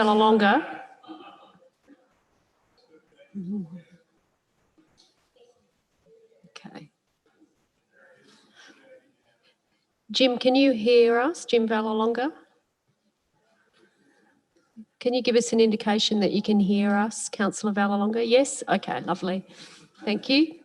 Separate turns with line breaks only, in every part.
Longer. Okay. Jim, can you hear us? Jim Vallalonga? Can you give us an indication that you can hear us, Councillor Vallalonga? Yes? Okay, lovely. Thank you.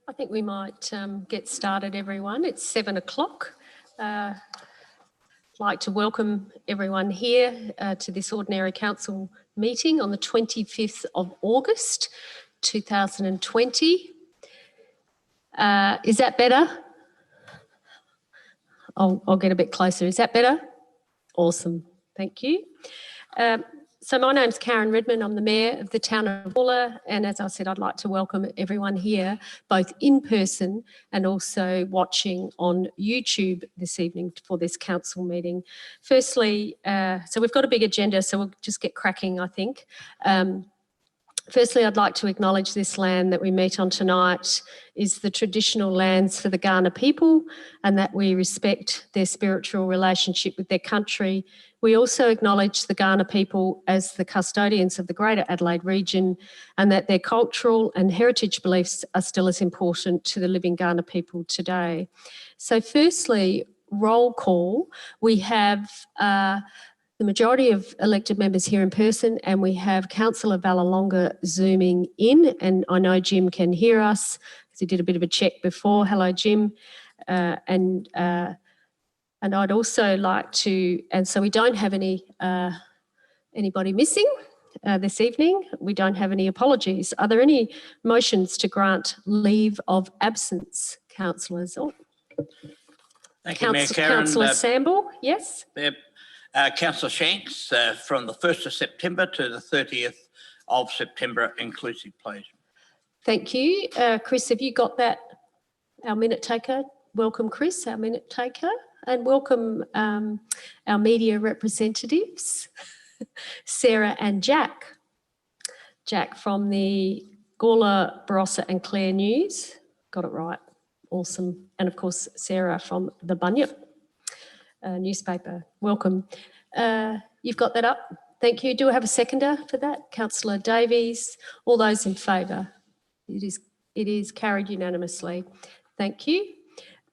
I think we might get started, everyone. It's 7 o'clock. I'd like to welcome everyone here to this Ordinary Council meeting on the 25th of August 2020. Is that better? I'll get a bit closer. Is that better? Awesome. Thank you. So my name's Karen Redmond. I'm the Mayor of the town of Gala, and as I said, I'd like to welcome everyone here, both in person and also watching on YouTube this evening for this council meeting. Firstly, so we've got a big agenda, so we'll just get cracking, I think. Firstly, I'd like to acknowledge this land that we meet on tonight is the traditional lands for the Kaurna people, and that we respect their spiritual relationship with their country. We also acknowledge the Kaurna people as the custodians of the Greater Adelaide region, and that their cultural and heritage beliefs are still as important to the living Kaurna people today. So firstly, roll call. We have the majority of elected members here in person, and we have Councillor Vallalonga zooming in, and I know Jim can hear us because he did a bit of a check before. Hello, Jim. And I'd also like to, and so we don't have anybody missing this evening. We don't have any apologies. Are there any motions to grant leave of absence, councillors? Oh.
Thank you, Mayor Karen.
Councillor Samble, yes?
Councillor Shanks, from the 1st of September to the 30th of September inclusive, please.
Thank you. Chris, have you got that? Our minute taker. Welcome, Chris, our minute taker. And welcome our media representatives, Sarah and Jack. Jack from the Gawler, Barossa and Clare News. Got it right. Awesome. And of course, Sarah from the Bunyip newspaper. Welcome. You've got that up. Thank you. Do I have a seconder for that? Councillor Davies. All those in favour? It is carried unanimously. Thank you.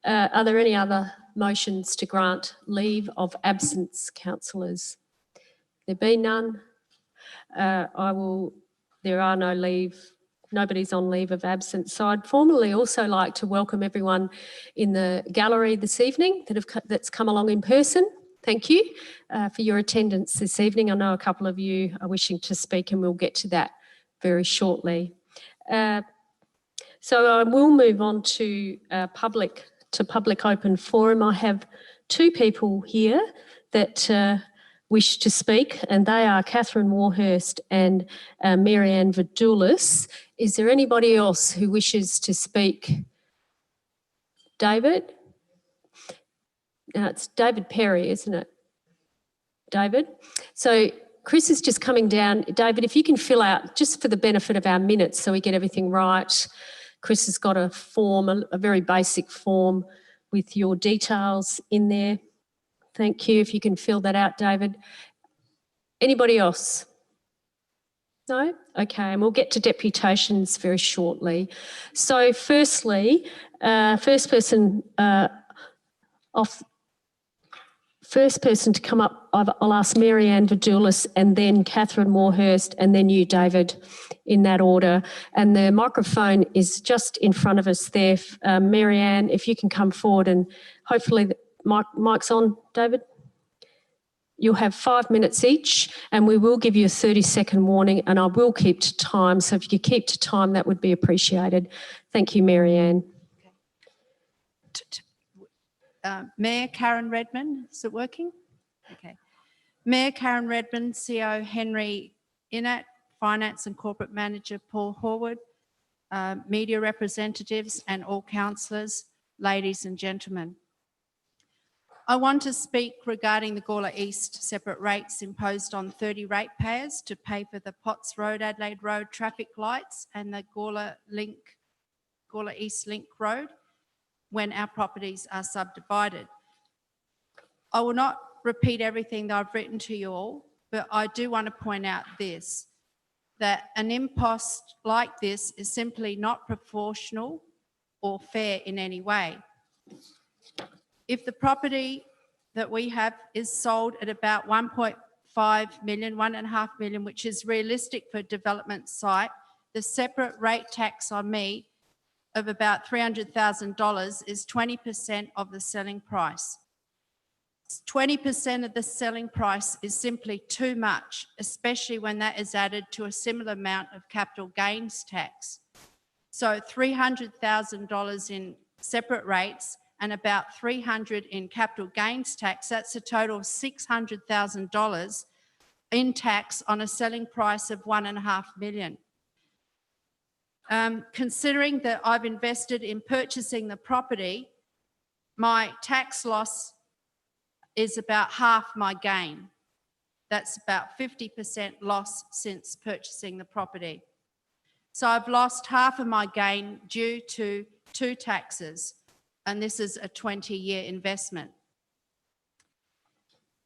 Are there any other motions to grant leave of absence, councillors? There be none. There are no leave. Nobody's on leave of absence. So I'd formally also like to welcome everyone in the gallery this evening that's come along in person. Thank you for your attendance this evening. I know a couple of you are wishing to speak, and we'll get to that very shortly. So I will move on to public open forum. I have two people here that wish to speak, and they are Catherine Warhurst and Marianne Vidoulis. Is there anybody else who wishes to speak? David? No, it's David Perry, isn't it? David? So Chris is just coming down. David, if you can fill out, just for the benefit of our minutes so we get everything right, Chris has got a form, a very basic form with your details in there. Thank you. If you can fill that out, David. Anybody else? No? Okay, and we'll get to deputations very shortly. So firstly, first person to come up, I'll ask Marianne Vidoulis and then Catherine Warhurst and then you, David, in that order. And the microphone is just in front of us there. Marianne, if you can come forward, and hopefully the mic's on, David. You'll have 5 minutes each, and we will give you a 30-second warning, and I will keep to time. So if you could keep to time, that would be appreciated. Thank you, Marianne.
Okay. Mayor Karen Redmond, is it working? Okay. Mayor Karen Redmond, CEO Henry Inat, Finance and Corporate Manager Paul Horwood, media representatives and all councillors, ladies and gentlemen. I want to speak regarding the Gala East separate rates imposed on 30 ratepayers to pay for the Potts Road, Adelaide Road traffic lights and the Gala East Link Road when our properties are subdivided. I will not repeat everything that I've written to you all, but I do want to point out this, that an impost like this is simply not proportional or fair in any way. If the property that we have is sold at about 1.5 million, 1.5 million, which is realistic for a development site, the separate rate tax on me of about $300,000 is 20% of the selling price. 20% of the selling price is simply too much, especially when that is added to a similar amount of capital gains tax. So $300,000 in separate rates and about $300,000 in capital gains tax, that's a total of $600,000 in tax on a selling price of $1.5 million. Considering that I've invested in purchasing the property, my tax loss is about half my gain. That's about 50% loss since purchasing the property. So I've lost half of my gain due to two taxes, and this is a 20-year investment.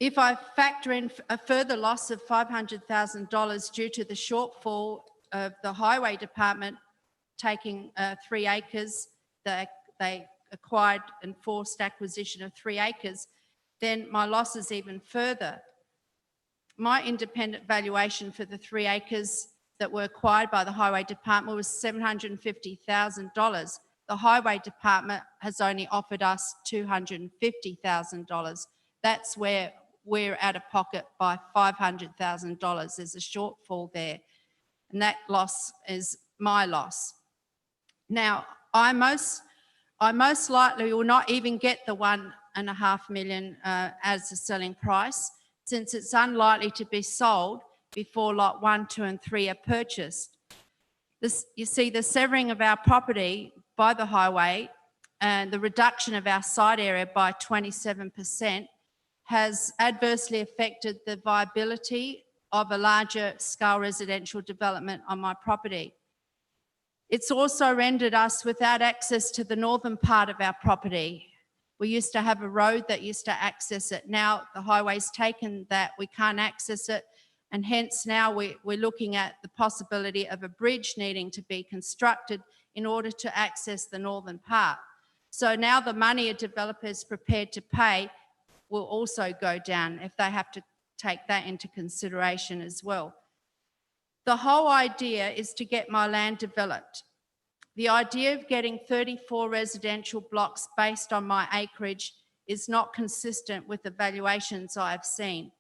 If I factor in a further loss of $500,000 due to the shortfall of the Highway Department taking 3 acres, they acquired and forced acquisition of 3 acres, then my loss is even further. My independent valuation for the 3 acres that were acquired by the Highway Department was $750,000. The Highway Department has only offered us $250,000. That's where we're out of pocket by $500,000. There's a shortfall there, and that loss is my loss. Now, I most likely will not even get the $1.5 million as the selling price, since it's unlikely to be sold before lot 1, 2 and 3 are purchased. You see, the severing of our property by the highway and the reduction of our site area by 27% has adversely affected the viability of a larger scale residential development on my property. It's also rendered us without access to the northern part of our property. We used to have a road that used to access it. Now the highway's taken that, we can't access it, and hence now we're looking at the possibility of a bridge needing to be constructed in order to access the northern part. So now the money a developer is prepared to pay will also go down if they have to take that into consideration as well. The whole idea is to get my land developed. The idea of getting 34 residential blocks based on my acreage is not consistent with the valuations I have seen.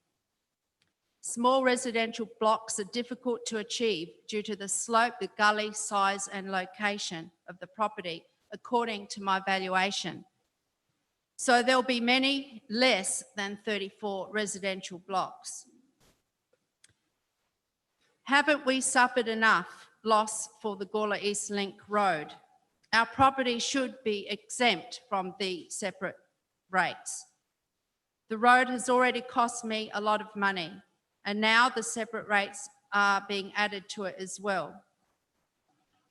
Small residential blocks are difficult to achieve due to the slope, the gully size and location of the property, according to my valuation. So there'll be many less than 34 residential blocks. Haven't we suffered enough loss for the Gala East Link Road? Our property should be exempt from the separate rates. The road has already cost me a lot of money, and now the separate rates are being added to it as well.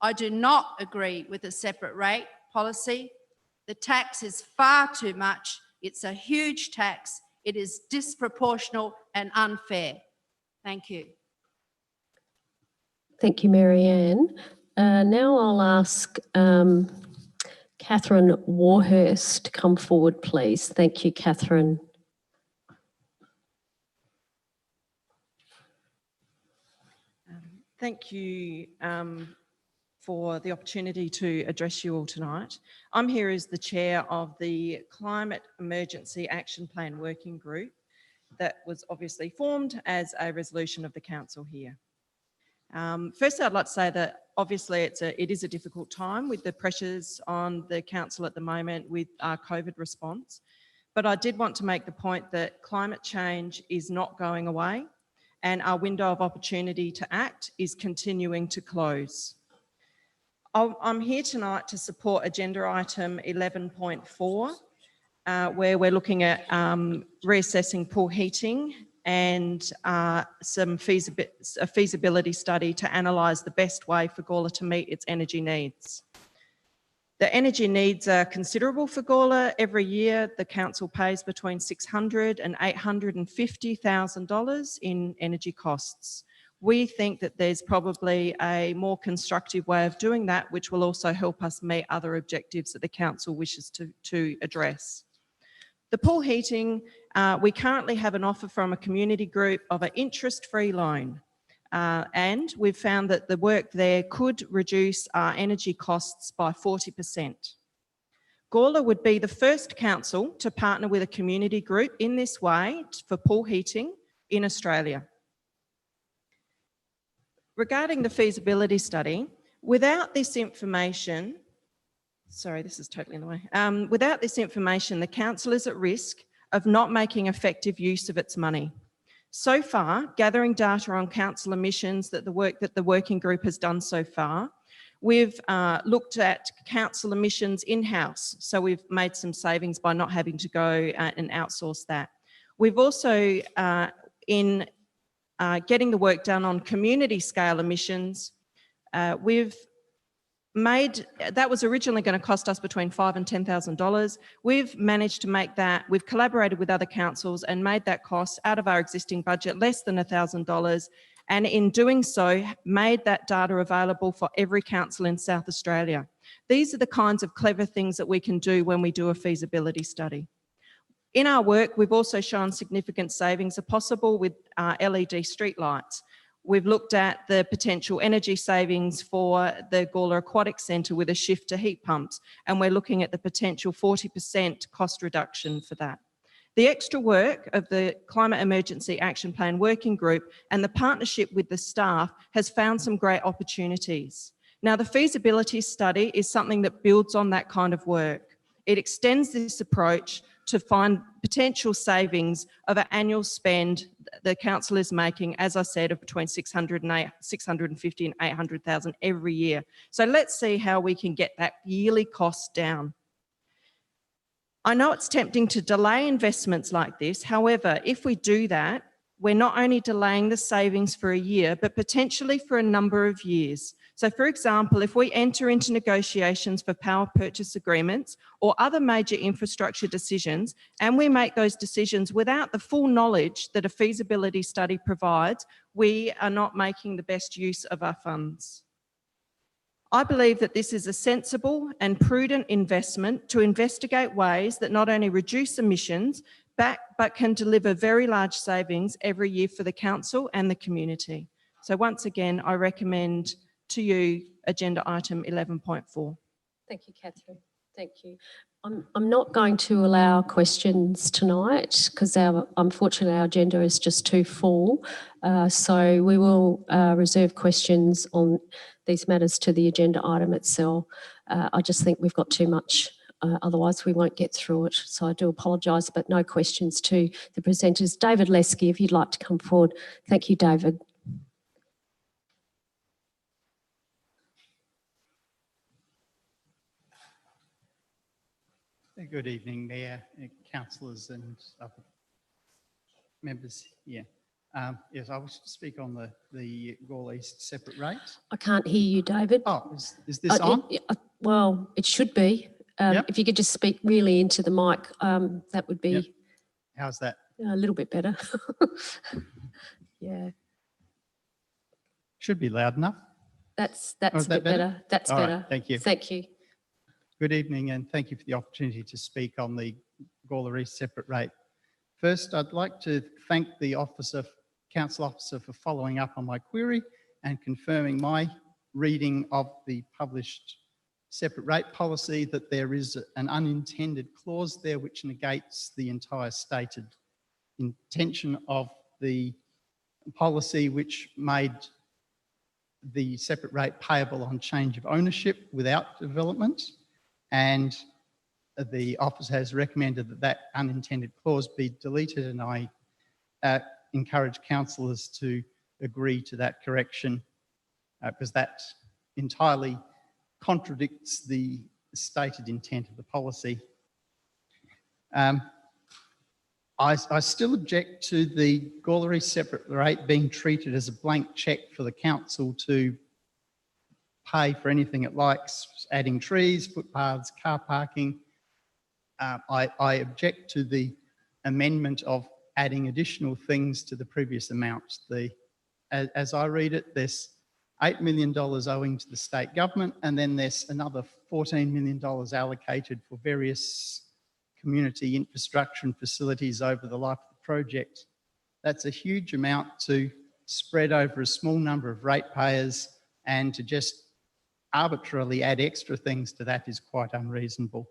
I do not agree with a separate rate policy. The tax is far too much. It's a huge tax. It is disproportional and unfair. Thank you.
Thank you, Marianne. Now I'll ask Catherine Warhurst to come forward, please. Thank you, Catherine.
Thank you for the opportunity to address you all tonight. I'm here as the chair of the Climate Emergency Action Plan Working Group that was obviously formed as a resolution of the council here. Firstly, I'd like to say that obviously it is a difficult time with the pressures on the council at the moment with our COVID response. But I did want to make the point that climate change is not going away and our window of opportunity to act is continuing to close. I'm here tonight to support agenda item 11.4, where we're looking at reassessing pool heating and a feasibility study to analyse the best way for Gala to meet its energy needs. The energy needs are considerable for Gala. Every year, the council pays between $600,000 and $850,000 in energy costs. We think that there's probably a more constructive way of doing that, which will also help us meet other objectives that the council wishes to address. The pool heating, we currently have an offer from a community group of an interest-free loan. And we've found that the work there could reduce our energy costs by 40%. Gala would be the first council to partner with a community group in this way for pool heating in Australia. Regarding the feasibility study, without this information, sorry, this is totally in the way. Without this information, the council is at risk of not making effective use of its money. So far, gathering data on council emissions, that the working group has done so far, we've looked at council emissions in-house. So we've made some savings by not having to go and outsource that. We've also, in getting the work done on community scale emissions, we've made, that was originally going to cost us between $5,000 and $10,000. We've managed to make that, we've collaborated with other councils and made that cost out of our existing budget less than $1,000. And in doing so, made that data available for every council in South Australia. These are the kinds of clever things that we can do when we do a feasibility study. In our work, we've also shown significant savings are possible with LED streetlights. We've looked at the potential energy savings for the Gala Aquatic Centre with a shift to heat pumps, and we're looking at the potential 40% cost reduction for that. The extra work of the Climate Emergency Action Plan Working Group and the partnership with the staff has found some great opportunities. Now, the feasibility study is something that builds on that kind of work. It extends this approach to find potential savings of an annual spend the council is making, as I said, of between $650,000 and $800,000 every year. So let's see how we can get that yearly cost down. I know it's tempting to delay investments like this. However, if we do that, we're not only delaying the savings for a year, but potentially for a number of years. So for example, if we enter into negotiations for power purchase agreements or other major infrastructure decisions, and we make those decisions without the full knowledge that a feasibility study provides, we are not making the best use of our funds. I believe that this is a sensible and prudent investment to investigate ways that not only reduce emissions, but can deliver very large savings every year for the council and the community. So once again, I recommend to you agenda item 11.4.
Thank you, Catherine. Thank you. I'm not going to allow questions tonight because unfortunately our agenda is just too full. So we will reserve questions on these matters to the agenda item itself. I just think we've got too much otherwise we won't get through it. So I do apologise, but no questions to the presenters. David Lesky, if you'd like to come forward. Thank you, David.
Good evening, Mayor, councillors and other members here. Yes, I wish to speak on the Gala East separate rate.
I can't hear you, David.
Oh, is this on?
Well, it should be.
Yep.
If you could just speak really into the mic, that would be
Yep. How's that?
a little bit better. Yeah,
Should be loud enough.
that's
Oh,
a
is that
bit better. That's
All right,
better.
thank you.
Thank you.
Good evening and thank you for the opportunity to speak on the Gala East separate rate. First, I'd like to thank the council officer for following up on my query and confirming my reading of the published separate rate policy, that there is an unintended clause there which negates the entire stated intention of the policy, which made the separate rate payable on change of ownership without development. And the office has recommended that that unintended clause be deleted, and I encourage councillors to agree to that correction because that entirely contradicts the stated intent of the policy. I still object to the Gala East separate rate being treated as a blank cheque for the council to pay for anything it likes, adding trees, footpaths, car parking. I object to the amendment of adding additional things to the previous amount. As I read it, there's $8 million owing to the state government, and then there's another $14 million allocated for various community infrastructure and facilities over the life of the project. That's a huge amount to spread over a small number of ratepayers, and to just arbitrarily add extra things to that is quite unreasonable.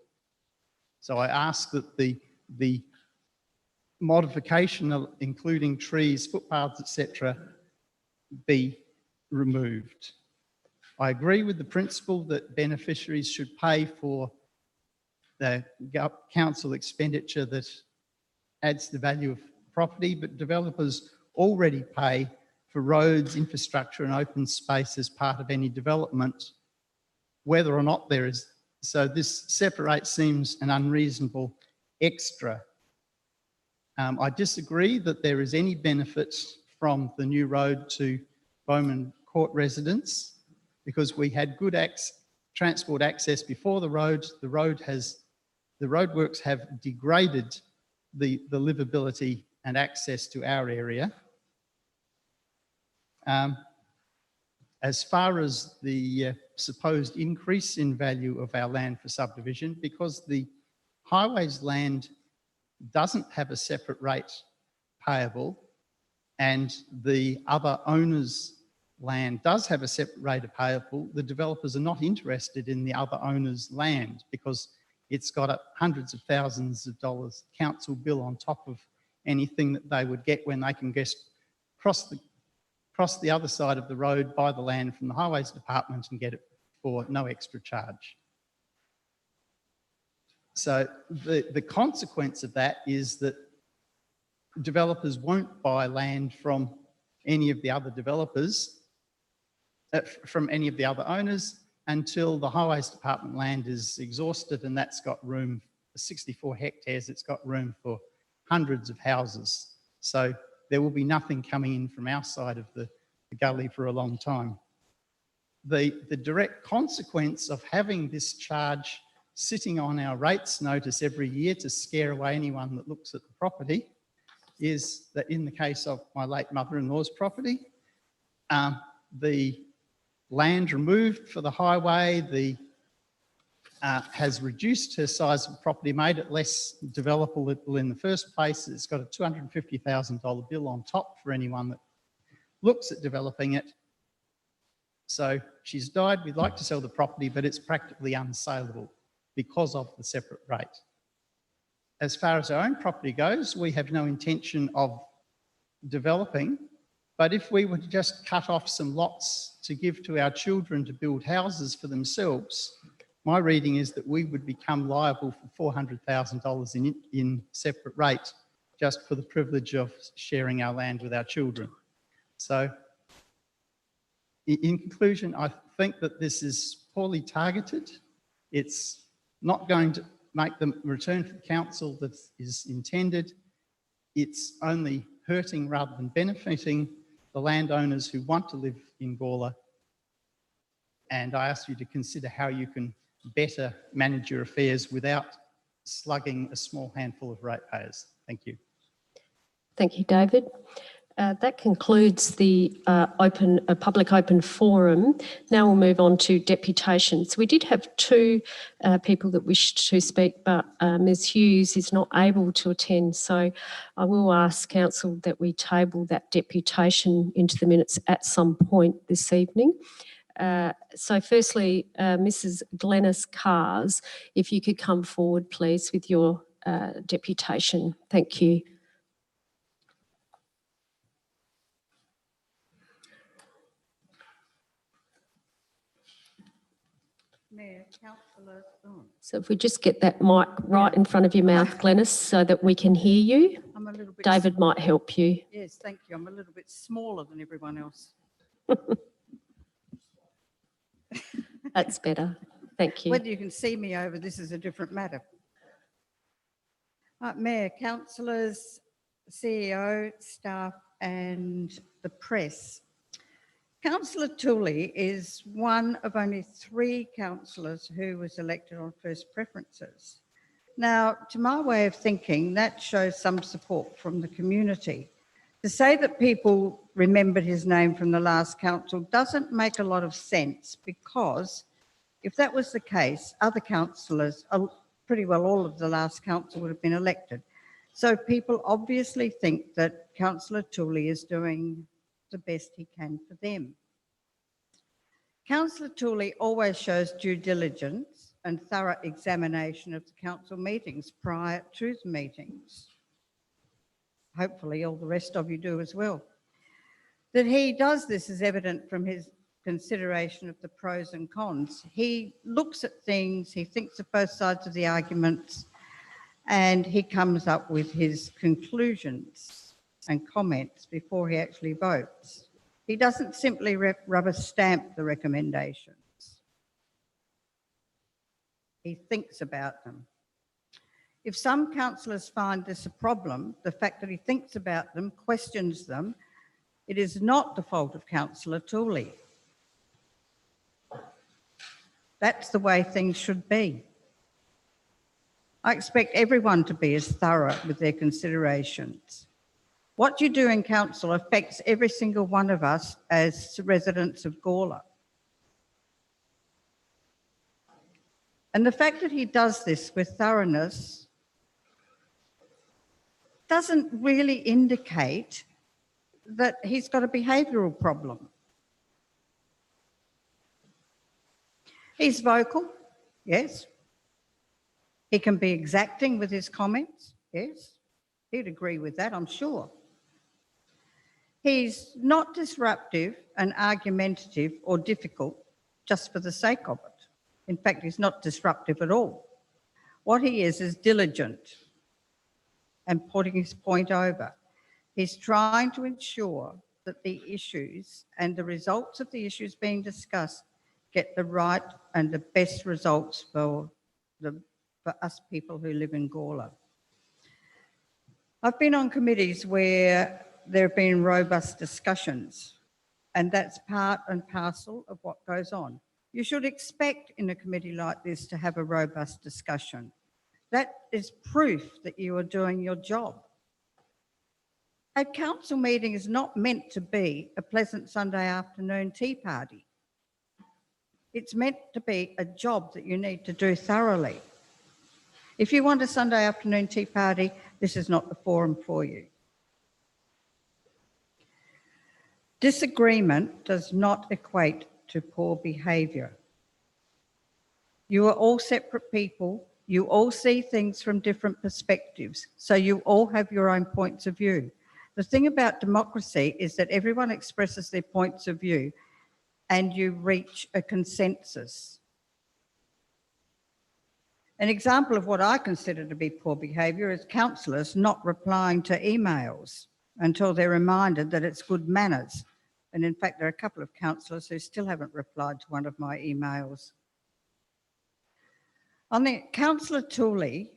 So I ask that the modification, including trees, footpaths, etc., be removed. I agree with the principle that beneficiaries should pay for the council expenditure that adds the value of property, but developers already pay for roads, infrastructure and open space as part of any development, whether or not there is. So this separate rate seems an unreasonable extra. I disagree that there is any benefit from the new road to Bowman Court residents, because we had good transport access before the road. The roadworks have degraded the livability and access to our area. As far as the supposed increase in value of our land for subdivision, because the highways land doesn't have a separate rate payable, and the other owners' land does have a separate rate of payable, the developers are not interested in the other owner's land because it's got hundreds of thousands of dollars council bill on top of anything that they would get when they can just cross the other side of the road, buy the land from the Highways Department and get it for no extra charge. So the consequence of that is that developers won't buy land from any of the other developers, from any of the other owners, until the Highways Department land is exhausted, and that's got room, 64 hectares, it's got room for hundreds of houses. So there will be nothing coming in from our side of the gully for a long time. The direct consequence of having this charge sitting on our rates notice every year to scare away anyone that looks at the property is that in the case of my late mother-in-law's property, the land removed for the highway has reduced her size of property, made it less developable in the first place. It's got a $250,000 bill on top for anyone that looks at developing it. So she's died. We'd like to sell the property, but it's practically unsaleable because of the separate rate. As far as our own property goes, we have no intention of developing, but if we were to just cut off some lots to give to our children to build houses for themselves, my reading is that we would become liable for $400,000 in separate rate just for the privilege of sharing our land with our children. So in conclusion, I think that this is poorly targeted. It's not going to make the return for the council that is intended. It's only hurting rather than benefiting the landowners who want to live in Gawler. And I ask you to consider how you can better manage your affairs without slugging a small handful of ratepayers. Thank you.
Thank you, David. That concludes the public open forum. Now we'll move on to deputations. We did have two people that wished to speak, but Ms Hughes is not able to attend. So I will ask Council that we table that deputation into the minutes at some point this evening. So firstly, Mrs Glenys Cars, if you could come forward, please, with your deputation. Thank you.
Mayor, councillors.
So if we just get that mic right in front of your mouth, Glenys, so that we can hear you.
I'm a little bit.
David might help you.
Yes, thank you. I'm a little bit smaller than everyone else.
That's better. Thank you.
Whether you can see me over this is a different matter. Mayor, councillors, CEO, staff and the press. Councillor Tooley is one of only 3 councillors who was elected on first preferences. Now, to my way of thinking, that shows some support from the community. To say that people remembered his name from the last council doesn't make a lot of sense, because if that was the case, other councillors, pretty well all of the last council would have been elected. So people obviously think that Councillor Tooley is doing the best he can for them. Councillor Tooley always shows due diligence and thorough examination of the council meetings prior to the meetings. Hopefully all the rest of you do as well. That he does this is evident from his consideration of the pros and cons. He looks at things, he thinks of both sides of the arguments, and he comes up with his conclusions and comments before he actually votes. He doesn't simply rubber stamp the recommendations. He thinks about them. If some councillors find this a problem, the fact that he thinks about them, questions them, it is not the fault of Councillor Tooley. That's the way things should be. I expect everyone to be as thorough with their considerations. What you do in council affects every single one of us as residents of Gawler. And the fact that he does this with thoroughness doesn't really indicate that he's got a behavioural problem. He's vocal, yes. He can be exacting with his comments, yes. He'd agree with that, I'm sure. He's not disruptive and argumentative or difficult just for the sake of it. In fact, he's not disruptive at all. What he is diligent and putting his point over. He's trying to ensure that the issues and the results of the issues being discussed get the right and the best results for us people who live in Gawler. I've been on committees where there have been robust discussions, and that's part and parcel of what goes on. You should expect in a committee like this to have a robust discussion. That is proof that you are doing your job. A council meeting is not meant to be a pleasant Sunday afternoon tea party. It's meant to be a job that you need to do thoroughly. If you want a Sunday afternoon tea party, this is not the forum for you. Disagreement does not equate to poor behaviour. You are all separate people. You all see things from different perspectives, so you all have your own points of view. The thing about democracy is that everyone expresses their points of view and you reach a consensus. An example of what I consider to be poor behaviour is councillors not replying to emails until they're reminded that it's good manners. And in fact, there are a couple of councillors who still haven't replied to one of my emails. On the Councillor Tooley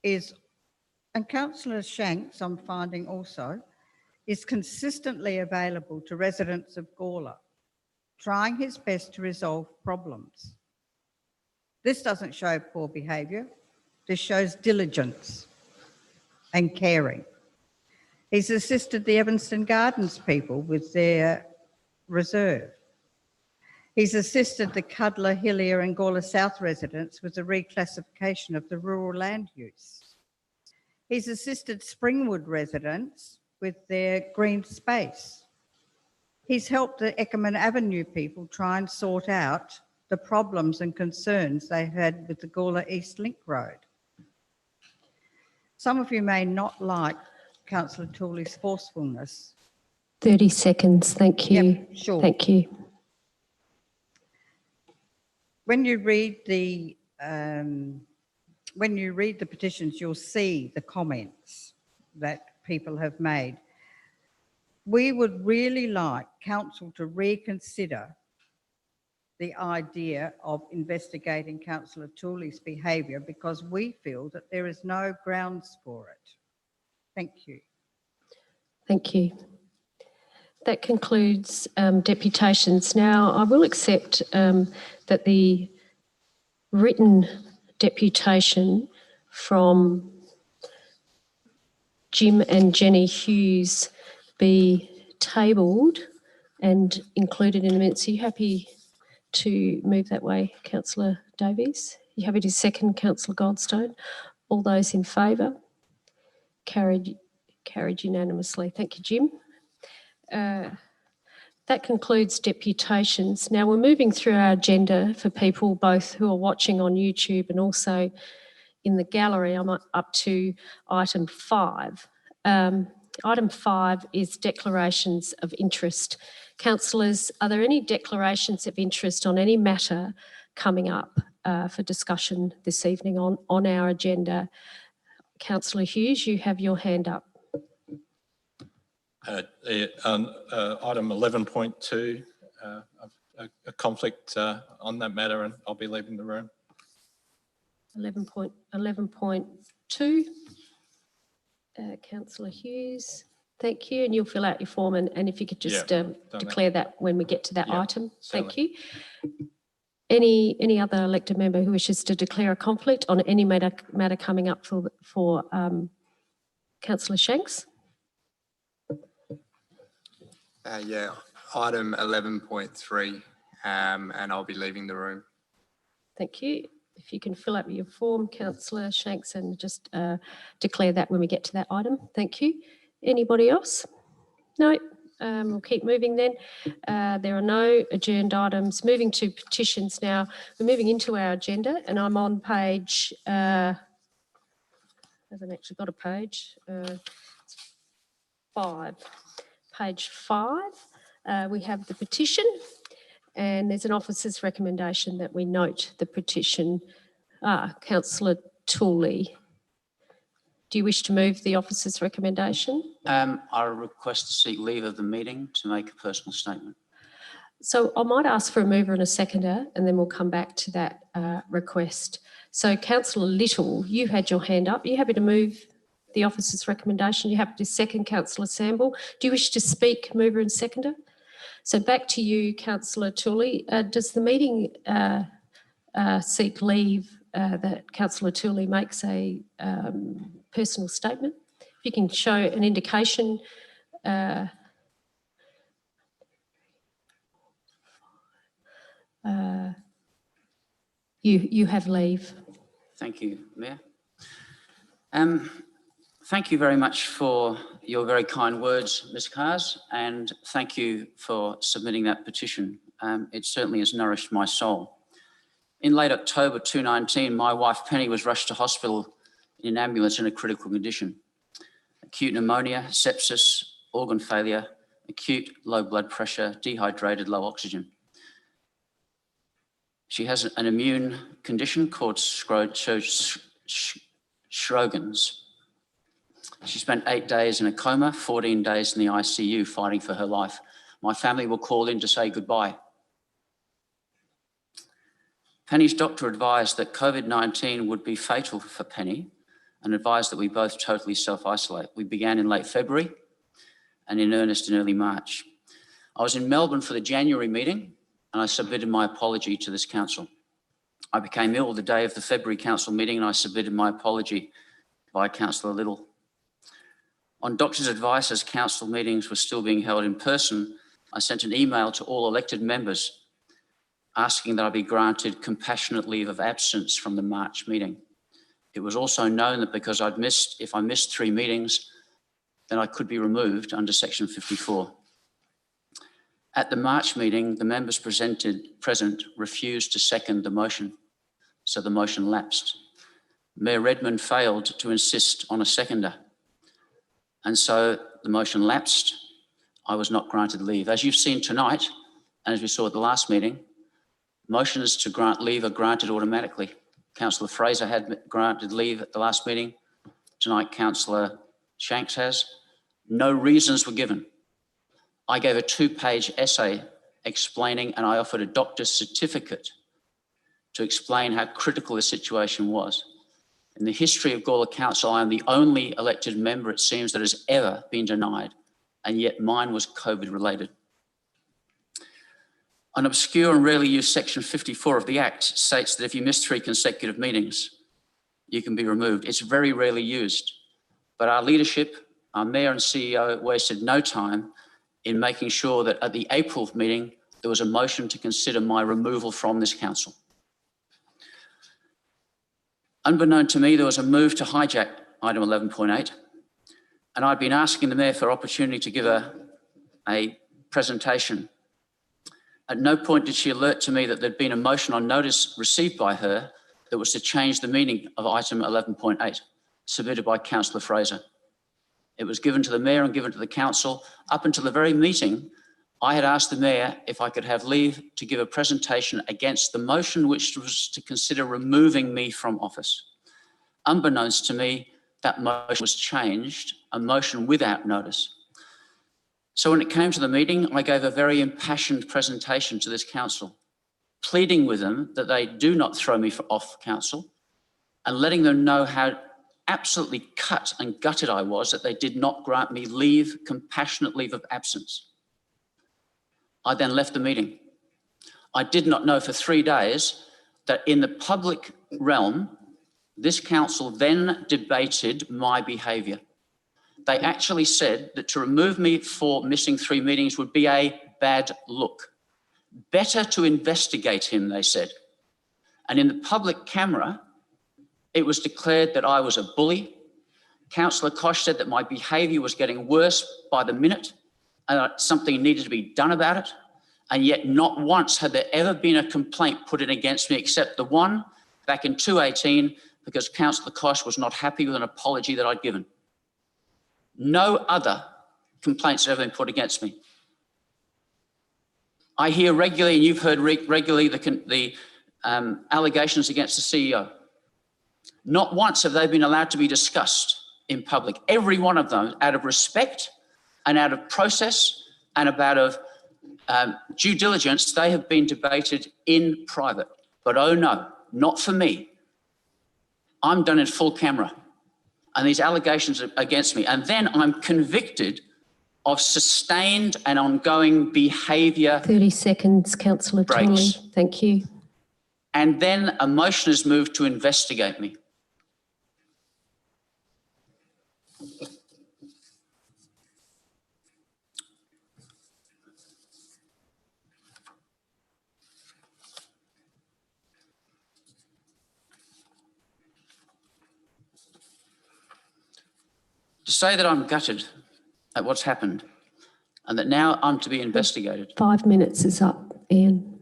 and Councillor Shanks, I'm finding also, is consistently available to residents of Gala, trying his best to resolve problems. This doesn't show poor behaviour. This shows diligence and caring. He's assisted the Evanston Gardens people with their reserve. He's assisted the Cudler, Hillier and Gawler South residents with the reclassification of the rural land use. He's assisted Springwood residents with their green space. He's helped the Eckerman Avenue people try and sort out the problems and concerns they had with the Gawler East Link Road. Some of you may not like Councillor Tooley's forcefulness.
30 seconds, thank you.
Yep, sure.
Thank you.
When you read the petitions, you'll see the comments that people have made. We would really like council to reconsider the idea of investigating Councillor Tooley's behaviour because we feel that there is no grounds for it. Thank you.
Thank you. That concludes deputations. Now, I will accept that the written deputation from Jim and Jenny Hughes be tabled and included in the minutes. Are you happy to move that way, Councillor Davies? Are you happy to second, Councillor Goldstone? All those in favour? Carried unanimously. Thank you, Jim. That concludes deputations. Now we're moving through our agenda for people both who are watching on YouTube and also in the gallery. I'm up to item 5. Item 5 is declarations of interest. Councillors, are there any declarations of interest on any matter coming up for discussion this evening on our agenda? Councillor Hughes, you have your hand up.
Item 11.2, a conflict on that matter, and I'll be leaving the room.
11.2, Councillor Hughes, thank you. And you'll fill out your form, and if you could just declare that when we get to that item.
Certainly.
Thank you. Any other elected member who wishes to declare a conflict on any matter coming up for Councillor Shanks?
Item 11.3, and I'll be leaving the room.
Thank you. If you can fill out your form, Councillor Shanks, and just declare that when we get to that item. Thank you. Anybody else? No. We'll keep moving then. There are no adjourned items. Moving to petitions now. We're moving into our agenda, and I'm on page, I haven't actually got a page, 5. Page 5, we have the petition, and there's an officer's recommendation that we note the petition. Councillor Tooley, do you wish to move the officer's recommendation?
I request to seek leave of the meeting to make a personal statement.
So I might ask for a mover and a seconder, and then we'll come back to that request. So Councillor Little, you had your hand up. Are you happy to move the officer's recommendation? You happy to second, Councillor Samble? Do you wish to speak, mover and seconder? So back to you, Councillor Tooley. Does the meeting seek leave that Councillor Tooley makes a personal statement? If you can show an indication. You have leave.
Thank you, Mayor. Thank you very much for your very kind words, Ms. Kars, and thank you for submitting that petition. It certainly has nourished my soul. In late October 2019, my wife Penny was rushed to hospital in an ambulance in a critical condition. Acute pneumonia, sepsis, organ failure, acute low blood pressure, dehydrated, low oxygen. She has an immune condition called Sjogren's. She spent 8 days in a coma, 14 days in the ICU fighting for her life. My family will call in to say goodbye. Penny's doctor advised that COVID-19 would be fatal for Penny and advised that we both totally self-isolate. We began in late February and in earnest in early March. I was in Melbourne for the January meeting and I submitted my apology to this council. I became ill the day of the February council meeting and I submitted my apology via Councillor Little. On doctor's advice, as council meetings were still being held in person, I sent an email to all elected members asking that I be granted compassionate leave of absence from the March meeting. It was also known that because if I missed 3 meetings, then I could be removed under Section 54. At the March meeting, the members present refused to second the motion, so the motion lapsed. Mayor Redmond failed to insist on a seconder, and so the motion lapsed. I was not granted leave. As you've seen tonight, and as we saw at the last meeting, motions to grant leave are granted automatically. Councillor Fraser had granted leave at the last meeting. Tonight, Councillor Shanks has. No reasons were given. I gave a 2-page essay explaining, and I offered a doctor's certificate to explain how critical the situation was. In the history of Gala Council, I am the only elected member, it seems, that has ever been denied, and yet mine was COVID related. An obscure and rarely used Section 54 of the Act states that if you miss 3 consecutive meetings, you can be removed. It's very rarely used, but our leadership, our Mayor and CEO wasted no time in making sure that at the April meeting, there was a motion to consider my removal from this council. Unbeknown to me, there was a move to hijack item 11.8, and I'd been asking the Mayor for opportunity to give a presentation. At no point did she alert to me that there'd been a motion on notice received by her that was to change the meaning of item 11.8, submitted by Councillor Fraser. It was given to the Mayor and given to the council. Up until the very meeting, I had asked the Mayor if I could have leave to give a presentation against the motion which was to consider removing me from office. Unbeknownst to me, that motion was changed, a motion without notice. So when it came to the meeting, I gave a very impassioned presentation to this council, pleading with them that they do not throw me off council and letting them know how absolutely cut and gutted I was that they did not grant me leave, compassionate leave of absence. I then left the meeting. I did not know for 3 days that in the public realm, this council then debated my behaviour. They actually said that to remove me for missing 3 meetings would be a bad look. Better to investigate him, they said. And in the public camera, it was declared that I was a bully. Councillor Kosh said that my behaviour was getting worse by the minute and that something needed to be done about it. And yet not once had there ever been a complaint put in against me except the one back in 2018 because Councillor Kosh was not happy with an apology that I'd given. No other complaints have ever been put against me. I hear regularly, and you've heard regularly, the allegations against the CEO. Not once have they been allowed to be discussed in public. Every one of them, out of respect and out of process and out of due diligence, they have been debated in private. But oh no, not for me. I'm done in full camera. And these allegations are against me. And then I'm convicted of sustained and ongoing behaviour.
30 seconds, Councillor Tooley. Thank you.
And then a motion is moved to investigate me. To say that I'm gutted at what's happened and that now I'm to be investigated.
5 minutes is up, Ian.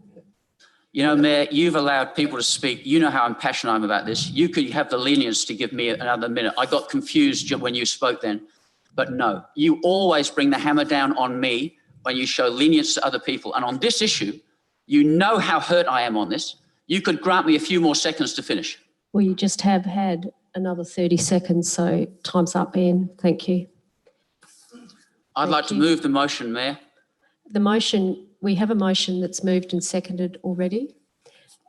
You know, Mayor, you've allowed people to speak. You know how passionate I am about this. You could have the lenience to give me another minute. I got confused when you spoke then, but no, you always bring the hammer down on me when you show lenience to other people. And on this issue, you know how hurt I am on this. You could grant me a few more seconds to finish.
Well, you just have had another 30 seconds, so time's up, Ian. Thank you.
I'd like to move the motion, Mayor.
The motion, we have a motion that's moved and seconded already.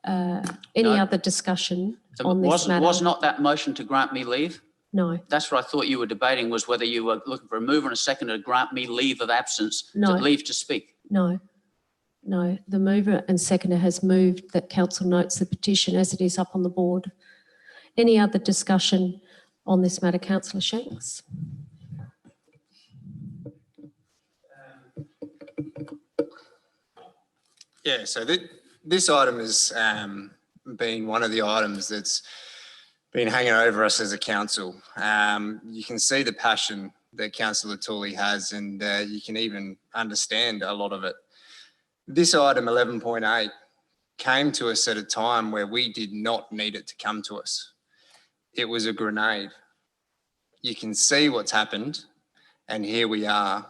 Any
No.
other discussion on this matter?
Was not that motion to grant me leave?
No,
That's what I thought you were debating, was whether you were looking for a mover and a seconder to grant me leave of absence,
No.
leave to speak.
no. The mover and seconder has moved that council notes the petition as it is up on the board. Any other discussion on this matter, Councillor Shanks?
Yeah, so this item has been one of the items that's been hanging over us as a council. You can see the passion that Councillor Tooley has, and you can even understand a lot of it. This item 11.8 came to us at a time where we did not need it to come to us. It was a grenade. You can see what's happened, and here we are.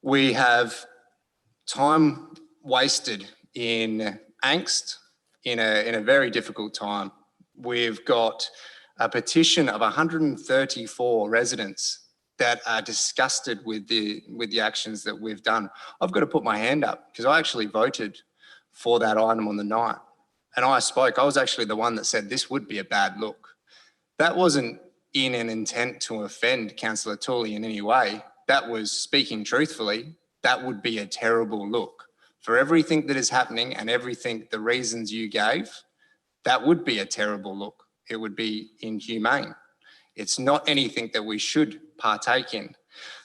We have time wasted in angst in a very difficult time. We've got a petition of 134 residents that are disgusted with the actions that we've done. I've got to put my hand up because I actually voted for that item on the night, and I spoke. I was actually the one that said this would be a bad look. That wasn't in an intent to offend Councillor Tooley in any way. That was speaking truthfully. That would be a terrible look. For everything that is happening and everything, the reasons you gave, that would be a terrible look. It would be inhumane. It's not anything that we should partake in.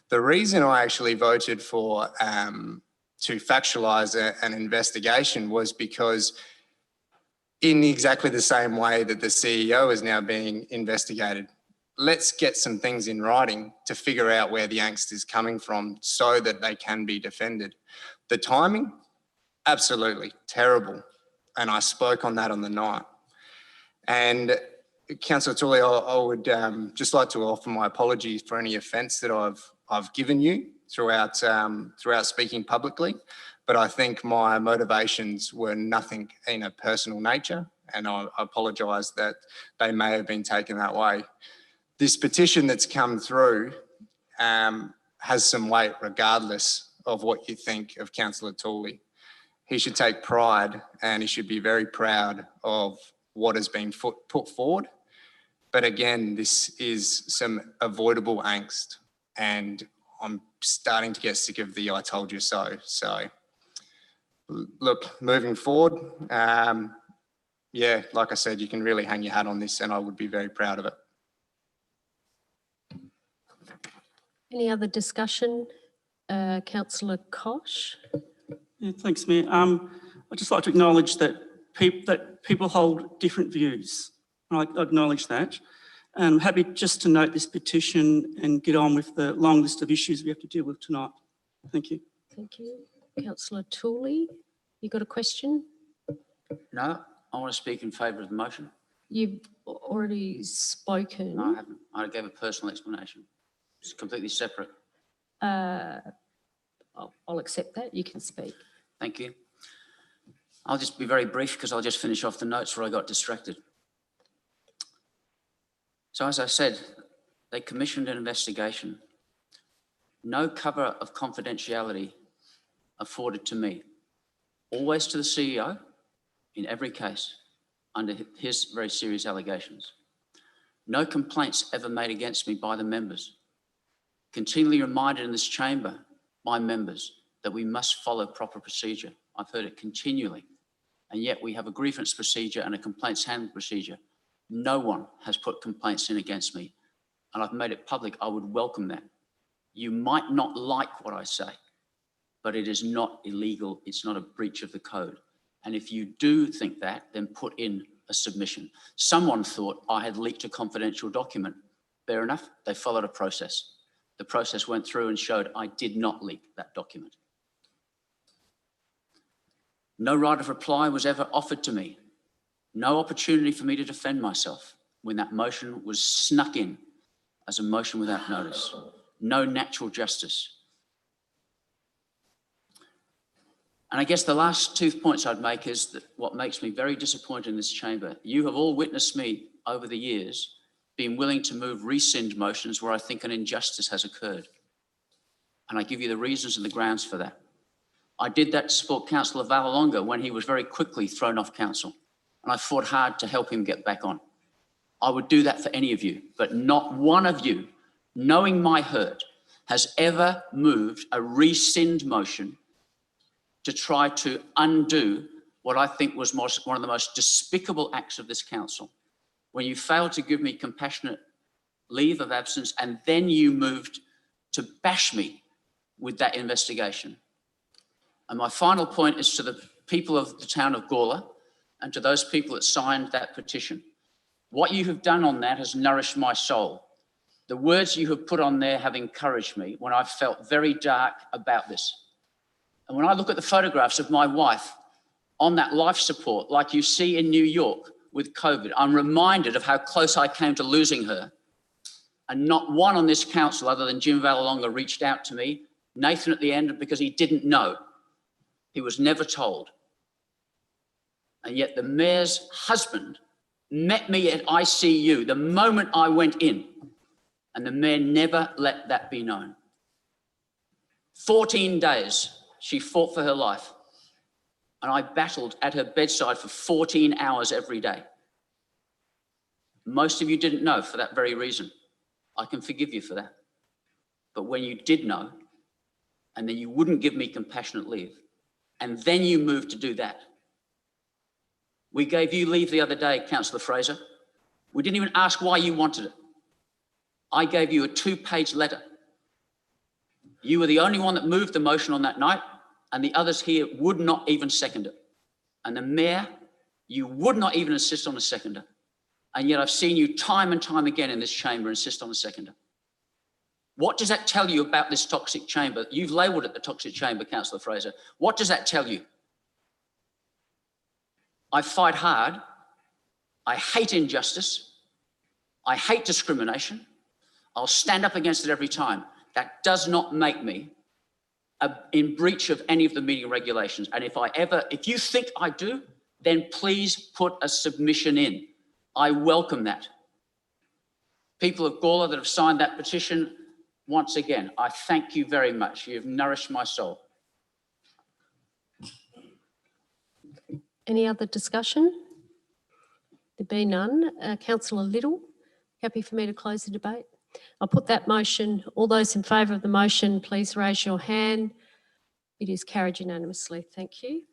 The reason I actually voted for to factualise an investigation was because in exactly the same way that the CEO is now being investigated, let's get some things in writing to figure out where the angst is coming from so that they can be defended. The timing, absolutely terrible. And I spoke on that on the night. And Councillor Tooley, I would just like to offer my apologies for any offence that I've given you throughout speaking publicly. But I think my motivations were nothing in a personal nature, and I apologise that they may have been taken that way. This petition that's come through has some weight regardless of what you think of Councillor Tooley. He should take pride and he should be very proud of what has been put forward. But again, this is some avoidable angst, and I'm starting to get sick of the I told you so. So look, moving forward, yeah, like I said, you can really hang your hat on this and I would be very proud of it.
Any other discussion? Councillor Kosh?
Yeah, thanks, Mayor. I'd just like to acknowledge that people hold different views. I acknowledge that. And I'm happy just to note this petition and get on with the long list of issues we have to deal with tonight. Thank you.
Thank you. Councillor Tooley, you got a question?
No, I want to speak in favour of the motion.
You've already spoken.
No, I haven't. I gave a personal explanation. It's completely separate.
I'll accept that. You can speak.
Thank you. I'll just be very brief because I'll just finish off the notes where I got distracted. So as I said, they commissioned an investigation. No cover of confidentiality afforded to me. Always to the CEO in every case under his very serious allegations. No complaints ever made against me by the members. Continually reminded in this chamber by members that we must follow proper procedure. I've heard it continually. And yet we have a grievance procedure and a complaints handling procedure. No one has put complaints in against me. And I've made it public. I would welcome that. You might not like what I say, but it is not illegal. It's not a breach of the code. And if you do think that, then put in a submission. Someone thought I had leaked a confidential document. Fair enough. They followed a process. The process went through and showed I did not leak that document. No right of reply was ever offered to me. No opportunity for me to defend myself when that motion was snuck in as a motion without notice. No natural justice. And I guess the last 2 points I'd make is that what makes me very disappointed in this chamber. You have all witnessed me over the years being willing to move rescind motions where I think an injustice has occurred. And I give you the reasons and the grounds for that. I did that to support Councillor Vallelonga when he was very quickly thrown off council. And I fought hard to help him get back on. I would do that for any of you, but not one of you, knowing my hurt, has ever moved a rescind motion to try to undo what I think was one of the most despicable acts of this council. When you failed to give me compassionate leave of absence and then you moved to bash me with that investigation. And my final point is to the people of the town of Gala and to those people that signed that petition. What you have done on that has nourished my soul. The words you have put on there have encouraged me when I felt very dark about this. And when I look at the photographs of my wife on that life support, like you see in New York with COVID, I'm reminded of how close I came to losing her. And not one on this council other than Jim Vallelonga reached out to me, Nathan at the end, because he didn't know. He was never told. And yet the mayor's husband met me at ICU the moment I went in, and the mayor never let that be known. 14 days she fought for her life, and I battled at her bedside for 14 hours every day. Most of you didn't know for that very reason. I can forgive you for that. But when you did know, and then you wouldn't give me compassionate leave, and then you moved to do that. We gave you leave the other day, Councillor Fraser. We didn't even ask why you wanted it. I gave you a 2-page letter. You were the only one that moved the motion on that night, and the others here would not even second it. And the mayor, you would not even insist on a seconder. And yet I've seen you time and time again in this chamber insist on a seconder. What does that tell you about this toxic chamber? You've labelled it the toxic chamber, Councillor Fraser. What does that tell you? I fight hard. I hate injustice. I hate discrimination. I'll stand up against it every time. That does not make me in breach of any of the meeting regulations. And if you think I do, then please put a submission in. I welcome that. People of Gala that have signed that petition, once again, I thank you very much. You've nourished my soul.
Any other discussion? There be none. Councillor Little, happy for me to close the debate? I'll put that motion. All those in favour of the motion, please raise your hand. It is carried unanimously. Thank you.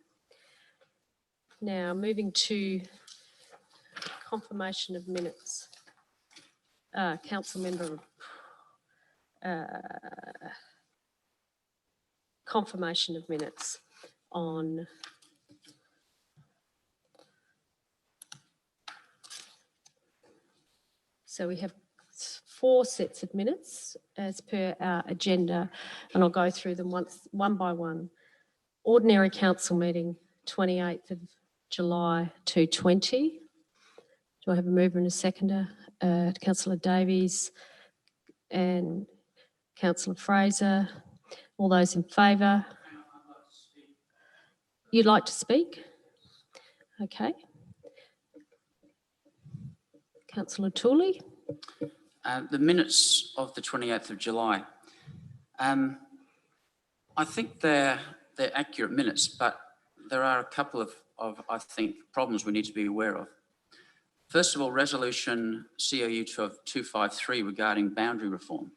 Now, moving to confirmation of minutes. Council member, confirmation of minutes on so we have 4 sets of minutes as per our agenda, and I'll go through them one by one. Ordinary council meeting, 28th of July 2020. Do I have a mover and a seconder? Councillor Davies and Councillor Fraser. All those in favour? You'd like to speak? Okay. Councillor Tooley.
The minutes of the 28th of July. I think they're accurate minutes, but there are a couple of I think, problems we need to be aware of. First of all, resolution COU 253 regarding boundary reform.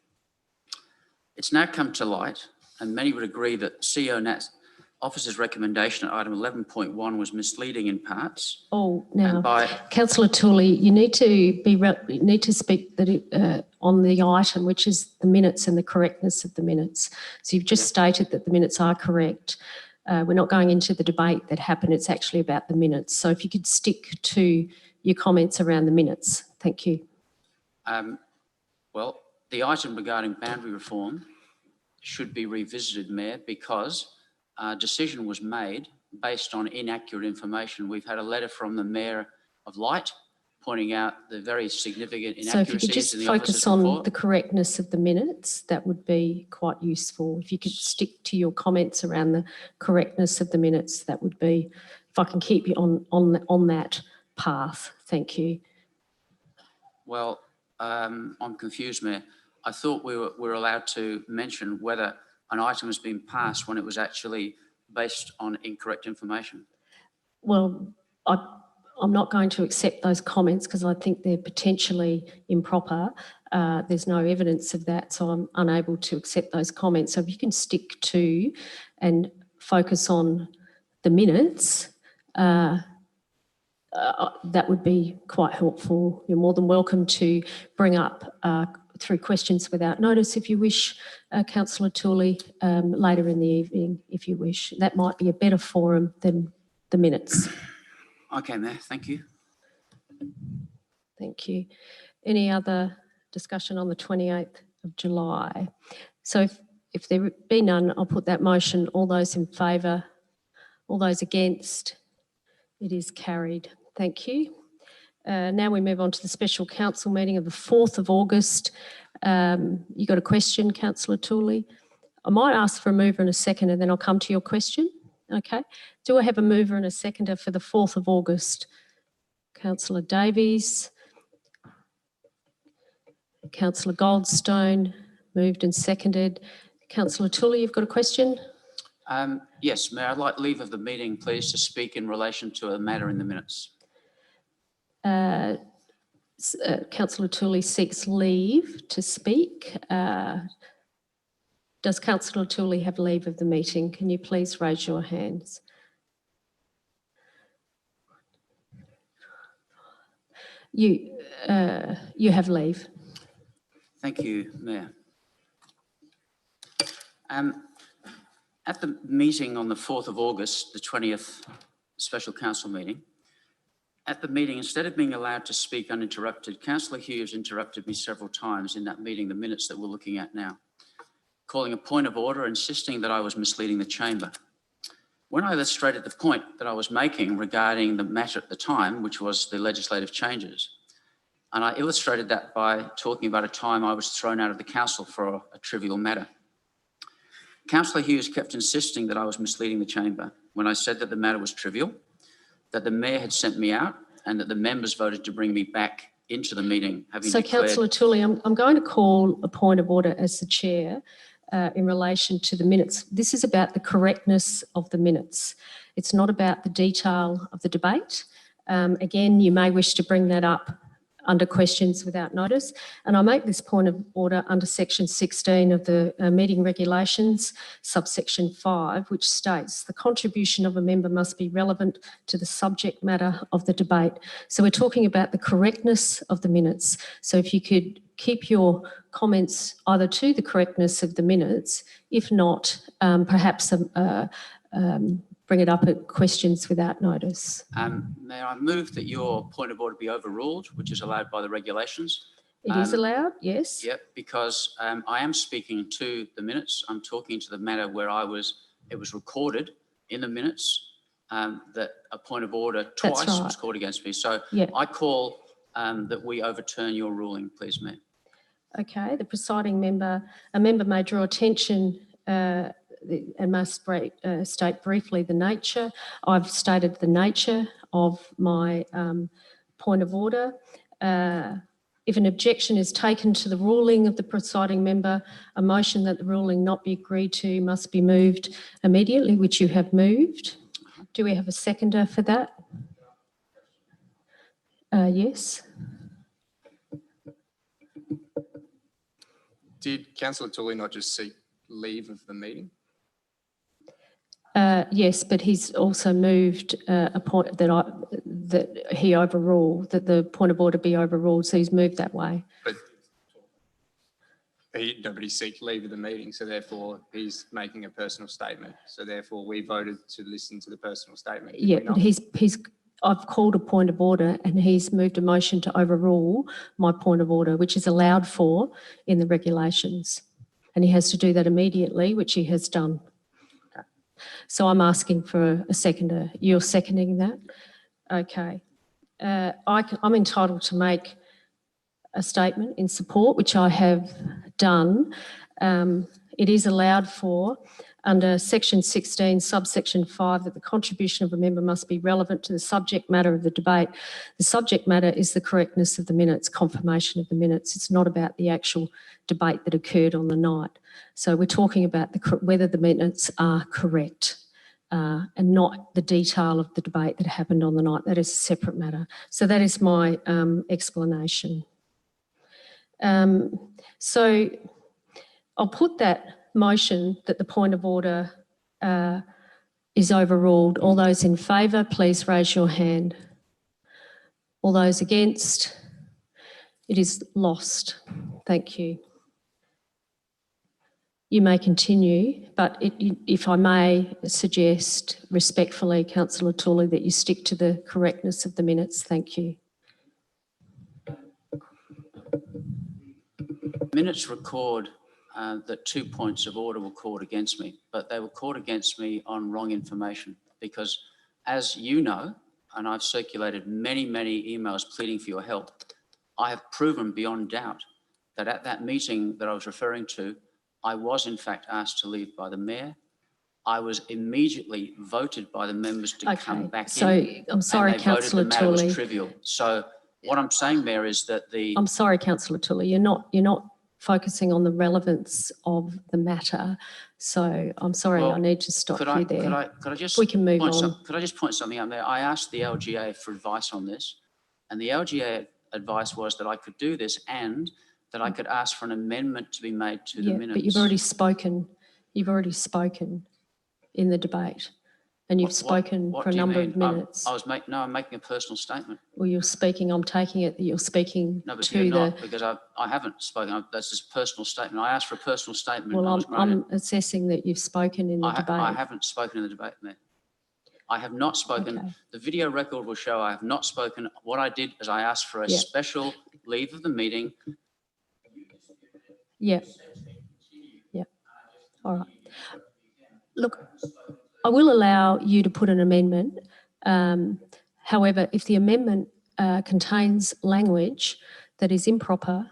It's now come to light, and many would agree that CONAT's officer's recommendation at item 11.1 was misleading in parts.
Oh, now, Councillor Tooley, you need to speak on the item, which is the minutes and the correctness of the minutes. So you've just stated that the minutes are correct. We're not going into the debate that happened. It's actually about the minutes. So if you could stick to your comments around the minutes. Thank you.
Well, the item regarding boundary reform should be revisited, Mayor, because a decision was made based on inaccurate information. We've had a letter from the Mayor of Light pointing out the very significant
So if you could
inaccuracies
just
in the
focus
officer's
on
report.
the correctness of the minutes, that would be quite useful. If you could stick to your comments around the correctness of the minutes, that would be, if I can keep you on that path. Thank you.
Well, I'm confused, Mayor. I thought we were allowed to mention whether an item has been passed when it was actually based on incorrect information.
Well, I'm not going to accept those comments because I think they're potentially improper. There's no evidence of that, so I'm unable to accept those comments. So if you can stick to and focus on the minutes, that would be quite helpful. You're more than welcome to bring up through questions without notice if you wish, Councillor Tooley, later in the evening if you wish. That might be a better forum than the minutes.
Okay, Mayor, thank you.
Thank you. Any other discussion on the 28th of July? So if there be none, I'll put that motion. All those in favour? All those against? It is carried. Thank you. Now we move on to the special council meeting of the 4th of August. You got a question, Councillor Tooley? I might ask for a mover and a second and then I'll come to your question. Okay. Do I have a mover and a seconder for the 4th of August? Councillor Davies. Councillor Goldstone, moved and seconded. Councillor Tooley, you've got a question?
Yes, Mayor, I'd like leave of the meeting, please, to speak in relation to a matter in the minutes.
Councillor Tooley seeks leave to speak. Does Councillor Tooley have leave of the meeting? Can you please raise your hands? You have leave.
Thank you, Mayor. At the meeting on the 4th of August, the 20th special council meeting, at the meeting, instead of being allowed to speak uninterrupted, Councillor Hughes interrupted me several times in that meeting, the minutes that we're looking at now, calling a point of order, insisting that I was misleading the chamber. When I illustrated the point that I was making regarding the matter at the time, which was the legislative changes, and I illustrated that by talking about a time I was thrown out of the council for a trivial matter. Councillor Hughes kept insisting that I was misleading the chamber when I said that the matter was trivial, that the mayor had sent me out and that the members voted to bring me back into the meeting, having
So,
declared...
Councillor Tooley, I'm going to call a point of order as the chair in relation to the minutes. This is about the correctness of the minutes. It's not about the detail of the debate. Again, you may wish to bring that up under questions without notice. And I make this point of order under section 16 of the meeting regulations, subsection 5, which states the contribution of a member must be relevant to the subject matter of the debate. So we're talking about the correctness of the minutes. So if you could keep your comments either to the correctness of the minutes, if not, perhaps bring it up at questions without notice.
May I move that your point of order be overruled, which is allowed by the regulations?
It is allowed, yes.
Yep, because I am speaking to the minutes. I'm talking to the matter where it was recorded in the minutes that a point of order twice was called against me. So I call that we overturn your ruling, please, Mayor.
Okay, the presiding member, a member may draw attention and must state briefly the nature. I've stated the nature of my point of order. If an objection is taken to the ruling of the presiding member, a motion that the ruling not be agreed to must be moved immediately, which you have moved. Do we have a seconder for that? Yes.
Did Councillor Tooley not just seek leave of the meeting?
Yes, but he's also moved a point that he overruled, that the point of order be overruled, so he's moved that way.
But nobody seeked leave of the meeting, so therefore he's making a personal statement. So therefore we voted to listen to the personal statement.
Yeah, but I've called a point of order and he's moved a motion to overrule my point of order, which is allowed for in the regulations. And he has to do that immediately, which he has done. So I'm asking for a seconder. You're seconding that? Okay. I'm entitled to make a statement in support, which I have done. It is allowed for under section 16, subsection 5, that the contribution of a member must be relevant to the subject matter of the debate. The subject matter is the correctness of the minutes, confirmation of the minutes. It's not about the actual debate that occurred on the night. So we're talking about whether the minutes are correct and not the detail of the debate that happened on the night. That is a separate matter. So that is my explanation. So I'll put that motion that the point of order is overruled. All those in favour, please raise your hand. All those against? It is lost. Thank you. You may continue, but if I may suggest respectfully, Councillor Tooley, that you stick to the correctness of the minutes. Thank you.
Minutes record that 2 points of order were called against me, but they were called against me on wrong information because, as you know, and I've circulated many, many emails pleading for your help, I have proven beyond doubt that at that meeting that I was referring to, I was in fact asked to leave by the Mayor. I was immediately voted by the members to come back in.
So I'm sorry, Councillor
the matter was
Tooley.
trivial. So what I'm saying, Mayor, is that the...
I'm sorry, Councillor Tooley. You're not focusing on the relevance of the matter. So I'm sorry,
Well,
I need to stop you there.
Could I just
We can move on.
Could I just point something out there? I asked the LGA for advice on this, and the LGA advice was that I could do this and that I could ask for an amendment to be made to the minutes.
But you've already spoken. You've already spoken in the debate, and you've spoken
What
for a
do you
number
mean?
of minutes.
I'm making a personal statement.
Well, you're speaking. I'm taking it that you're speaking
No, but
to
you're
the.
not, because I haven't spoken. That's just a personal statement. I asked for a personal statement.
Well,
and I was granted.
I'm assessing that you've spoken in the debate.
I haven't spoken in the debate, Mayor. I have not spoken.
Okay.
The video record will show I have not spoken. What I did is I asked for a
Yeah.
special leave of the meeting.
Yeah. Yeah. All right. Look, I will allow you to put an amendment. However, if the amendment contains language that is improper,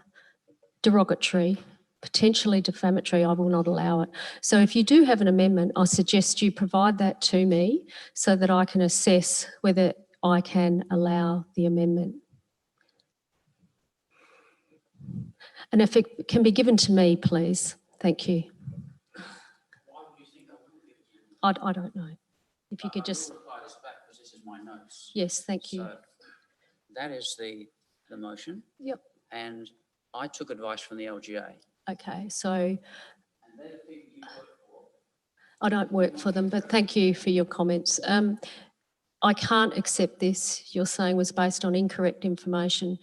derogatory, potentially defamatory, I will not allow it. So if you do have an amendment, I suggest you provide that to me so that I can assess whether I can allow the amendment. And if it can be given to me, please. Thank you. I don't know. If you could just...
This is my notes.
Yes, thank you.
So that is the motion.
Yep.
And I took advice from the LGA.
Okay, so I don't work for them, but thank you for your comments. I can't accept this. You're saying was based on incorrect information.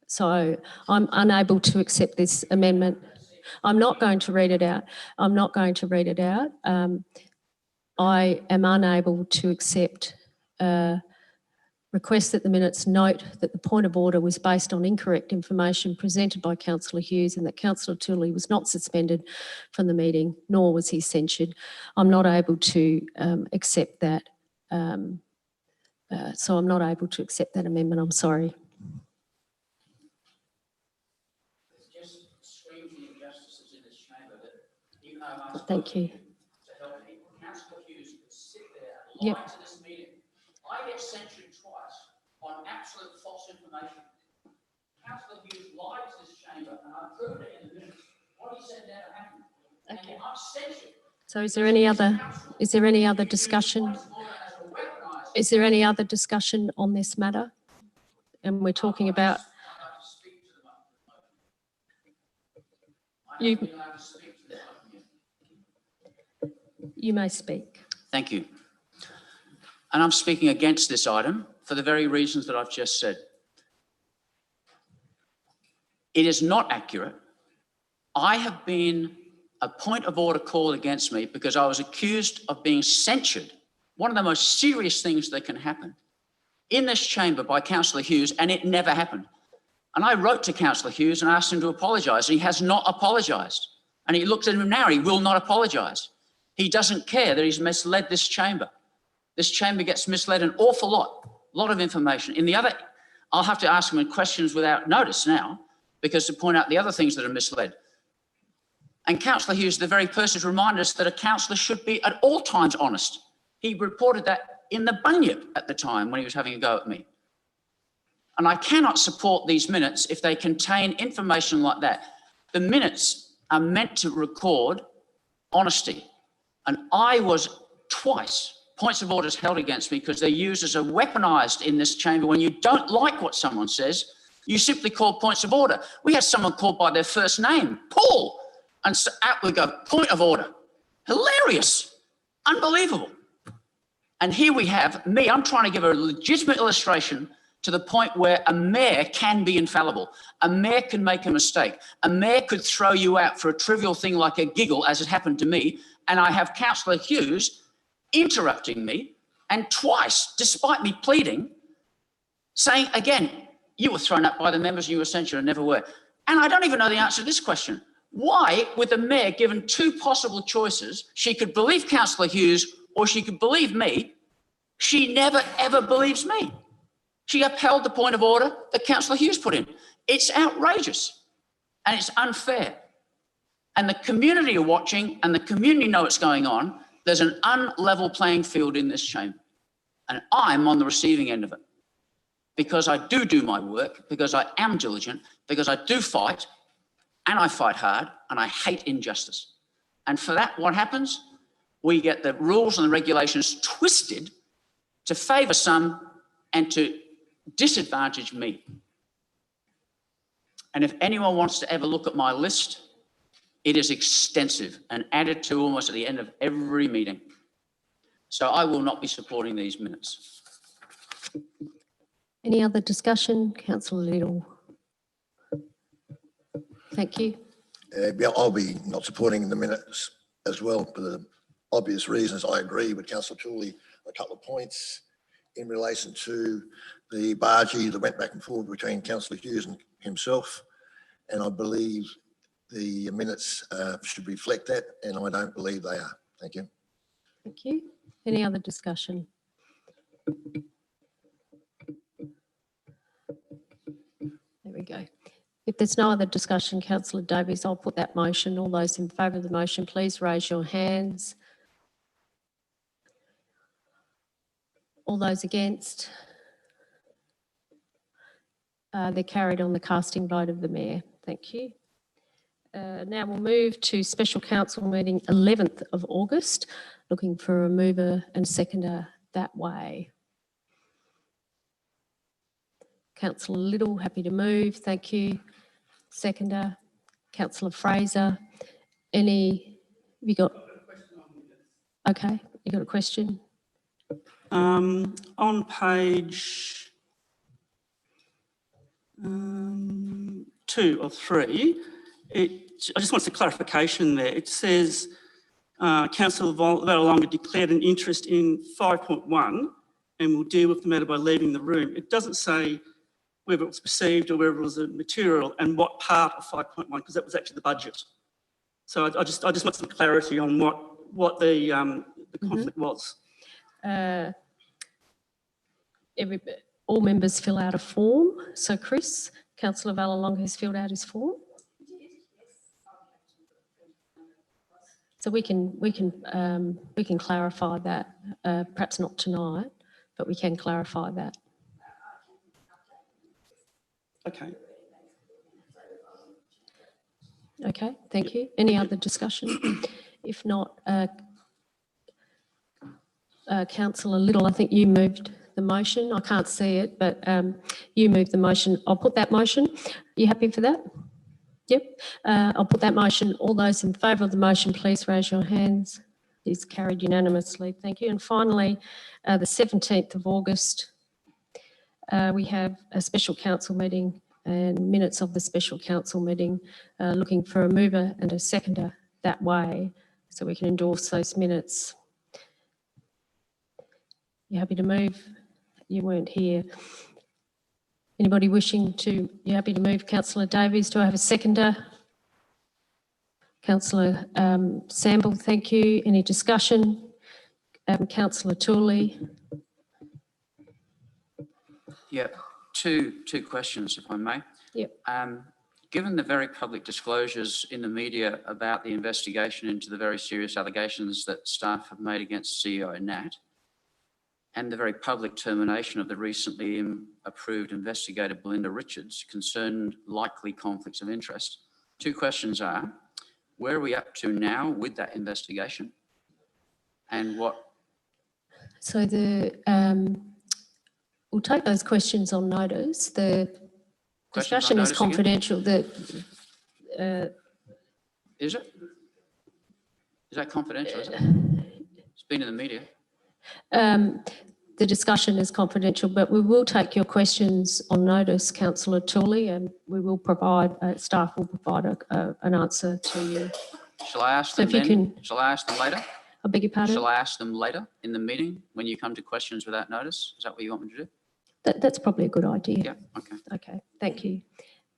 So I'm unable to accept this amendment. I'm not going to read it out. I'm not going to read it out. I am unable to accept request that the minutes note that the point of order was based on incorrect information presented by Councillor Hughes and that Councillor Tooley was not suspended from the meeting, nor was he censured. I'm not able to accept that. So I'm not able to accept that amendment. I'm sorry. Thank you. Yep.
I get censured twice on absolute false information. Councillor Hughes lied to this chamber, and I proved it in the minutes. What he said never happened.
Okay.
And I'm censured.
So is there any other discussion? Is there any other discussion on this matter? And we're talking about... You may speak.
Thank you. And I'm speaking against this item for the very reasons that I've just said. It is not accurate. I have been a point of order called against me because I was accused of being censured, one of the most serious things that can happen, in this chamber by Councillor Hughes, and it never happened. And I wrote to Councillor Hughes and asked him to apologise, and he has not apologised. And he looks at him now, he will not apologise. He doesn't care that he's misled this chamber. This chamber gets misled an awful lot a lot of information. In the other, I'll have to ask him questions without notice now, because to point out the other things that are misled. And Councillor Hughes, the very person who reminded us that a councillor should be at all times honest. He reported that in the bunyip at the time when he was having a go at me. And I cannot support these minutes if they contain information like that. The minutes are meant to record honesty. And I was twice points of orders held against me because they're used as a weaponized in this chamber. When you don't like what someone says, you simply call points of order. We had someone called by their first name, Paul, and so out we go, point of order. Hilarious, unbelievable. And here we have me, I'm trying to give a legitimate illustration to the point where a mayor can be infallible. A mayor can make a mistake. A mayor could throw you out for a trivial thing like a giggle, as it happened to me. And I have Councillor Hughes interrupting me, and twice, despite me pleading, saying, again, you were thrown out by the members and you were censured and never were. And I don't even know the answer to this question. Why, with the mayor given two possible choices, she could believe Councillor Hughes or she could believe me, she never ever believes me. She upheld the point of order that Councillor Hughes put in. It's outrageous and it's unfair. And the community are watching and the community know what's going on. There's an unlevel playing field in this chamber. And I'm on the receiving end of it. Because I do my work, because I am diligent, because I do fight, and I fight hard, and I hate injustice. And for that, what happens? We get the rules and the regulations twisted to favour some and to disadvantage me. And if anyone wants to ever look at my list, it is extensive and added to almost at the end of every meeting. So I will not be supporting these minutes.
Any other discussion? Councillor Little. Thank you.
Yeah, I'll be not supporting the minutes as well for the obvious reasons. I agree with Councillor Tooley on a couple of points in relation to the bargee that went back and forth between Councillor Hughes and himself. And I believe the minutes should reflect that, and I don't believe they are. Thank you.
Thank you. Any other discussion? There we go. If there's no other discussion, Councillor Davies, I'll put that motion. All those in favour of the motion, please raise your hands. All those against? They're carried on the casting vote of the Mayor. Thank you. Now we'll move to special council meeting 11th of August, looking for a mover and seconder that way. Councillor Little, happy to move. Thank you. Seconder, Councillor Fraser. Have you got? Okay, you got a question?
On page 2 or 3, I just want some clarification there. It says Councillor Vallelonga declared an interest in 5.1 and will deal with the matter by leaving the room. It doesn't say whether it was perceived or whether it was a material and what part of 5.1, because that was actually the budget. So I just want some clarity on what the conflict was.
All members fill out a form. So Chris, Councillor Vallelonga has filled out his form. So we can clarify that, perhaps not tonight, but we can clarify that.
Okay.
Okay, thank you. Any other discussion? If not, Councillor Little, I think you moved the motion. I can't see it, but you moved the motion. I'll put that motion. You happy for that? Yep. I'll put that motion. All those in favour of the motion, please raise your hands. It is carried unanimously. Thank you. And finally, the 17th of August, we have a special council meeting and minutes of the special council meeting, looking for a mover and a seconder that way, so we can endorse those minutes. You happy to move? You weren't here. Anybody wishing to, you happy to move? Councillor Davies, do I have a seconder? Councillor Sample, thank you. Any discussion? Councillor Tooley.
Yeah, two questions, if I may.
Yep.
Given the very public disclosures in the media about the investigation into the very serious allegations that staff have made against CEO Nat, and the very public termination of the recently approved investigator Belinda Richards concerned likely conflicts of interest, two questions are, where are we up to now with that investigation? And what?
So we'll take those questions on notice. The discussion is confidential.
Is it? Is that confidential? Is it? It's been in the media.
The discussion is confidential, but we will take your questions on notice, Councillor Tooley, and we will provide, staff will provide an answer to you.
Shall I ask
So
them
if you
then?
can-
Shall I ask them later?
I beg your pardon?
Shall I ask them later in the meeting when you come to questions without notice? Is that what you want me to do?
That's probably a good idea.
Yeah, okay.
Okay, thank you.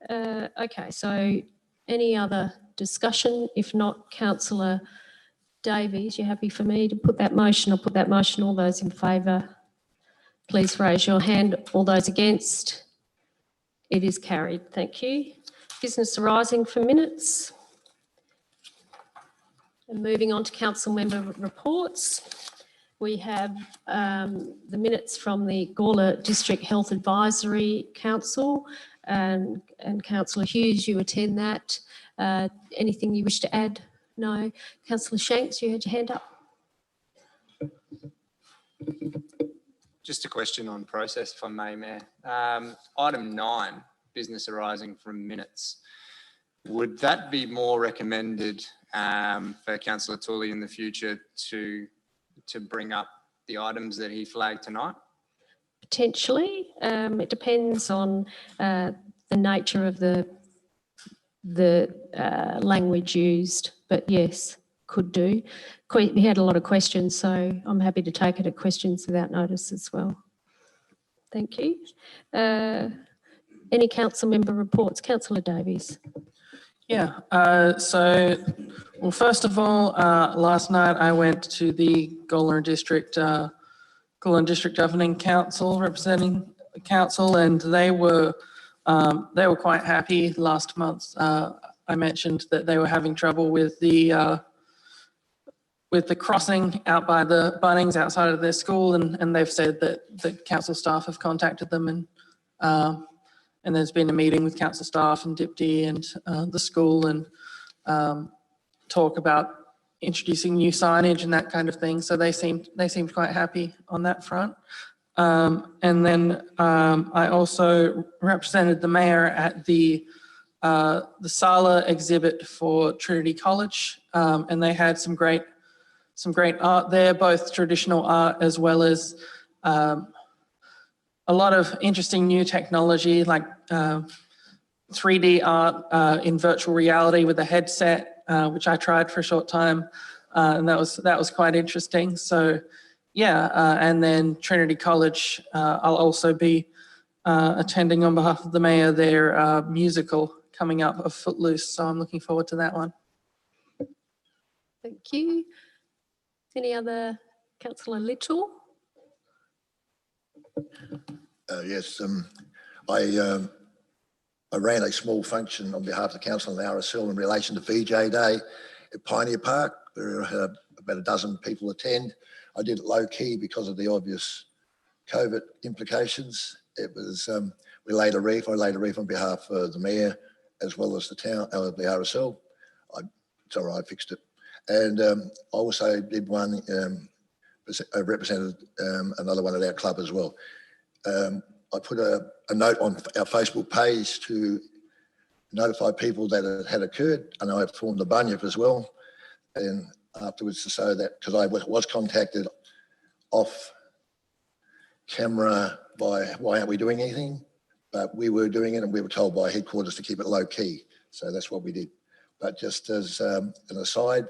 Okay, so any other discussion? If not, Councillor Davies, you happy for me to put that motion? I'll put that motion. All those in favour, please raise your hand. All those against? It is carried. Thank you. Business arising from minutes. And moving on to council member reports. We have the minutes from the Gala District Health Advisory Council, and Councillor Hughes, you attend that. Anything you wish to add? No. Councillor Shanks, you had your hand up.
Just a question on process, if I may, Mayor. Item 9, business arising from minutes. Would that be more recommended for Councillor Tooley in the future to bring up the items that he flagged tonight?
Potentially. It depends on the nature of the language used, but yes, could do. We had a lot of questions, so I'm happy to take it at questions without notice as well. Thank you. Any council member reports? Councillor Davies.
Yeah, well, first of all, last night I went to the Gala District Governing Council, representing the council, and they were quite happy. Last month, I mentioned that they were having trouble with the crossing out by the Bunnings outside of their school, and they've said that the council staff have contacted them, and there's been a meeting with council staff and Deputy and the school, and talk about introducing new signage and that kind of thing. So they seemed quite happy on that front. And then I also represented the mayor at the Sala exhibit for Trinity College, and they had some great art there, both traditional art as well as a lot of interesting new technology like 3D art in virtual reality with a headset, which I tried for a short time, and that was quite interesting. So yeah, and then Trinity College, I'll also be attending on behalf of the mayor their musical coming up of Footloose, so I'm looking forward to that one.
Thank you. Any other? Councillor Little?
Yes, I ran a small function on behalf of the council and the RSL in relation to VJ Day at Pioneer Park. There were about a dozen people attend. I did it low key because of the obvious COVID implications. It was, I laid a wreath on behalf of the mayor as well as the town, the RSL. It's all right, I fixed it. And I also did one, I represented another one at our club as well. I put a note on our Facebook page to notify people that it had occurred, and I formed a bunyip as well. And afterwards to say that, because I was contacted off camera by why aren't we doing anything? But we were doing it, and we were told by headquarters to keep it low key. So that's what we did. But just as an aside,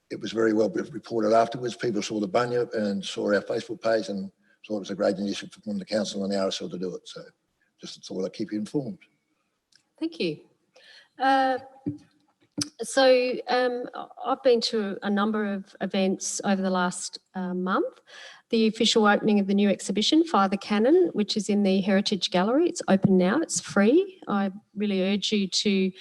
it was very well reported afterwards. People saw the bunyip and saw our Facebook page and thought it was a great initiative from the council and the RSL to do it. So just thought I'd keep you informed.
Thank you. I've been to a number of events over the last month. the official opening of the new exhibition, Fire the Cannon, which is in the Heritage Gallery. It's open now, it's free. I really urge you to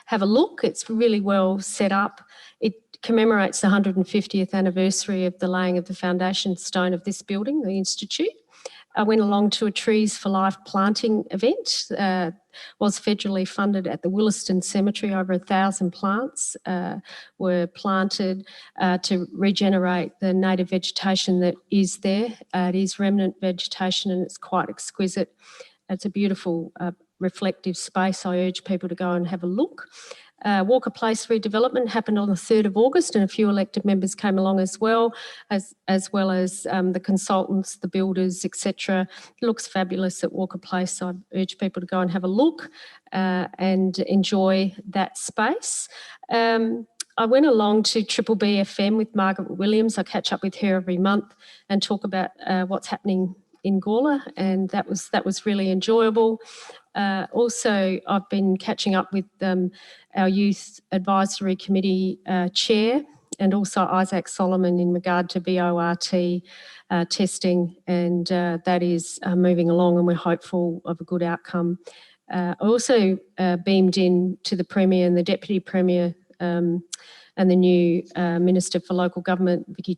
have a look. It's really well set up. It commemorates the 150th anniversary of the laying of the foundation stone of this building, the Institute. I went along to a Trees for Life planting event, was federally funded at the Williston Cemetery. Over 1,000 plants were planted to regenerate the native vegetation that is there. It is remnant vegetation and it's quite exquisite. It's a beautiful reflective space. I urge people to go and have a look. Walker Place redevelopment happened on the 3rd of August and a few elected members came along as well as the consultants, the builders, etc. It looks fabulous at Walker Place, so I urge people to go and have a look and enjoy that space. I went along to Triple B FM with Margaret Williams. I catch up with her every month and talk about what's happening in Gala, and that was really enjoyable. Also, I've been catching up with our Youth Advisory Committee Chair and also Isaac Solomon in regard to BORT testing, and that is moving along and we're hopeful of a good outcome. I also beamed in to the Premier and the Deputy Premier and the new Minister for Local Government, Vicky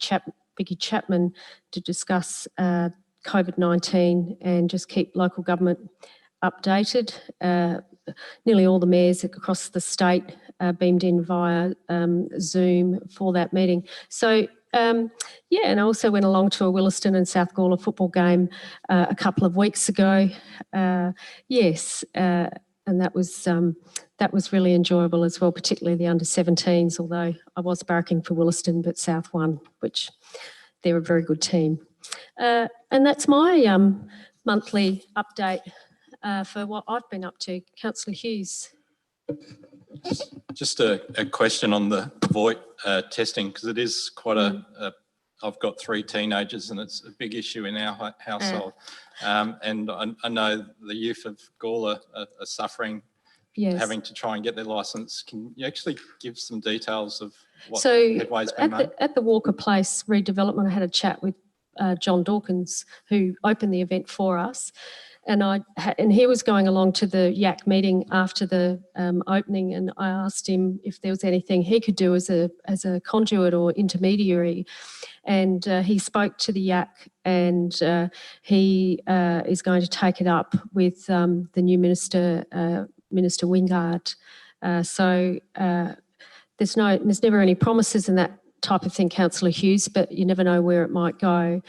Chapman, to discuss COVID-19 and just keep local government updated. Nearly all the mayors across the state beamed in via Zoom for that meeting. So, yeah, and I also went along to a Williston and South Gawler football game a couple of weeks ago. Yes, and that was really enjoyable as well, particularly the under-17s, although I was barracking for Williston, but South won, which they're a very good team. And that's my monthly update for what I've been up to. Councillor Hughes.
Just a question on the VoIP testing, because it is quite I've got 3 teenagers and it's a big issue in our household. And I know the youth of Gawler are suffering, having to try and get their licence. Can you actually give some details of what headway's been made?
At the Walker Place redevelopment, I had a chat with John Dawkins, who opened the event for us. And he was going along to the YAC meeting after the opening, and I asked him if there was anything he could do as a conduit or intermediary. And he spoke to the YAC, and he is going to take it up with the new minister, Minister Wingard. So there's never any promises in that type of thing, Councillor Hughes, but you never know where it might go.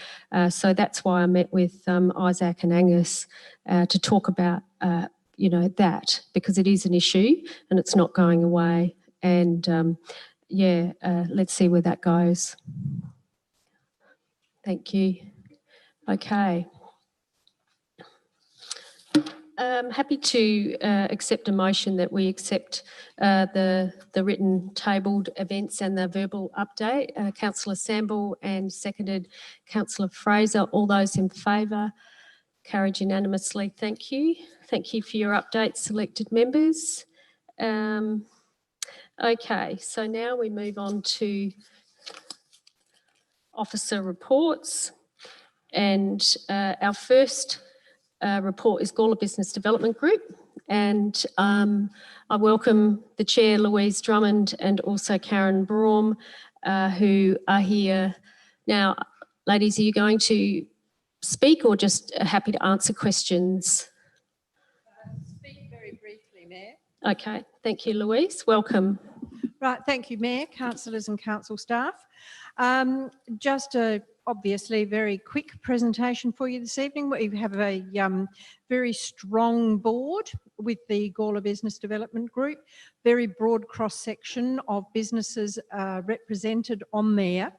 So that's why I met with Isaac and Angus to talk about, that, because it is an issue and it's not going away. And let's see where that goes. Thank you. Okay. I'm happy to accept a motion that we accept the written tabled events and the verbal update. Councillor Samble and seconded Councillor Fraser. All those in favour? Carried unanimously. Thank you. Thank you for your updates, elected members. Okay, so now we move on to officer reports. And our first report is Gawler Business Development Group, and I welcome the Chair, Louise Drummond, and also Karen Braum, who are here. Now, ladies, are you going to speak or just happy to answer questions?
Speak very briefly, Mayor.
Okay, thank you, Louise. Welcome.
Right, thank you, Mayor, councillors and council staff. Just a obviously very quick presentation for you this evening. We have a very strong board with the Gawler Business Development Group, very broad cross-section of businesses represented on there.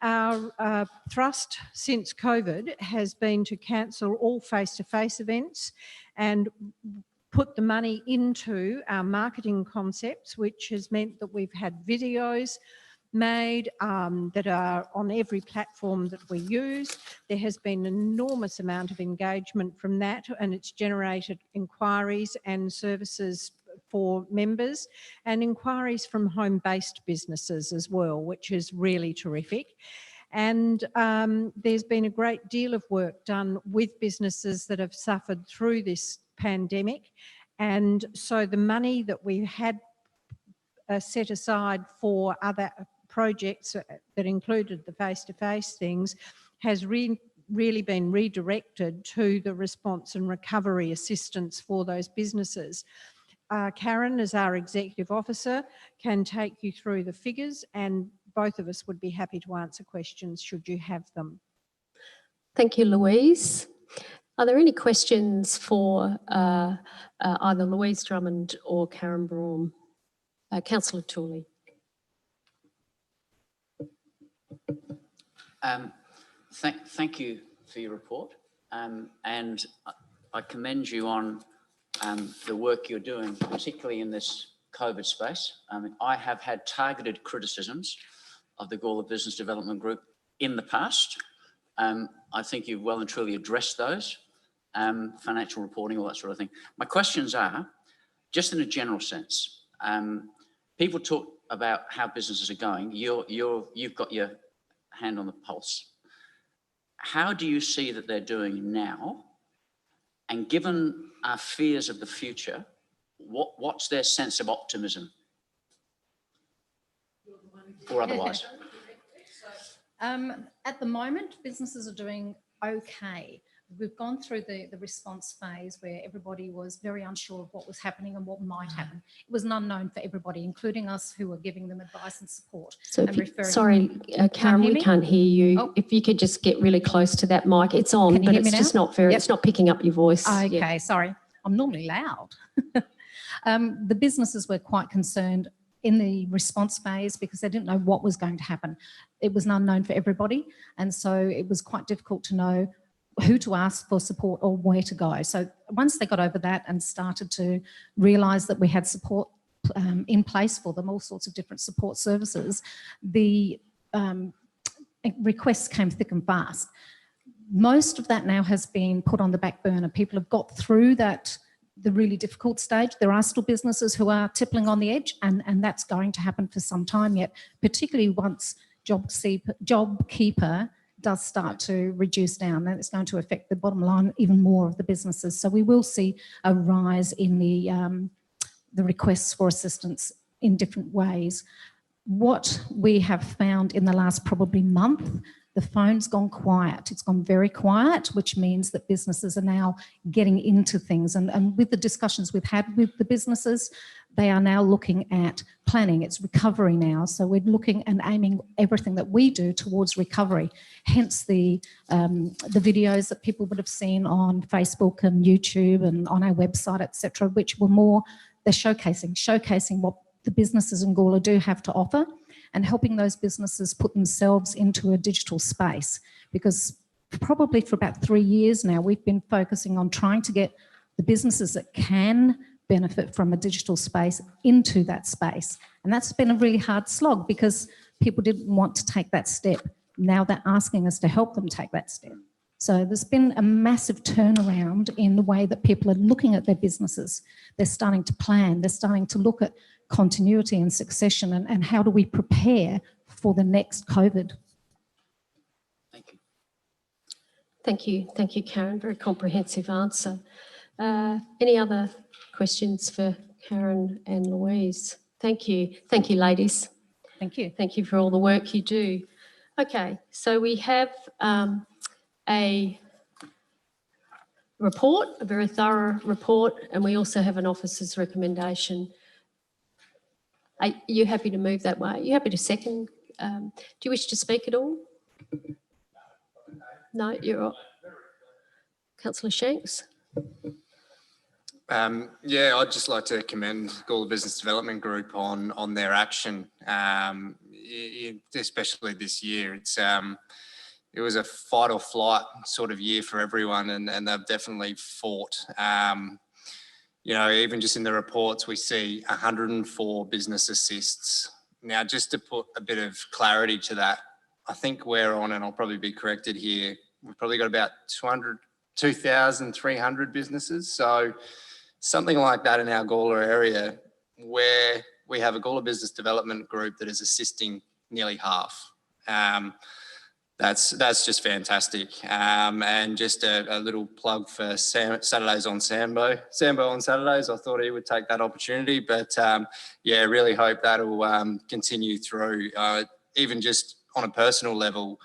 Our thrust since COVID has been to cancel all face-to-face events and put the money into our marketing concepts, which has meant that we've had videos made that are on every platform that we use. There has been an enormous amount of engagement from that, and it's generated inquiries and services for members and inquiries from home-based businesses as well, which is really terrific. And there's been a great deal of work done with businesses that have suffered through this pandemic. And so the money that we had set aside for other projects that included the face-to-face things has really been redirected to the response and recovery assistance for those businesses. Karen, as our executive officer, can take you through the figures, and both of us would be happy to answer questions should you have them.
Thank you, Louise. Are there any questions for either Louise Drummond or Karen Braun? Councillor Tooley.
Thank you for your report, and I commend you on the work you're doing, particularly in this COVID space. I have had targeted criticisms of the Gala Business Development Group in the past. I think you've well and truly addressed those, financial reporting, all that sort of thing. My questions are, just in a general sense, people talk about how businesses are going. You've got your hand on the pulse. How do you see that they're doing now? And given our fears of the future, what's their sense of optimism? Or otherwise?
At the moment, businesses are doing okay. We've gone through the response phase where everybody was very unsure of what was happening and what might happen. It was an unknown for everybody, including us who were giving them advice and support.
So
and referring
sorry, Karen, we can't hear you.
Oh.
If you could just get really close to that mic. It's on,
Can you
but
hear me
it's just
now?
not very,
Yep.
it's not picking up your voice.
Okay,
Yeah.
sorry. I'm normally loud. The businesses were quite concerned in the response phase because they didn't know what was going to happen. It was an unknown for everybody. And so it was quite difficult to know who to ask for support or where to go. So once they got over that and started to realise that we had support in place for them, all sorts of different support services, the requests came thick and fast. Most of that now has been put on the back burner. People have got through that, the really difficult stage. There are still businesses who are tippling on the edge, and that's going to happen for some time yet, particularly once JobKeeper does start to reduce down, and it's going to affect the bottom line even more of the businesses. So we will see a rise in the requests for assistance in different ways. What we have found in the last probably month, the phone's gone quiet. It's gone very quiet, which means that businesses are now getting into things. And with the discussions we've had with the businesses, they are now looking at planning. It's recovery now. So we're looking and aiming everything that we do towards recovery. Hence the videos that people would have seen on Facebook and YouTube and on our website, etc., which were more, they're showcasing what the businesses in Gawler do have to offer, and helping those businesses put themselves into a digital space. Because probably for about 3 years now, we've been focusing on trying to get the businesses that can benefit from a digital space into that space. And that's been a really hard slog because people didn't want to take that step. Now they're asking us to help them take that step. So there's been a massive turnaround in the way that people are looking at their businesses. They're starting to plan, they're starting to look at continuity and succession and how do we prepare for the next COVID.
Thank you.
Thank you. Thank you, Karen. Very comprehensive answer. Any other questions for Karen and Louise? Thank you. Thank you, ladies.
Thank you.
Thank you for all the work you do. Okay, so we have a report, a very thorough report, and we also have an officer's recommendation. Are you happy to move that way? Are you happy to second? Do you wish to speak at all? No, you're all. Councillor Shanks?
Yeah, I'd just like to commend Gawler Business Development Group on their action, especially this year. It was a fight or flight sort of year for everyone, and they've definitely fought. You know, even just in the reports, we see 104 business assists. Now, just to put a bit of clarity to that, I think we're on, and I'll probably be corrected here, we've probably got about 2,300 businesses. So something like that in our Gawler area, where we have a Gawler Business Development Group that is assisting nearly half. That's just fantastic. And just a little plug for Saturdays on Sambo. Sambo on Saturdays, I thought he would take that opportunity, but yeah, really hope that'll continue through. Even just on a personal level,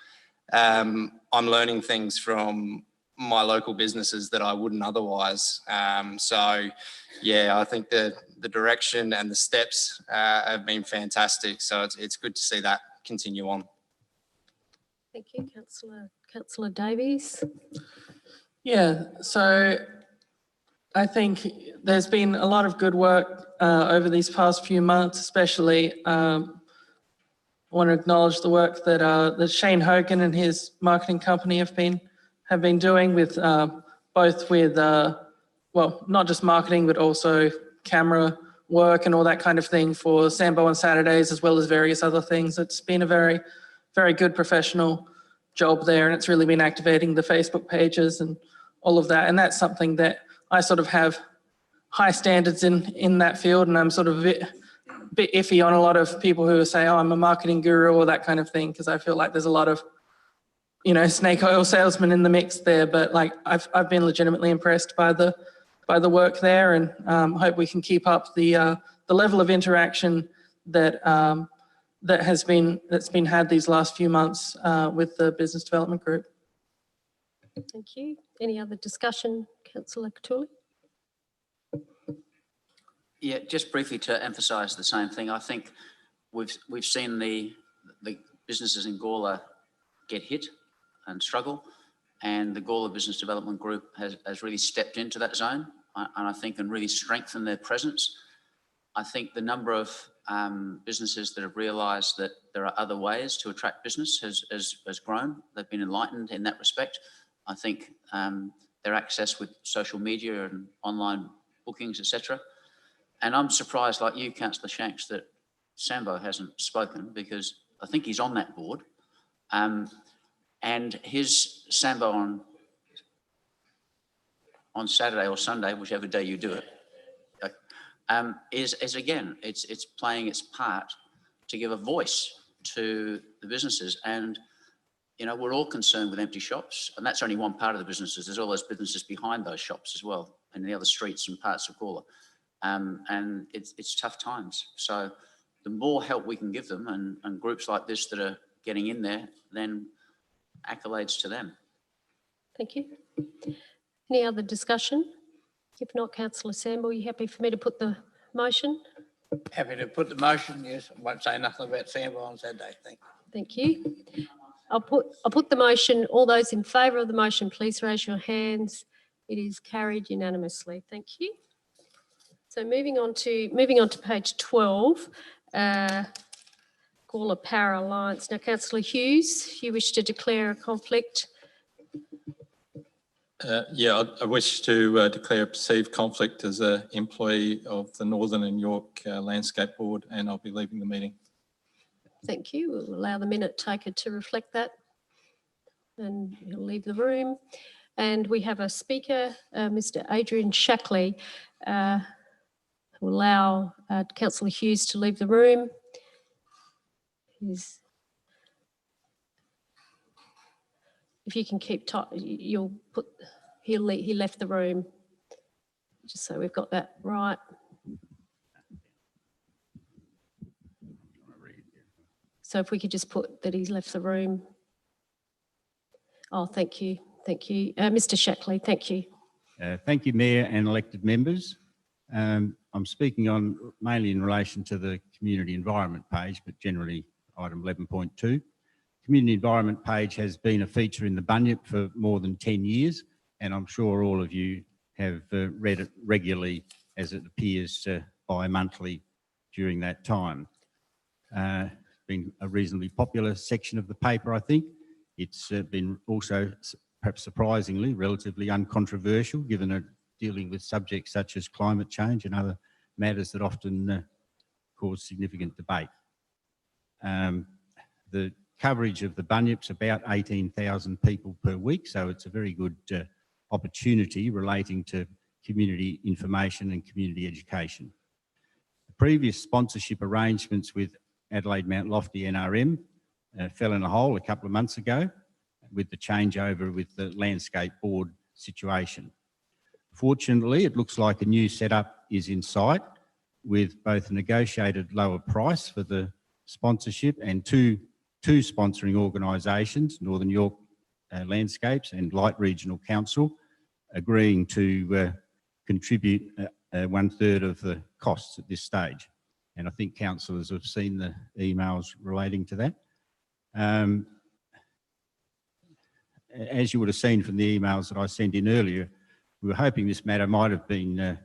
I'm learning things from my local businesses that I wouldn't otherwise. So yeah, I think the direction and the steps have been fantastic. So it's good to see that continue on.
Thank you, Councillor Davies.
Yeah, so I think there's been a lot of good work over these past few months, especially. I want to acknowledge the work that Shane Hogan and his marketing company have been doing with both with well, not just marketing, but also camera work and all that kind of thing for Sambo on Saturdays, as well as various other things. It's been a very, very good professional job there, and it's really been activating the Facebook pages and all of that. And that's something that I sort of have high standards in that field, and I'm sort of a bit iffy on a lot of people who say, oh, I'm a marketing guru or that kind of thing, because I feel like there's a lot of, you know, snake oil salesmen in the mix there. But like I've been legitimately impressed by the work there, and hope we can keep up the level of interaction that's been had these last few months with the business development group.
Thank you. Any other discussion, Councillor Kosh?
Yeah, just briefly to emphasise the same thing. I think we've seen the businesses in Gala get hit and struggle, and the Gala Business Development Group has really stepped into that zone, and I think and really strengthened their presence. I think the number of businesses that have realised that there are other ways to attract business has grown. They've been enlightened in that respect. I think their access with social media and online bookings, etc. And I'm surprised, like you, Councillor Shanks, that Sambo hasn't spoken, because I think he's on that board. And his Sambo on Saturday or Sunday, whichever day you do it, is again, it's playing its part to give a voice to the businesses. And, you know, we're all concerned with empty shops, and that's only one part of the businesses. There's all those businesses behind those shops as well, and the other streets and parts of Gawler. And it's tough times. So the more help we can give them, and groups like this that are getting in there, then accolades to them.
Thank you. Any other discussion? If not, Councillor Sambo, are you happy for me to put the motion?
Happy to put the motion, yes. I won't say nothing about Sambo on Saturday,
Thank you. I'll put the motion. All those in favour of the motion, please raise your hands. It is carried unanimously. Thank you. So moving on to page 12, Gawler Power Alliance. Now, Councillor Hughes, you wish to declare a conflict?
Yeah, I wish to declare a perceived conflict as an employee of the Northern and York Landscape Board, and I'll be leaving the meeting.
Thank you. We'll allow the minute taker to reflect that, and you'll leave the room. And we have a speaker, Mr. Adrian Shackley, who will allow Councillor Hughes to leave the room. If you can keep tight, you'll put, he left the room, just so we've got that right. So if we could just put that he's left the room. Oh, thank you. Thank you. Mr. Shackley, thank you.
Thank you, Mayor and elected members. I'm speaking on mainly in relation to the community environment page, but generally item 11.2. Community environment page has been a feature in the Bunyip for more than 10 years, and I'm sure all of you have read it regularly as it appears bi-monthly during that time. It's been a reasonably popular section of the paper, I think. It's been also, perhaps surprisingly, relatively uncontroversial, given it dealing with subjects such as climate change and other matters that often cause significant debate. The coverage of the Bunyip's about 18,000 people per week, so it's a very good opportunity relating to community information and community education. The previous sponsorship arrangements with Adelaide Mount Lofty NRM fell in a hole a couple of months ago, with the changeover with the landscape board situation. Fortunately, it looks like a new setup is in sight with both a negotiated lower price for the sponsorship and two sponsoring organisations, Northern York Landscapes and Light Regional Council, agreeing to contribute 1/3 of the costs at this stage. And I think councillors have seen the emails relating to that. As you would have seen from the emails that I sent in earlier, we were hoping this matter might have been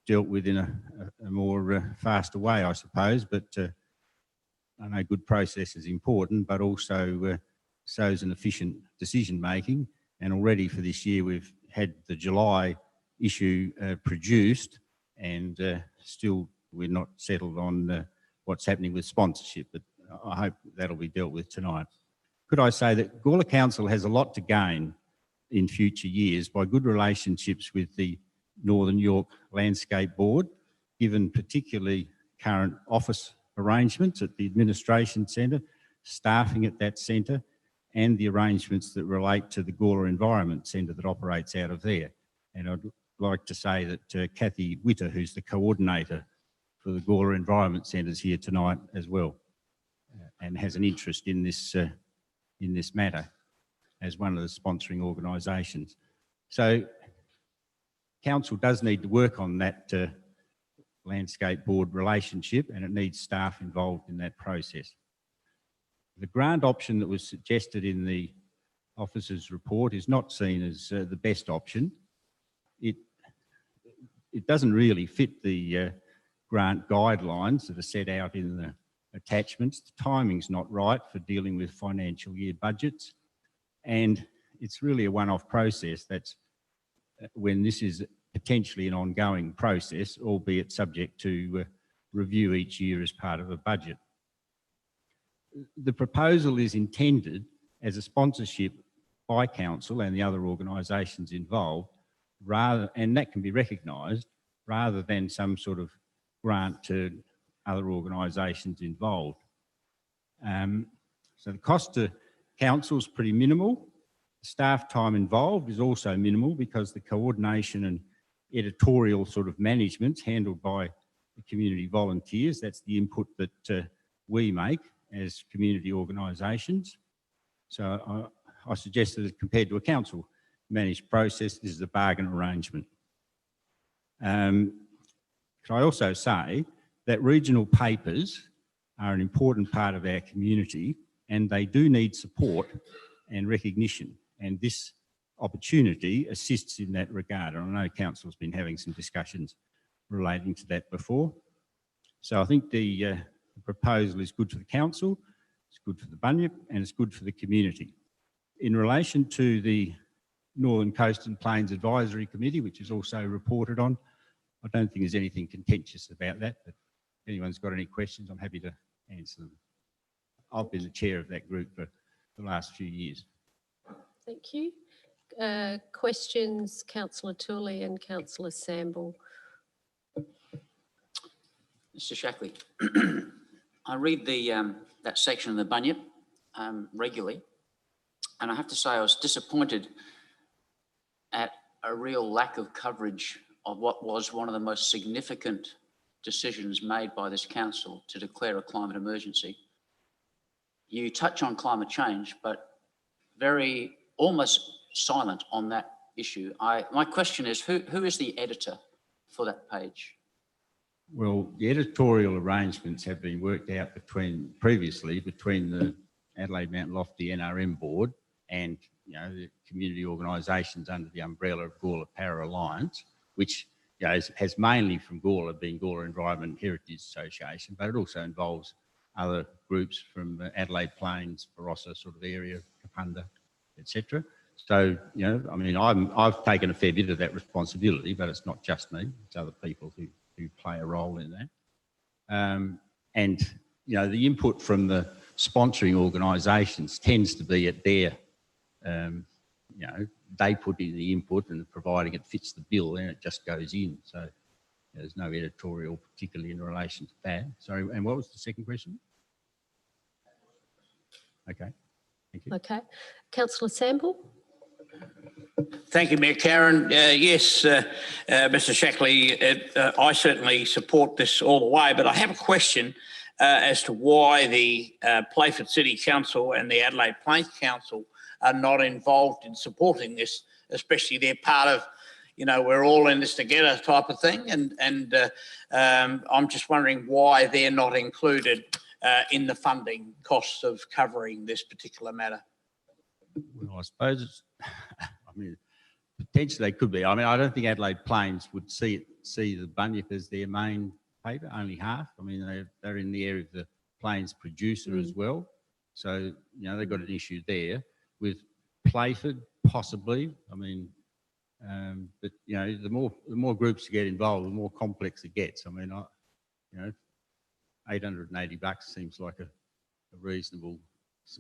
dealt with in a more faster way, I suppose, but I know good process is important, but also shows an efficient decision making. And already for this year, we've had the July issue produced, and still we're not settled on what's happening with sponsorship, but I hope that'll be dealt with tonight. Could I say that Gala Council has a lot to gain in future years by good relationships with the Northern York Landscape Board, given particularly current office arrangements at the Administration Centre, staffing at that centre, and the arrangements that relate to the Gala Environment Centre that operates out of there. And I'd like to say that Kathy Witter, who's the coordinator for the Gala Environment Centre, is here tonight as well, and has an interest in this matter as one of the sponsoring organisations. So council does need to work on that landscape board relationship, and it needs staff involved in that process. The grant option that was suggested in the officer's report is not seen as the best option. It doesn't really fit the grant guidelines that are set out in the attachments. The timing's not right for dealing with financial year budgets, and it's really a one-off process. That's when this is potentially an ongoing process, albeit subject to review each year as part of a budget. The proposal is intended as a sponsorship by council and the other organisations involved, and that can be recognised, rather than some sort of grant to other organisations involved. So the cost to council is pretty minimal. Staff time involved is also minimal because the coordination and editorial sort of management's handled by the community volunteers. That's the input that we make as community organisations. So I suggest that compared to a council managed process, this is a bargain arrangement. Can I also say that regional papers are an important part of our community, and they do need support and recognition, and this opportunity assists in that regard. And I know council's been having some discussions relating to that before. So I think the proposal is good for the council, it's good for the Bunyip, and it's good for the community. In relation to the Northern Coast and Plains Advisory Committee, which is also reported on, I don't think there's anything contentious about that, but if anyone's got any questions, I'm happy to answer them. I've been the chair of that group for the last few years.
Thank you. Questions, Councillor Tooley and Councillor Samble.
Mr. Shackley, I read that section of the Bunyip regularly, and I have to say I was disappointed at a real lack of coverage of what was one of the most significant decisions made by this council to declare a climate emergency. You touch on climate change, but very almost silent on that issue. My question is, who is the editor for that page?
Well, the editorial arrangements have been worked out previously between the Adelaide Mount Lofty NRM board and the community organisations under the umbrella of Gala Para Alliance, which has mainly from Gala been Gala Environment Heritage Association, but it also involves other groups from Adelaide Plains, Barossa sort of area, Kapunda, etc. So, I mean, I've taken a fair bit of that responsibility, but it's not just me, it's other people who play a role in that. And, the input from the sponsoring organisations tends to be at their, they put in the input, and providing it fits the bill, then it just goes in. So there's no editorial particularly in relation to that. Sorry, and what was the second question? Okay, Thank you.
Okay. Councillor Sample?
Thank you, Mayor Karen. Yes, Mr Shackley, I certainly support this all the way, but I have a question as to why the Playford City Council and the Adelaide Plains Council are not involved in supporting this, especially they're part of, you know, we're all in this together type of thing. And I'm just wondering why they're not included in the funding costs of covering this particular matter.
Well, I suppose it's, I mean, potentially they could be. I mean, I don't think Adelaide Plains would see the bunyip as their main paper, only half. I mean, they're in the area of the Plains producer as well. So, you know, they've got an issue there. With Playford, possibly. I mean, but, you know, the more groups get involved, the more complex it gets. I mean, you know, $880 seems like a reasonable,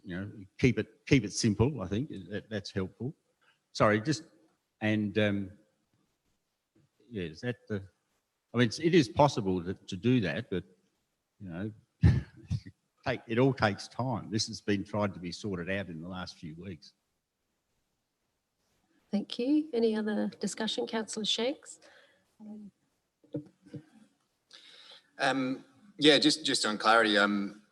you know, keep it simple. I think that's helpful. Sorry, just and yeah, is that the? I mean, it is possible to do that, but you know, it all takes time. This has been tried to be sorted out in the last few weeks.
Thank you. Any other discussion, Councillor Shanks?
Yeah, just on clarity, I'm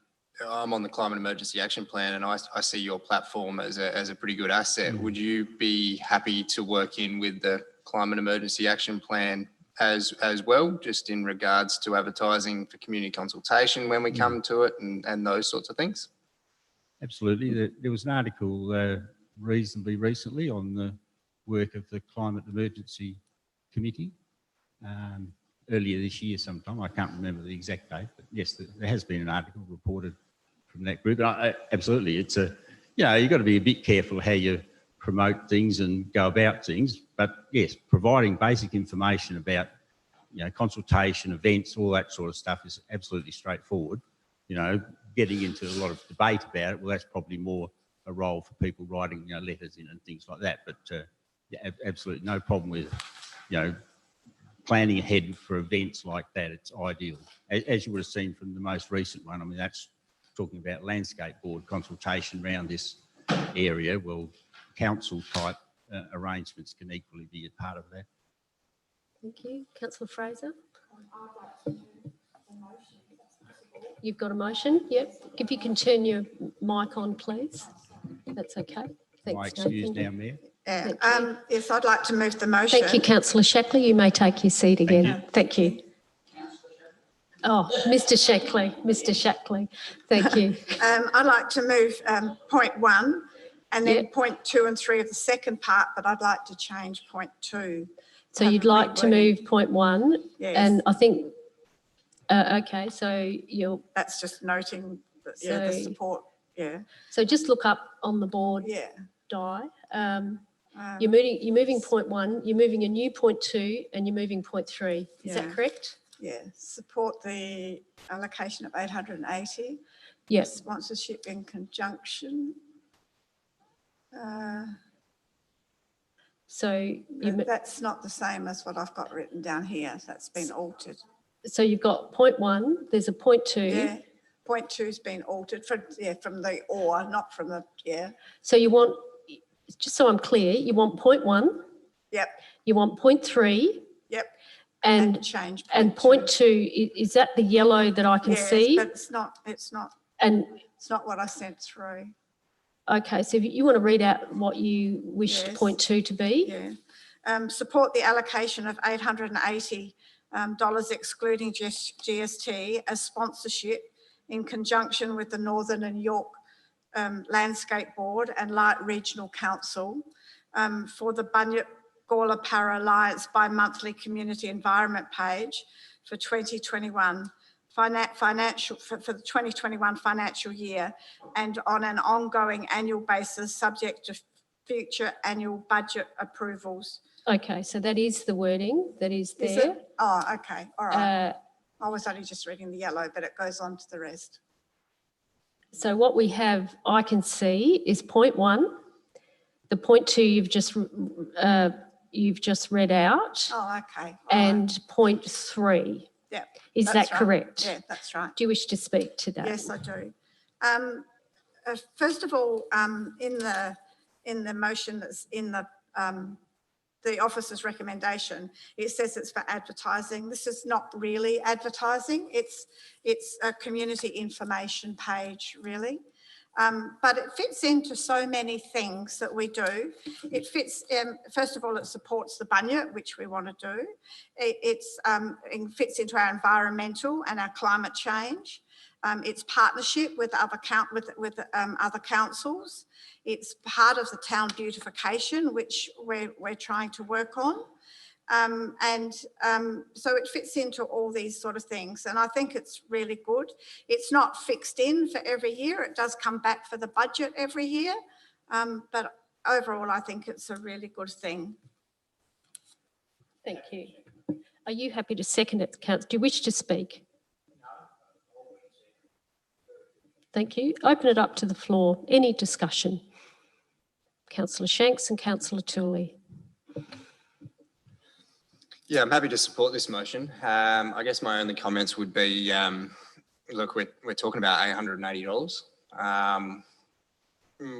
on the Climate Emergency Action Plan, and I see your platform as a pretty good asset. Would you be happy to work in with the Climate Emergency Action Plan as well, just in regards to advertising for community consultation when we come to it and those sorts of things?
Absolutely. There was an article reasonably recently on the work of the Climate Emergency Committee earlier this year sometime. I can't remember the exact date, but yes, there has been an article reported from that group. And absolutely, it's you know, you've got to be a bit careful how you promote things and go about things. But yes, providing basic information about, you know, consultation, events, all that sort of stuff is absolutely straightforward. You know, getting into a lot of debate about it, well, that's probably more a role for people writing, you know, letters in and things like that. But yeah, absolutely no problem with, you know, planning ahead for events like that. It's ideal. As you would have seen from the most recent one, I mean, that's talking about landscape board consultation around this area. Well, council type arrangements can equally be a part of that.
Thank you. Councillor Fraser? You've got a motion? Yep. If you can turn your mic on, please. That's okay. Thanks,
Am I excused now, Mayor?
Yes, I'd like to move the motion.
Thank you, Councillor Shackley. You may take your seat again. Thank you. Oh, Mr Shackley. Thank you.
I'd like to move point 1 and then point 2 and 3 of the second part, but I'd like to change point 2.
So you'd like to move point 1?
Yes.
And I think, okay, so you'll...
That's just noting the support,
So just look up on the board, Di. You're moving point 1, you're moving a new point 2, and you're moving point 3. Is that correct?
Yeah, support the allocation of 880.
Yes.
Sponsorship in conjunction.
So
that's not the same as what I've got written down here. That's been altered.
So you've got point 1, there's a point 2.
Yeah, point 2's been altered from the or, not from the,
So you want, just so I'm clear, you want point 1.
Yep.
You want point 3.
Yep.
And
change
point 2, is that the yellow that I can see?
But it's not
and
it's not what I sent through.
Okay, so if you want to read out what you wish point 2 to be.
Yeah. Support the allocation of $880 excluding GST as sponsorship in conjunction with the Northern and York Landscape Board and Light Regional Council for the Bunyip Gala Para Alliance bi-monthly community environment page for 2021 for the 2021 financial year and on an ongoing annual basis subject to future annual budget approvals.
Okay, so that is the wording that is there.
Is it? Oh, okay, all right. I was only just reading the yellow, but it goes on to the rest.
So what we have, I can see, is point 1, the point 2 you've just read out.
Oh, okay.
And point 3.
Yep.
Is that correct?
Yeah, that's right.
Do you wish to speak to that?
Yes, I do. first of all, in the motion that's in the officer's recommendation, it says it's for advertising. This is not really advertising. It's a community information page, really. But it fits into so many things that we do. It fits, first of all, it supports the budget, which we want to do. It fits into our environmental and our climate change. It's partnership with other councils. It's part of the town beautification, which we're trying to work on. So it fits into all these sort of things. And I think it's really good. It's not fixed in for every year. It does come back for the budget every year. But overall, I think it's a really good thing.
Thank you. Are you happy to second it, Councillor? Do you wish to speak? Thank you. Open it up to the floor. Any discussion? Councillor Shanks and Councillor Tooley.
Yeah, I'm happy to support this motion. I guess my only comments would be, look, we're talking about $880.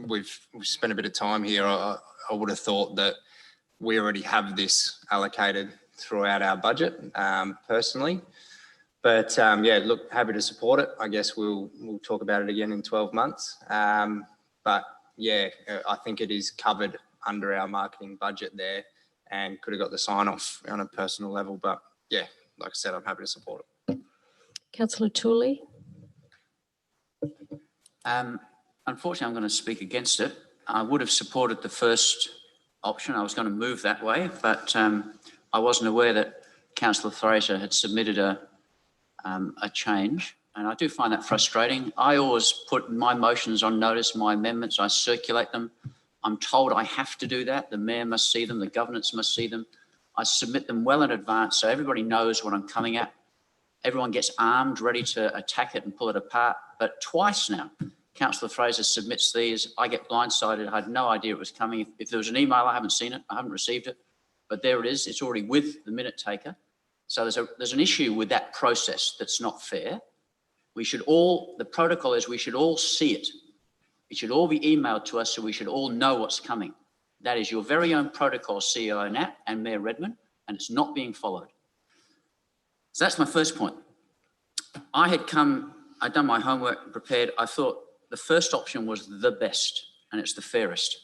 We've spent a bit of time here. I would have thought that we already have this allocated throughout our budget, personally. But yeah, look, happy to support it. I guess we'll talk about it again in 12 months. But yeah, I think it is covered under our marketing budget there, and could have got the sign off on a personal level. But yeah, like I said, I'm happy to support it.
Councillor Tooley.
Unfortunately, I'm going to speak against it. I would have supported the first option. I was going to move that way, but I wasn't aware that Councillor Fraser had submitted a change, and I do find that frustrating. I always put my motions on notice, my amendments, I circulate them. I'm told I have to do that. The mayor must see them, the governance must see them. I submit them well in advance so everybody knows what I'm coming at. Everyone gets armed, ready to attack it and pull it apart. But twice now, Councillor Fraser submits these. I get blindsided. I had no idea it was coming. If there was an email, I haven't seen it. I haven't received it. But there it is. It's already with the minute taker. So there's an issue with that process that's not fair. The protocol is we should all see it. It should all be emailed to us so we should all know what's coming. That is your very own protocol, CEO Nat and Mayor Redmond, and it's not being followed. So that's my first point. I'd done my homework and prepared. I thought the first option was the best and it's the fairest.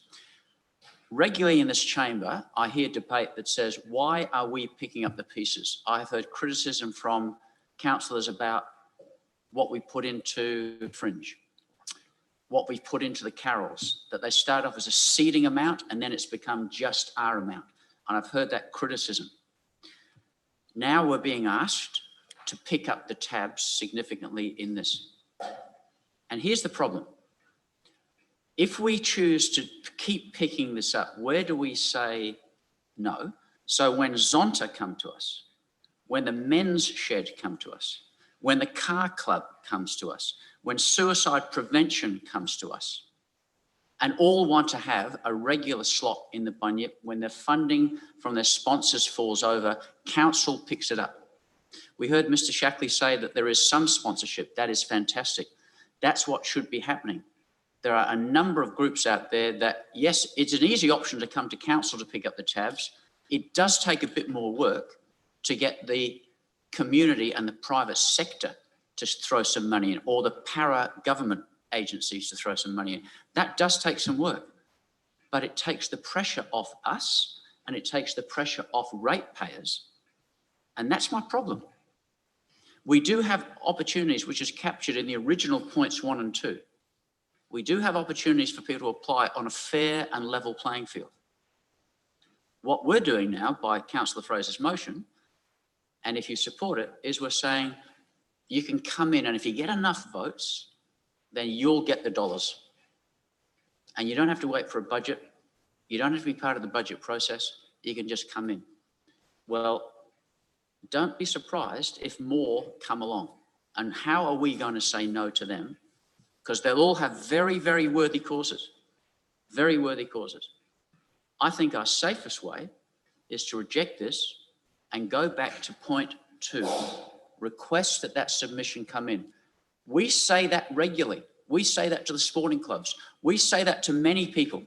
Regularly in this chamber, I hear debate that says, why are we picking up the pieces? I've heard criticism from councillors about what we put into Fringe, what we put into the carols, that they start off as a seeding amount and then it's become just our amount. And I've heard that criticism. Now we're being asked to pick up the tabs significantly in this. And here's the problem. If we choose to keep picking this up, where do we say no? So when Zonta come to us, when the men's shed come to us, when the car club comes to us, when suicide prevention comes to us, and all want to have a regular slot in the bunyip, when their funding from their sponsors falls over, council picks it up. We heard Mr. Shackley say that there is some sponsorship. That is fantastic. That's what should be happening. There are a number of groups out there that, yes, it's an easy option to come to council to pick up the tabs. It does take a bit more work to get the community and the private sector to throw some money in, or the para-government agencies to throw some money in. That does take some work, but it takes the pressure off us and it takes the pressure off ratepayers. And that's my problem. We do have opportunities, which is captured in the original points 1 and 2. We do have opportunities for people to apply on a fair and level playing field. What we're doing now by Councillor Fraser's motion, and if you support it, is we're saying you can come in and if you get enough votes, then you'll get the dollars. And you don't have to wait for a budget. You don't have to be part of the budget process. You can just come in. Well, don't be surprised if more come along. And how are we going to say no to them? Because they'll all have very, very worthy causes. Very worthy causes. I think our safest way is to reject this and go back to point 2. Request that submission come in. We say that regularly. We say that to the sporting clubs. We say that to many people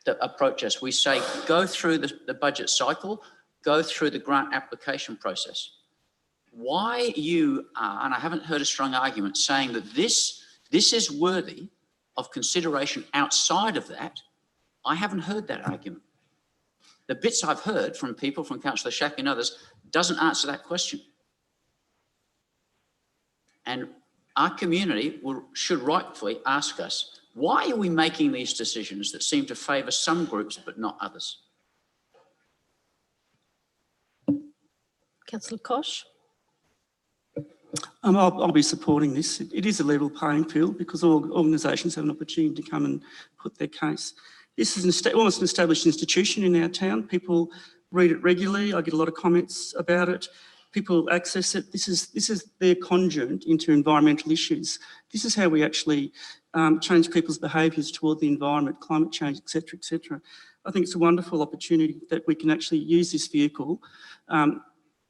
that approach us. We say, go through the budget cycle, go through the grant application process. Why you are, and I haven't heard a strong argument saying that this is worthy of consideration outside of that, I haven't heard that argument. The bits I've heard from people, from Councillor Shack and others, doesn't answer that question. And our community should rightfully ask us, why are we making these decisions that seem to favour some groups but not others?
Councillor Kosh.
I'll be supporting this. It is a level playing field because all organisations have an opportunity to come and put their case. This is almost an established institution in our town. People read it regularly. I get a lot of comments about it. People access it. This is their conduit into environmental issues. This is how we actually change people's behaviours toward the environment, climate change, etc., etc. I think it's a wonderful opportunity that we can actually use this vehicle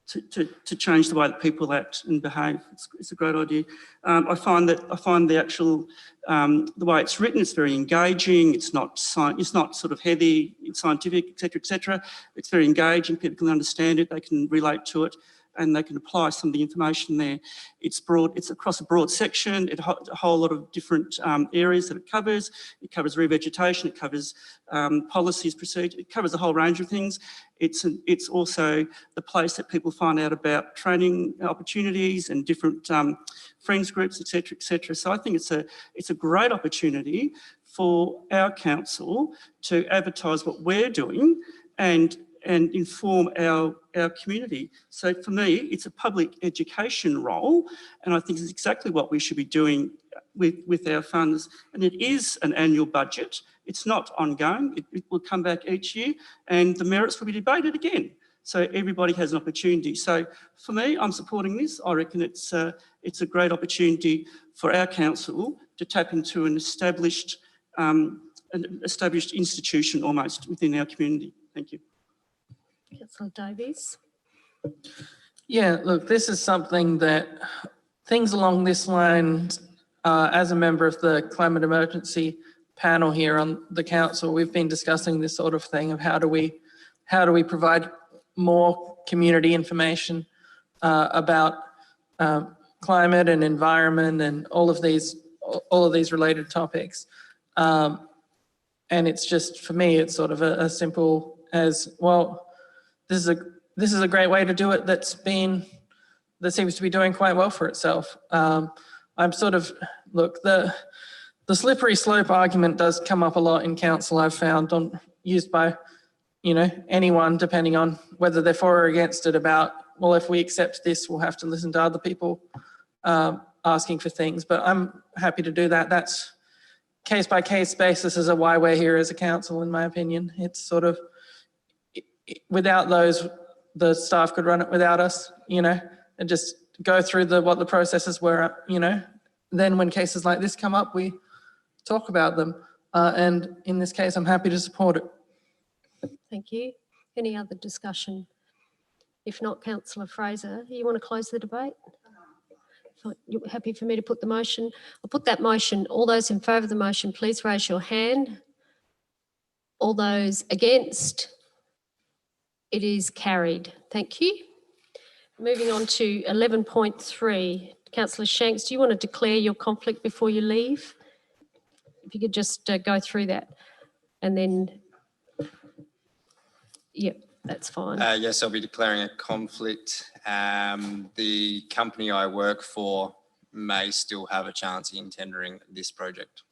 to change the way that people act and behave. It's a great idea. I find the actual the way it's written, it's very engaging. It's not sort of heavy, it's scientific, etc., etc. It's very engaging. People can understand it. They can relate to it, and they can apply some of the information there. It's broad. It's across a broad section. It a whole lot of different areas that it covers. It covers revegetation. It covers policies, procedure. It covers a whole range of things. It's also the place that people find out about training opportunities and different friends groups, etc., etc. So I think it's a great opportunity for our council to advertise what we're doing and inform our community. So for me, it's a public education role, and I think it's exactly what we should be doing with our funds. And it is an annual budget. It's not ongoing. It will come back each year, and the merits will be debated again. So everybody has an opportunity. So for me, I'm supporting this. I reckon it's a great opportunity for our council to tap into an established institution almost within our community. Thank you.
Councillor Davies.
Yeah, look, this is something that things along this line, as a member of the climate emergency panel here on the council, we've been discussing this sort of thing of how do we provide more community information about climate and environment and all of these related topics. And it's just, for me, it's sort of a simple as, well, this is a great way to do it that seems to be doing quite well for itself. I'm sort of, look, the slippery slope argument does come up a lot in council, I've found, used by, anyone, depending on whether they're for or against it, about, well, if we accept this, we'll have to listen to other people asking for things. But I'm happy to do that. That's case by case basis as to why we're here as a council, in my opinion. It's sort of, without those, the staff could run it without us, and just go through what the processes were, Then when cases like this come up, we talk about them. And in this case, I'm happy to support it.
Thank you. Any other discussion? If not, Councillor Fraser, you want to close the debate? You're happy for me to put the motion? I'll put that motion. All those in favour of the motion, please raise your hand. All those against? It is carried. Thank you. Moving on to 11.3. Councillor Shanks, do you want to declare your conflict before you leave? If you could just go through that. And then, yep, that's fine.
Yes, I'll be declaring a conflict. The company I work for may still have a chance in tendering this project.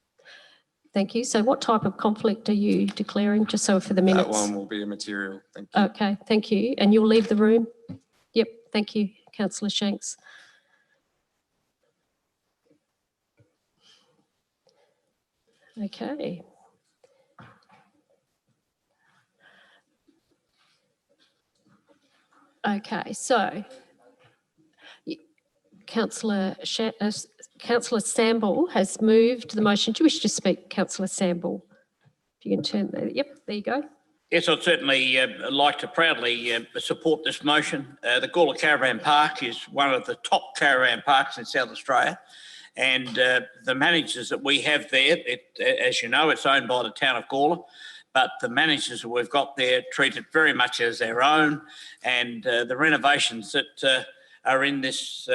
Thank you. So what type of conflict are you declaring, just so for the minutes?
That one will be a material. Thank you.
Okay, thank you. And you'll leave the room? Yep, thank you, Councillor Shanks. Okay. Okay, so Councillor Samble has moved the motion. Do you wish to speak, Councillor Samble? If you can turn there. Yep, there you go.
Yes, I'd certainly like to proudly support this motion. The Gala Caravan Park is one of the top caravan parks in South Australia, And the managers that we have there, as you know, it's owned by the town of Gala, but the managers that we've got there treat it very much as their own. And the renovations that are in this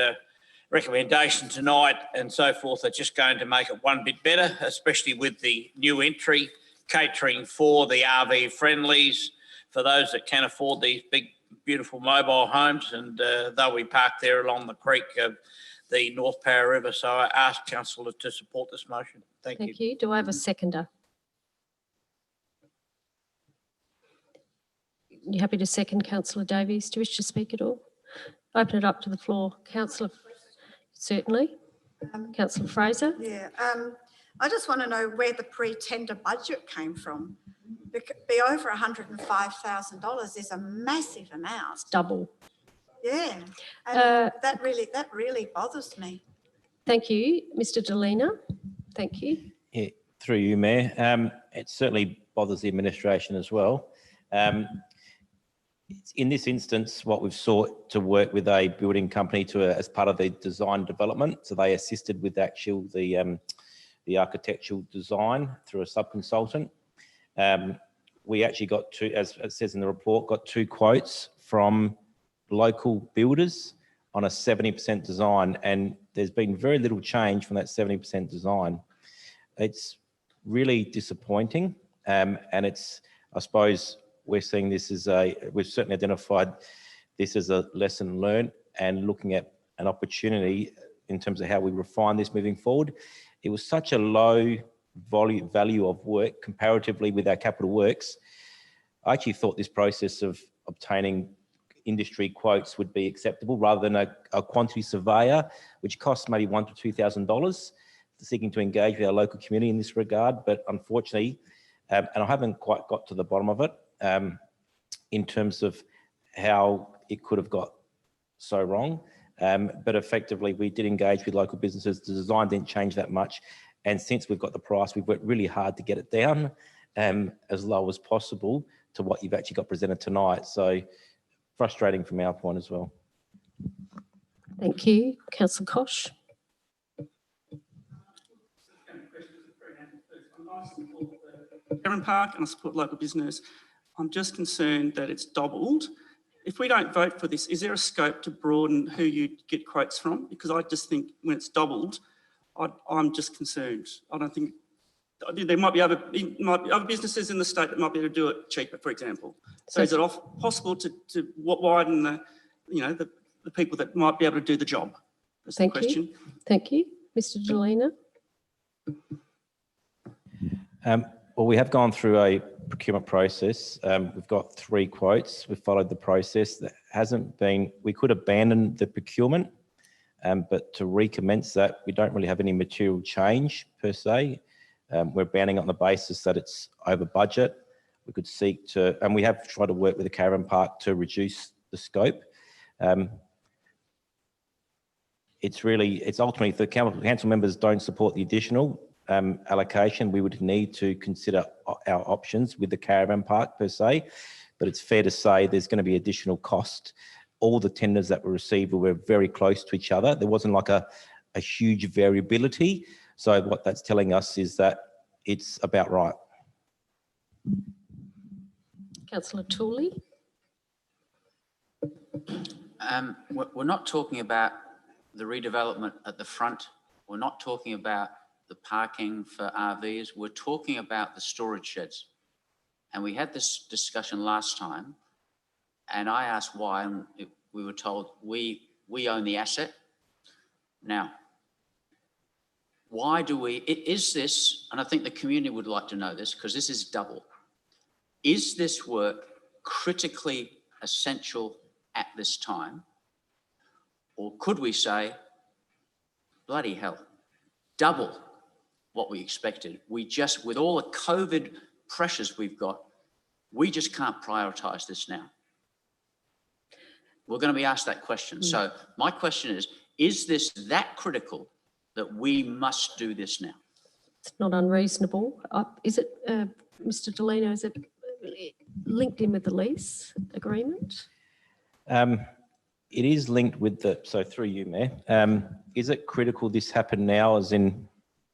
recommendation tonight and so forth are just going to make it one bit better, especially with the new entry, catering for the RV friendlies, for those that can afford these big, beautiful mobile homes, and they'll be parked there along the creek of the North Power River. So I ask Councillor to support this motion. Thank you.
Thank you. Do I have a seconder? You happy to second, Councillor Davies? Do you wish to speak at all? Open it up to the floor. Councillor, certainly. Councillor Fraser?
Yeah, I just want to know where the pre-tender budget came from. Be over $105,000 is a massive amount.
Double.
Yeah, and that really bothers me.
Thank you. Mr. Delena? Thank you.
Yeah, through you, Mayor. It certainly bothers the administration as well. In this instance, what we've sought to work with a building company as part of the design development. So they assisted with the architectural design through a subconsultant. We actually got as it says in the report, got 2 quotes from local builders on a 70% design, and there's been very little change from that 70% design. It's really disappointing, and it's, I suppose, we're seeing this as we've certainly identified this as a lesson learned and looking at an opportunity in terms of how we refine this moving forward. It was such a low value of work comparatively with our capital works. I actually thought this process of obtaining industry quotes would be acceptable rather than a quantity surveyor, which costs maybe $1,000 to $2,000, seeking to engage with our local community in this regard. But unfortunately, and I haven't quite got to the bottom of it, in terms of how it could have got so wrong. But effectively, we did engage with local businesses. The design didn't change that much. And since we've got the price, we've worked really hard to get it down as low as possible to what you've actually got presented tonight. So frustrating from our point as well.
Thank you. Councillor Kosh?
Karen Park, and I support local business. I'm just concerned that it's doubled. If we don't vote for this, is there a scope to broaden who you get quotes from? Because I just think when it's doubled, I'm just concerned. I don't think there might be other businesses in the state that might be able to do it cheaper, for example. So is it possible to widen the people that might be able to do the job? That's the question.
Thank you. Mr. Delena?
Well, we have gone through a procurement process. We've got 3 quotes. We've followed the process. That hasn't been, we could abandon the procurement, but to recommence that, we don't really have any material change per se. We're abandoning it on the basis that it's over budget. We could seek to, and we have tried to work with the caravan park to reduce the scope. It's ultimately, if the council members don't support the additional allocation, we would need to consider our options with the caravan park per se, but it's fair to say there's going to be additional cost. All the tenders that were received were very close to each other. There wasn't like a huge variability. So what that's telling us is that it's about right.
Councillor Tooley?
We're not talking about the redevelopment at the front. We're not talking about the parking for RVs. We're talking about the storage sheds. And we had this discussion last time, and I asked why, and we were told we own the asset. Now, why do we, is this, and I think the community would like to know this because this is double, is this work critically essential at this time? Or could we say, bloody hell, double what we expected? We just, with all the COVID pressures we've got, we just can't prioritise this now. We're going to be asked that question. So my question is this that critical that we must do this now?
It's not unreasonable. Is it, Mr. Delena, is it linked in with the lease agreement?
It is linked with the, so through you, Mayor, it is it critical this happened now, as in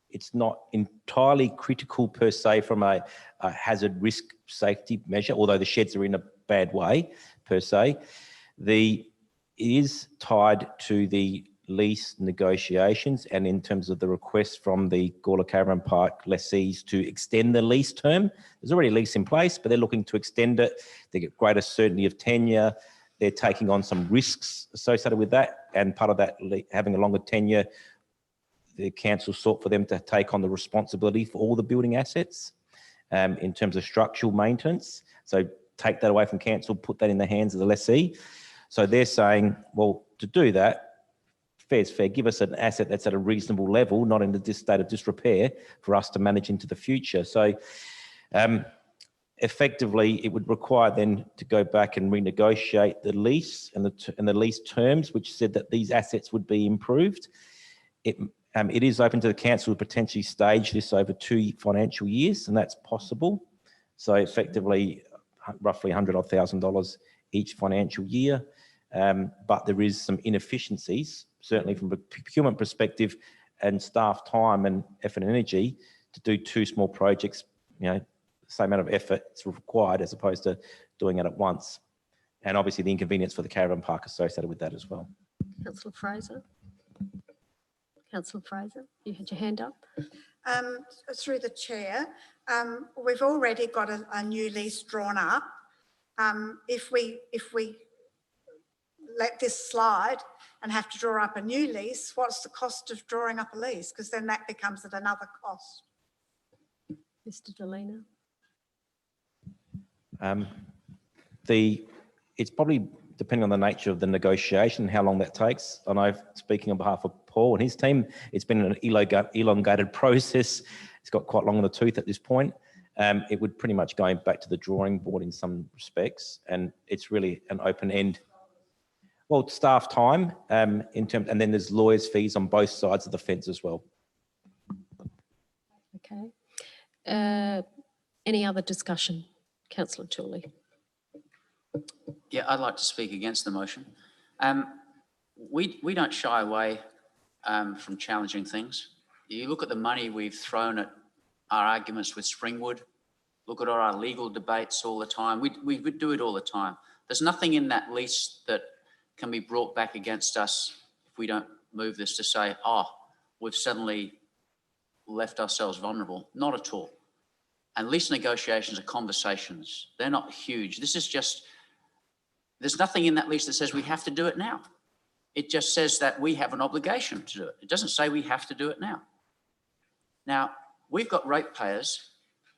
it's not entirely critical per se from a hazard risk safety measure, although the sheds are in a bad way per se. It is tied to the lease negotiations and in terms of the request from the Gala Caravan Park lessees to extend the lease term. There's already a lease in place, but they're looking to extend it. They get greater certainty of tenure. They're taking on some risks associated with that, and part of that, having a longer tenure, the council sought for them to take on the responsibility for all the building assets in terms of structural maintenance. So take that away from council, put that in the hands of the lessee. So they're saying, well, to do that, fair's fair, give us an asset that's at a reasonable level, not in the state of disrepair, for us to manage into the future. So effectively, it would require then to go back and renegotiate the lease and the lease terms, which said that these assets would be improved. It is open to the council to potentially stage this over 2 financial years, and that's possible. So effectively, roughly $100,000 each financial year. But there is some inefficiencies, certainly from a procurement perspective and staff time and effort and energy to do 2 small projects, the same amount of effort is required as opposed to doing it at once. And obviously the inconvenience for the caravan park associated with that as well.
Councillor Fraser. Councillor Fraser, you had your hand up.
Through the chair, we've already got a new lease drawn up. If we let this slide and have to draw up a new lease, what's the cost of drawing up a lease? Because then that becomes at another cost.
Mr. Delena.
It's probably depending on the nature of the negotiation, how long that takes. I know, speaking on behalf of Paul and his team, it's been an elongated process. It's got quite long in the tooth at this point. It would pretty much go back to the drawing board in some respects, and it's really an open end. Well, staff time and then there's lawyers' fees on both sides of the fence as well.
Okay. Any other discussion? Councillor Tooley.
Yeah, I'd like to speak against the motion. We don't shy away from challenging things. You look at the money we've thrown at our arguments with Springwood, look at our legal debates all the time. We do it all the time. There's nothing in that lease that can be brought back against us if we don't move this to say, oh, we've suddenly left ourselves vulnerable. Not at all. And lease negotiations are conversations. They're not huge. This is just, there's nothing in that lease that says we have to do it now. It just says that we have an obligation to do it. It doesn't say we have to do it now. Now, we've got ratepayers.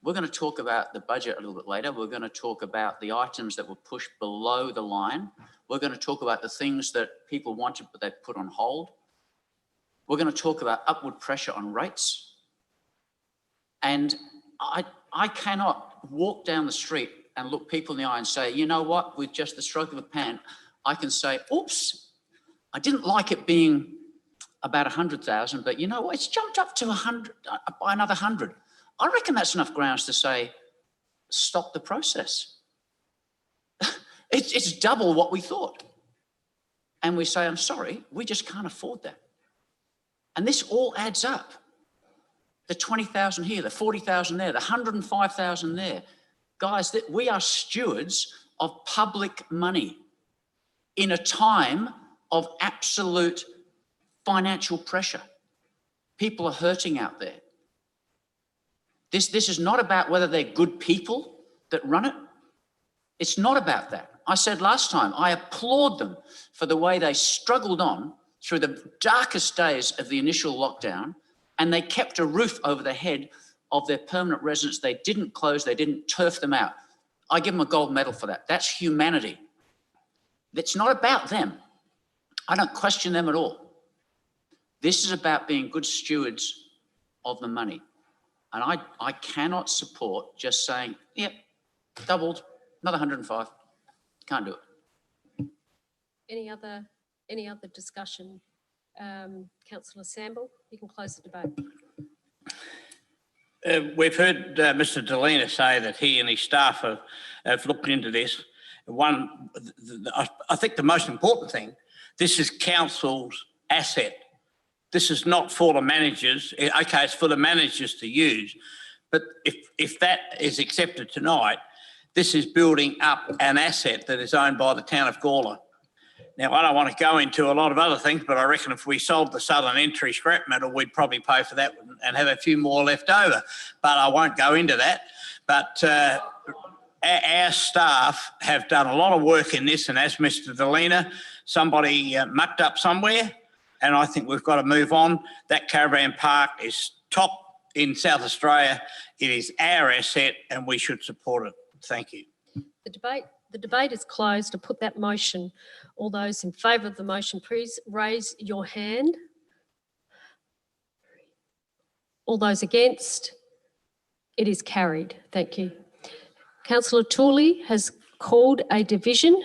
We're going to talk about the budget a little bit later. We're going to talk about the items that were pushed below the line. We're going to talk about the things that people wanted but they put on hold. We're going to talk about upward pressure on rates. And I cannot walk down the street and look people in the eye and say, you know what, with just the stroke of a pen, I can say, oops, I didn't like it being about 100,000, but you know what, it's jumped up to 100 by another 100. I reckon that's enough grounds to say, stop the process. It's double what we thought. And we say, I'm sorry, we just can't afford that. And this all adds up. The 20,000 here, the 40,000 there, the 105,000 there. Guys, we are stewards of public money in a time of absolute financial pressure. People are hurting out there. This is not about whether they're good people that run it. It's not about that. I said last time, I applaud them for the way they struggled on through the darkest days of the initial lockdown, and they kept a roof over the head of their permanent residents. They didn't close, they didn't turf them out. I give them a gold medal for that. That's humanity. It's not about them. I don't question them at all. This is about being good stewards of the money. And I cannot support just saying, yep, doubled, another 105. Can't do it.
Any other discussion? Councillor Samble, you can close the debate.
We've heard Mr. Delena say that he and his staff have looked into this. I think the most important thing, this is council's asset. This is not for the managers. Okay, it's for the managers to use. But if that is accepted tonight, this is building up an asset that is owned by the town of Gala. Now, I don't want to go into a lot of other things, but I reckon if we sold the Southern Entry scrap metal, we'd probably pay for that and have a few more left over. But I won't go into that. But our staff have done a lot of work in this, and as Mr. Delena, somebody mucked up somewhere, and I think we've got to move on. That caravan park is top in South Australia. It is our asset, and we should support it. Thank you.
The debate is closed. To put that motion, all those in favour of the motion, please raise your hand. All those against? It is carried. Thank you. Councillor Tooley has called a division.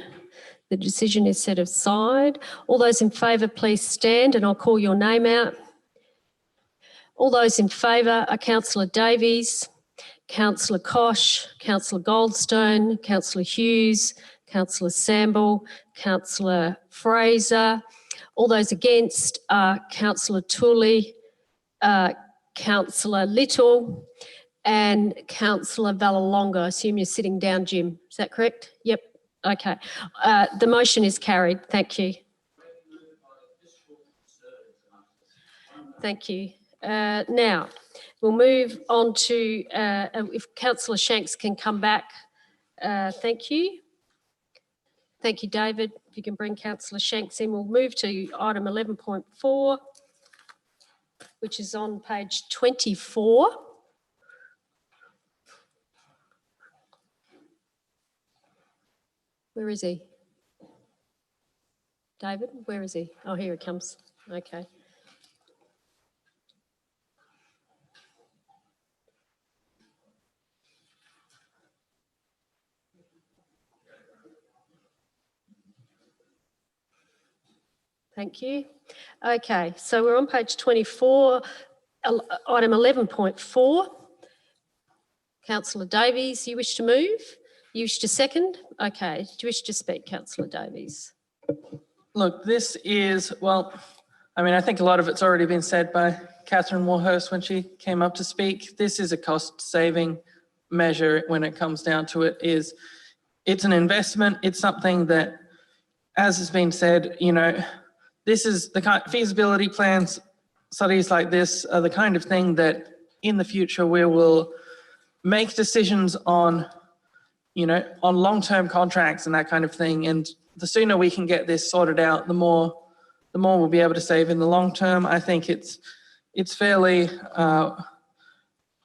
The decision is set aside. All those in favour, please stand and I'll call your name out. All those in favour are Councillor Davies, Councillor Kosh, Councillor Goldstone, Councillor Hughes, Councillor Samble, Councillor Fraser. All those against are Councillor Tooley, Councillor Little and Councillor Vallelonga. I assume you're sitting down, Jim. Is that correct? Yep. Okay. The motion is carried. Thank you. Thank you. Now, we'll move on to, if Councillor Shanks can come back. Thank you. Thank you, David. If you can bring Councillor Shanks in, we'll move to item 11.4, which is on page 24. Where is he? David, where is he? Oh, here he comes. Okay. Thank you. Okay, so we're on page 24, item 11.4. Councillor Davies, you wish to move? You wish to second? Okay, do you wish to speak, Councillor Davies?
Look, this is, well, I mean, I think a lot of it's already been said by Catherine Warhurst when she came up to speak. This is a cost-saving measure when it comes down to it. It's an investment. It's something that, as has been said, you know, this is the kind feasibility plans, studies like this are the kind of thing that in the future we will make decisions on, you know, on long-term contracts and that kind of thing. And the sooner we can get this sorted out, the more we'll be able to save in the long term. I think it's fairly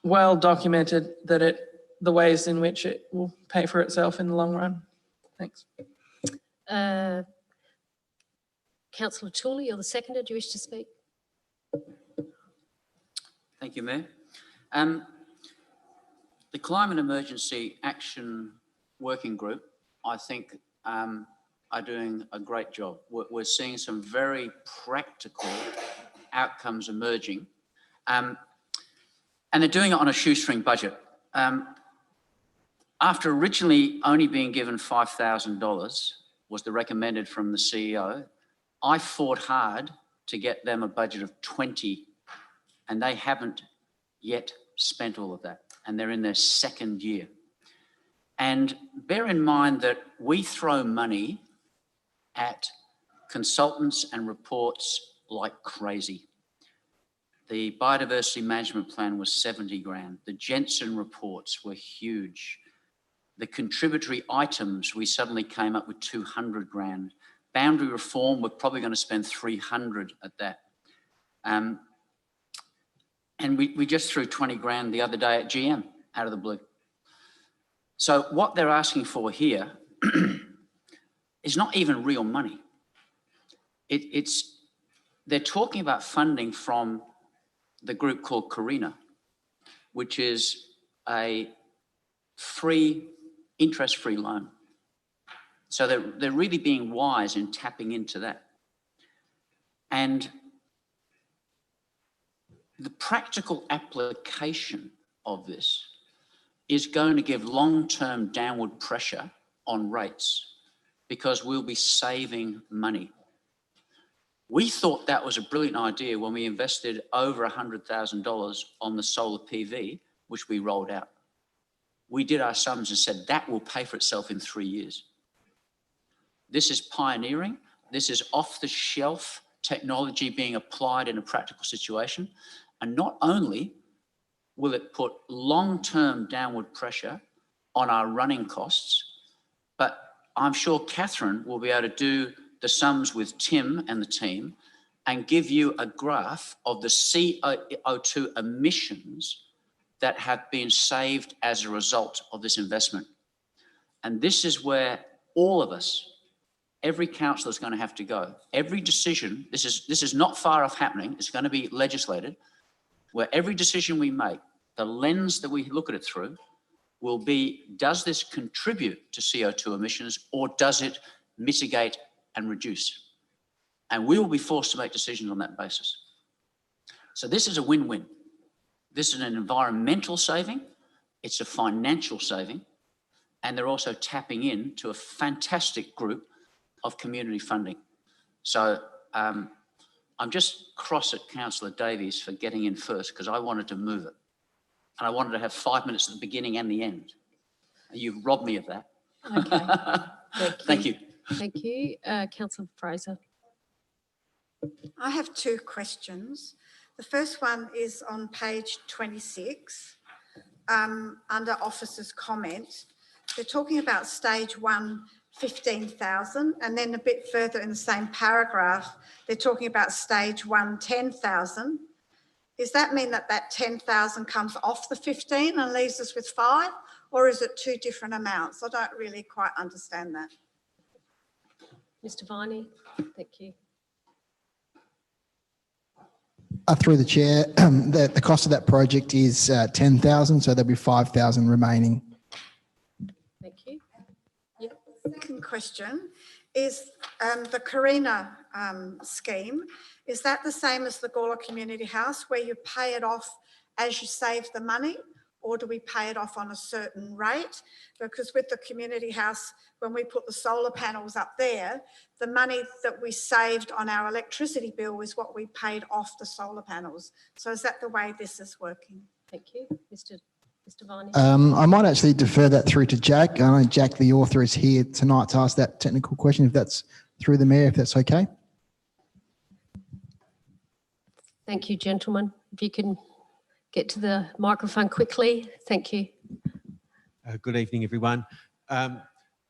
well documented that the ways in which it will pay for itself in the long run. Thanks.
Councillor Tooley, you're the seconder. Do you wish to speak?
Thank you, Mayor. The Climate Emergency Action Working Group, I think, are doing a great job. We're seeing some very practical outcomes emerging, and they're doing it on a shoestring budget. After originally only being given $5,000 was the recommended from the CEO, I fought hard to get them a budget of 20, and they haven't yet spent all of that, and they're in their second year. And bear in mind that we throw money at consultants and reports like crazy. The biodiversity management plan was 70 grand. The Jensen reports were huge. The contributory items, we suddenly came up with 200 grand. Boundary reform, we're probably going to spend 300 at that. And we just threw 20 grand the other day at GM out of the blue. So what they're asking for here is not even real money. They're talking about funding from the group called Carina, which is a interest-free loan. So they're really being wise in tapping into that. And the practical application of this is going to give long-term downward pressure on rates because we'll be saving money. We thought that was a brilliant idea when we invested over $100,000 on the solar PV, which we rolled out. We did our sums and said that will pay for itself in 3 years. This is pioneering. This is off-the-shelf technology being applied in a practical situation. And not only will it put long-term downward pressure on our running costs, but I'm sure Catherine will be able to do the sums with Tim and the team and give you a graph of the CO2 emissions that have been saved as a result of this investment. And this is where all of us, every councillor is going to have to go. Every decision, this is not far off happening, it's going to be legislated, where every decision we make, the lens that we look at it through will be, does this contribute to CO2 emissions or does it mitigate and reduce? And we will be forced to make decisions on that basis. So this is a win-win. This is an environmental saving, it's a financial saving, and they're also tapping into a fantastic group of community funding. So I'm just cross at Councillor Davies for getting in first because I wanted to move it. And I wanted to have 5 minutes at the beginning and the end. You've robbed me of that.
Okay.
Thank you.
Thank you. Councillor Fraser.
I have two questions. The first one is on page 26, under officers' comment. They're talking about stage 1, 15,000, and then a bit further in the same paragraph, they're talking about stage 1, 10,000. Does that mean that that 10,000 comes off the 15 and leaves us with 5, or is it two different amounts? I don't really quite understand that.
Mr. Viney, thank you.
Through the chair, the cost of that project is 10,000, so there'll be 5,000 remaining.
Thank you.
Yep. Second question is the Carina scheme. Is that the same as the Gala Community House where you pay it off as you save the money, or do we pay it off on a certain rate? Because with the community house, when we put the solar panels up there, the money that we saved on our electricity bill is what we paid off the solar panels. So is that the way this is working?
Thank you. Mr. Viney.
I might actually defer that through to Jack. I know Jack, the author, is here tonight to ask that technical question, if that's through the Mayor, if that's okay.
Thank you, gentlemen. If you can get to the microphone quickly. Thank you.
Good evening, everyone.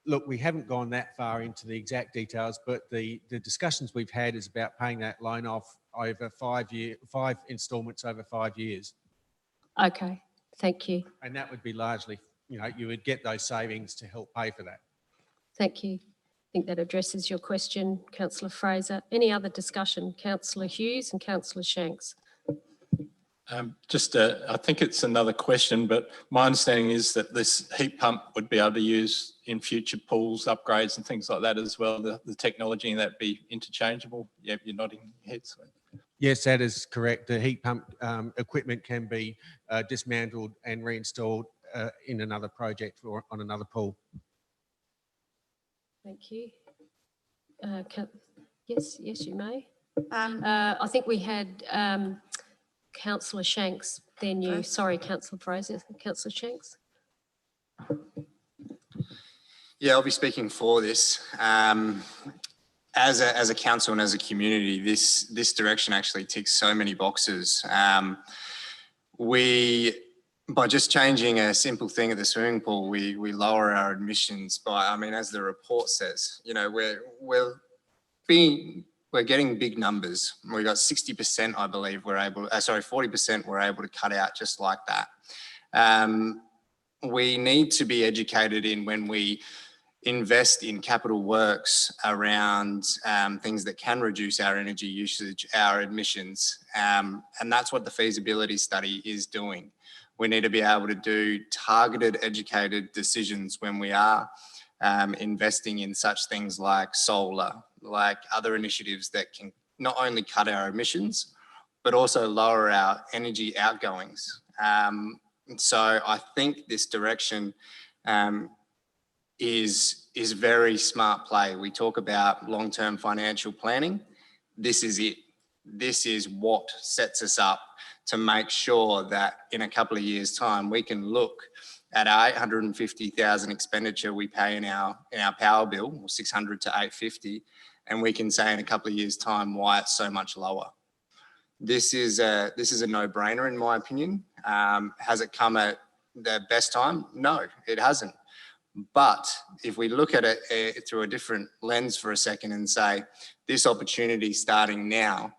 Look, we haven't gone that far into the exact details, but the discussions we've had is about paying that loan off over 5 instalments over 5 years.
Okay, thank you.
And that would be largely, you would get those savings to help pay for that.
Thank you. I think that addresses your question, Councillor Fraser. Any other discussion? Councillor Hughes and Councillor Shanks.
I think it's another question, but my understanding is that this heat pump would be able to use in future pools, upgrades and things like that as well. The technology and that be interchangeable. Yeah, you're nodding your head. So.
Yes, that is correct. The heat pump equipment can be dismantled and reinstalled in another project or on another pool.
Thank you. Yes, you may. I think we had Councillor Shanks, then you. Sorry, Councillor Fraser. Councillor Shanks.
Yeah, I'll be speaking for this. As a council and as a community, this direction actually ticks so many boxes. By just changing a simple thing at the swimming pool, we lower our admissions by, as the report says, we're getting big numbers. We got 60%, I believe, 40% we're able to cut out just like that. We need to be educated in when we invest in capital works around things that can reduce our energy usage, our emissions. And that's what the feasibility study is doing. We need to be able to do targeted, educated decisions when we are investing in such things like solar, like other initiatives that can not only cut our emissions, but also lower our energy outgoings. So I think this direction is very smart play. We talk about long-term financial planning. this is it. This is what sets us up to make sure that in a couple of years' time, we can look at our 850,000 expenditure we pay in our power bill, or 600 to 850, and we can say in a couple of years' time why it's so much lower. This is a no-brainer in my opinion. Has it come at the best time? No, it hasn't. But if we look at it through a different lens for a second and say, this opportunity starting now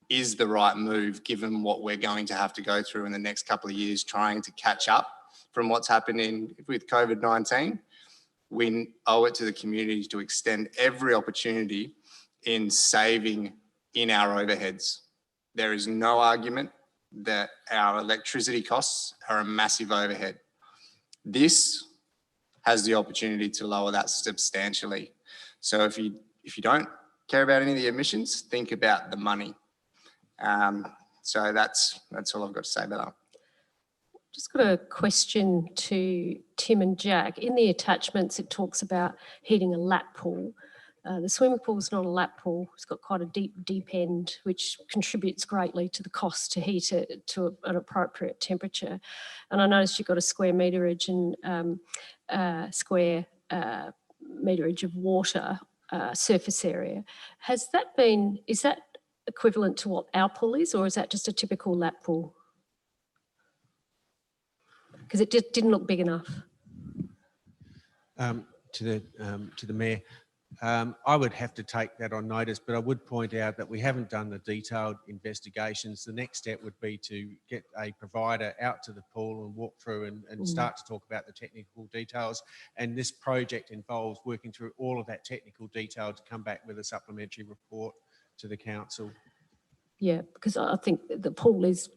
is the right move, given what we're going to have to go through in the next couple of years, trying to catch up from what's happening with COVID-19, we owe it to the community to extend every opportunity in saving in our overheads. There is no argument that our electricity costs are a massive overhead. This has the opportunity to lower that substantially. So if you don't care about any of the emissions, think about the money. So that's all I've got to say about that.
Just got a question to Tim and Jack. In the attachments, it talks about heating a lap pool. The swimming pool is not a lap pool. It's got quite a deep end, which contributes greatly to the cost to heat it to an appropriate temperature. And I noticed you've got a square meterage and square meterage of water surface area. Is that equivalent to what our pool is, or is that just a typical lap pool? Because it didn't look big enough.
To the Mayor, I would have to take that on notice, but I would point out that we haven't done the detailed investigations. The next step would be to get a provider out to the pool and walk through and start to talk about the technical details. And this project involves working through all of that technical detail to come back with a supplementary report to the council.
Yeah, because I think the pool it's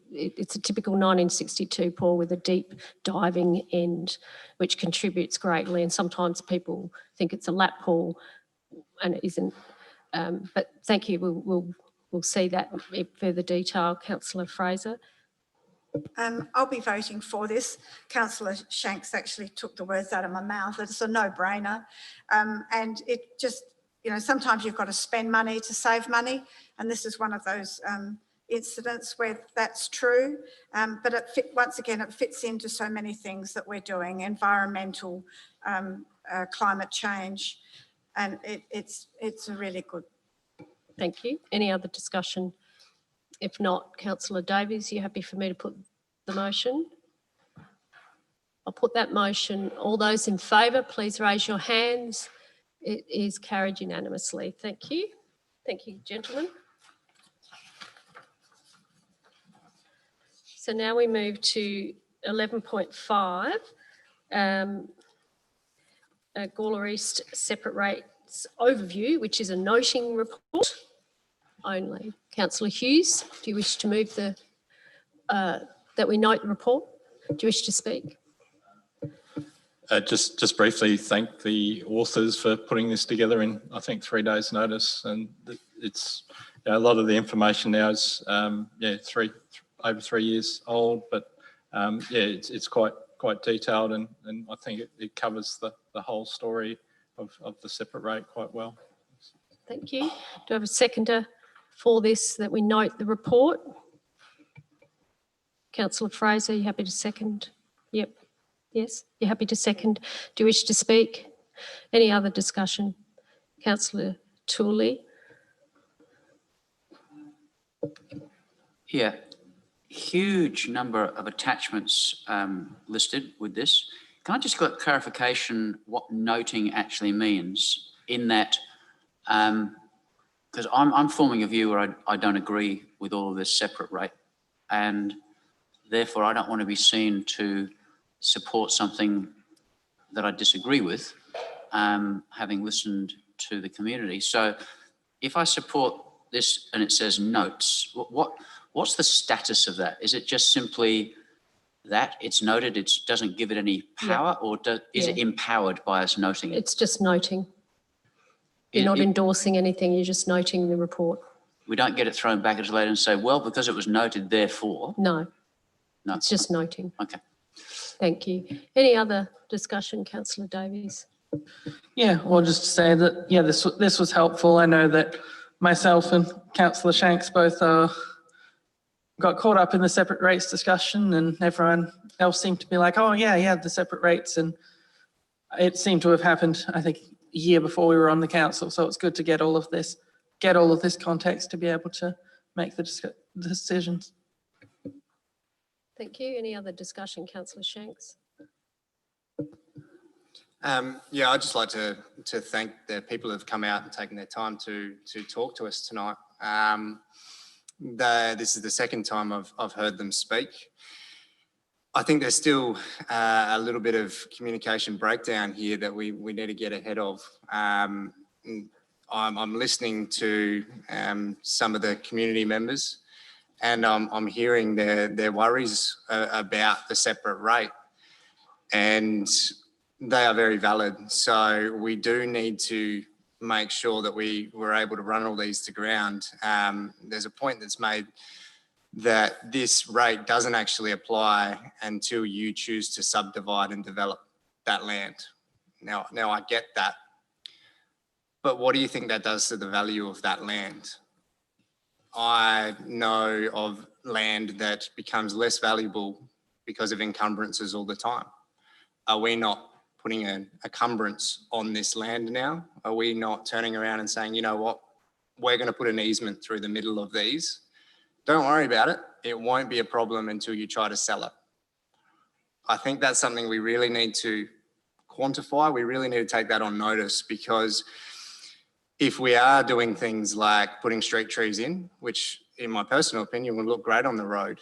a typical 1962 pool with a deep diving end, which contributes greatly. And sometimes people think it's a lap pool and it isn't. But thank you, we'll see that in further detail. Councillor Fraser.
I'll be voting for this. Councillor Shanks actually took the words out of my mouth. It's a no-brainer. And it just, sometimes you've got to spend money to save money. And this is one of those incidents where that's true. But once again, it fits into so many things that we're doing, environmental, climate change, and it's a really good.
Thank you. Any other discussion? If not, Councillor Davies, are you happy for me to put the motion? I'll put that motion. All those in favour, please raise your hands. It is carried unanimously. Thank you. Thank you, gentlemen. So now we move to 11.5, Gala East separate rates overview, which is a noting report only. Councillor Hughes, do you wish to move that we note the report? Do you wish to speak?
Just briefly thank the authors for putting this together in, I think, 3 days' notice. And it's a lot of the information now is over 3 years old, but it's quite detailed, and I think it covers the whole story of the separate rate quite well.
Thank you. Do I have a seconder for this, that we note the report? Councillor Fraser, are you happy to second? Yep. Yes, you're happy to second. Do you wish to speak? Any other discussion? Councillor Tooley.
Yeah, huge number of attachments listed with this. Can I just get clarification what noting actually means in that, because I'm forming a view where I don't agree with all of this separate rate, and therefore I don't want to be seen to support something that I disagree with, having listened to the community. So if I support this and it says notes, what's the status of that? Is it just simply that it's noted, it doesn't give it any power, or is it empowered by us noting it?
It's just noting. You're not endorsing anything, you're just noting the report.
We don't get it thrown back at us later and say, well, because it was noted, therefore.
No, it's just noting. Okay. Thank you. Any other discussion, Councillor Davies?
Yeah, well, just to say that, this was helpful. I know that myself and Councillor Shanks both got caught up in the separate rates discussion, and everyone else seemed to be like, oh yeah, the separate rates. And it seemed to have happened, I think, a year before we were on the council. So it's good to get all of this context to be able to make the decisions.
Thank you. Any other discussion, Councillor Shanks?
Yeah, I'd just like to thank the people who have come out and taken their time to talk to us tonight. This is the second time I've heard them speak. I think there's still a little bit of communication breakdown here that we need to get ahead of. I'm listening to some of the community members, and I'm hearing their worries about the separate rate, and they are very valid. So we do need to make sure that we're able to run all these to ground. There's a point that's made that this rate doesn't actually apply until you choose to subdivide and develop that land. Now I get that, but what do you think that does to the value of that land? I know of land that becomes less valuable because of encumbrances all the time. Are we not putting a encumbrance on this land now? Are we not turning around and saying, you know what, we're going to put an easement through the middle of these? Don't worry about it. It won't be a problem until you try to sell it. I think that's something we really need to quantify. We really need to take that on notice, because if we are doing things like putting street trees in, which in my personal opinion would look great on the road,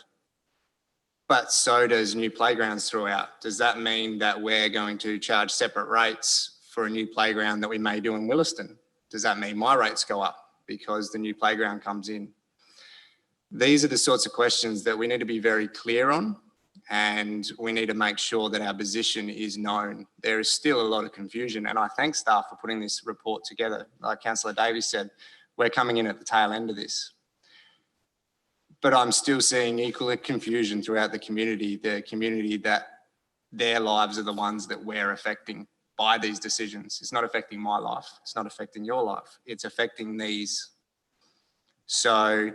but so does new playgrounds throughout. Does that mean that we're going to charge separate rates for a new playground that we may do in Williston? Does that mean my rates go up because the new playground comes in? These are the sorts of questions that we need to be very clear on, and we need to make sure that our position is known. There is still a lot of confusion, and I thank staff for putting this report together. Like Councillor Davies said, we're coming in at the tail end of this. But I'm still seeing equal confusion throughout the community that their lives are the ones that we're affecting by these decisions. It's not affecting my life. It's not affecting your life. It's affecting these. So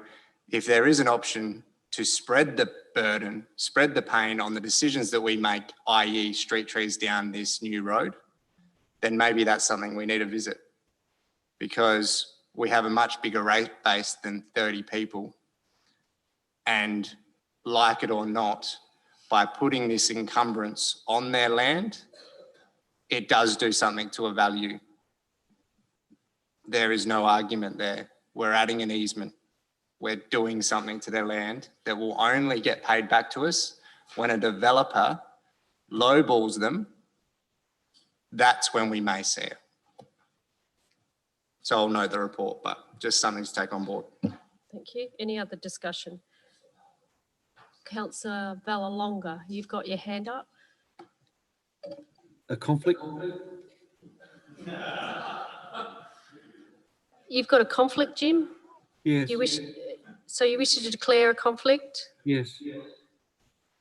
if there is an option to spread the burden, spread the pain on the decisions that we make, i.e. street trees down this new road, then maybe that's something we need to visit, because we have a much bigger rate base than 30 people. And like it or not, by putting this encumbrance on their land, it does do something to a value. There is no argument there. We're adding an easement. We're doing something to their land that will only get paid back to us when a developer lowballs them. That's when we may see it. So I'll note the report, but just something to take on board.
Thank you. Any other discussion? Councillor Valalonga, you've got your hand up.
A conflict?
You've got a conflict, Jim?
Yes.
You wish to declare a conflict?
Yes.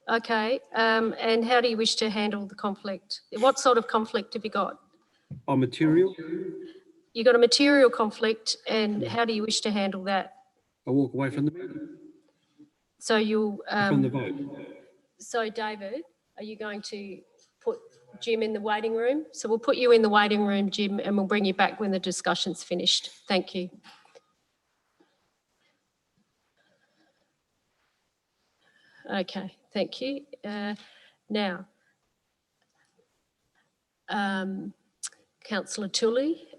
Okay. And how do you wish to handle the conflict? What sort of conflict have you got?
On material?
You've got a material conflict, and how do you wish to handle that?
I walk away from the meeting.
So you'll...
from the vote.
So David, are you going to put Jim in the waiting room? So we'll put you in the waiting room, Jim, and we'll bring you back when the discussion's finished. Thank you. Okay, thank you. Now, Councillor Tully,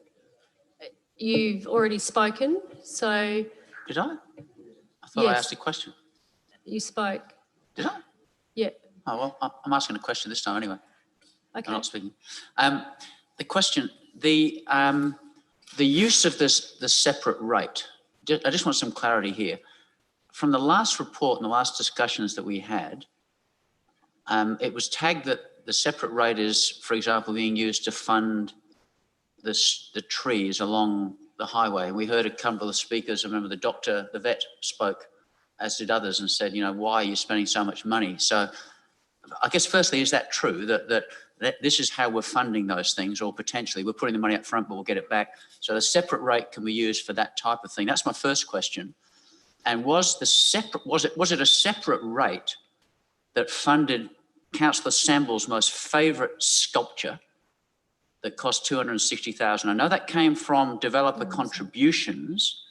you've already spoken, so...
Did I? I thought I asked a question.
You spoke.
Did I?
Yeah.
Oh, well, I'm asking a question this time anyway.
Okay.
I'm not speaking. The question, the use of the separate rate, I just want some clarity here. From the last report and the last discussions that we had, it was tagged that the separate rate is, for example, being used to fund the trees along the highway. And we heard a couple of speakers, I remember the vet spoke, as did others, and said, you know, why are you spending so much money? So I guess firstly, is that true, that This is how we're funding those things, or potentially we're putting the money up front, but we'll get it back. So the separate rate can be used for that type of thing. That's my first question. And was it a separate rate that funded Councillor Samble's most favourite sculpture that cost $260,000? I know that came from developer contributions.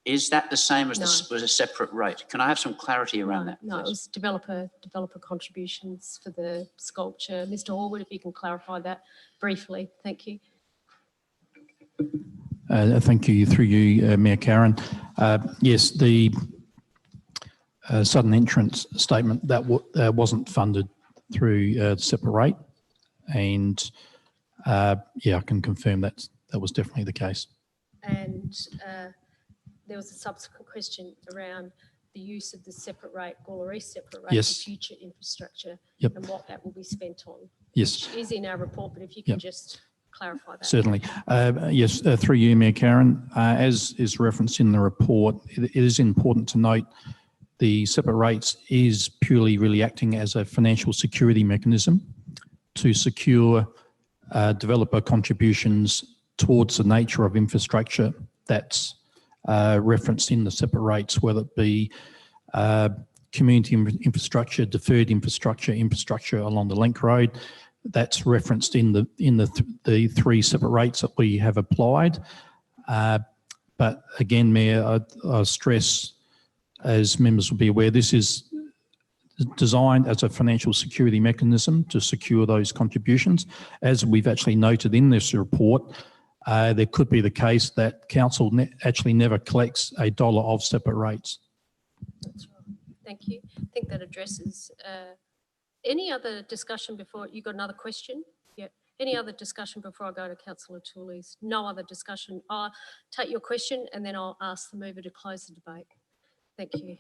Is that the same as was a separate rate? Can I have some clarity around that?
No, it was developer contributions for the sculpture. Mr. Horwood, if you can clarify that briefly, thank you.
Thank you, through you, Mayor Karen. Yes, the sudden entrance statement that wasn't funded through separate rate, and yeah, I can confirm that was definitely the case.
And there was a subsequent question around the use of the separate rate, Gala East separate rate,
Yes.
for future infrastructure,
Yep.
and what that will be spent on.
Yes.
Which is in our report, but if you can
Yep.
just clarify that.
Certainly. Yes, through you, Mayor Karen, as is referenced in the report, it is important to note the separate rates is purely really acting as a financial security mechanism to secure developer contributions towards the nature of infrastructure that's referenced in the separate rates, whether it be community infrastructure, deferred infrastructure along the link road. That's referenced in the three separate rates that we have applied. But again, Mayor, I stress, as members will be aware, this is designed as a financial security mechanism to secure those contributions. As we've actually noted in this report, there could be the case that council actually never collects a dollar of separate rates.
That's right. Thank you. I think that addresses any other discussion before you got another question? Yeah. Any other discussion before I go to Councillor Tooley's? No other discussion. I'll take your question and then I'll ask the mover to close the debate. Thank you.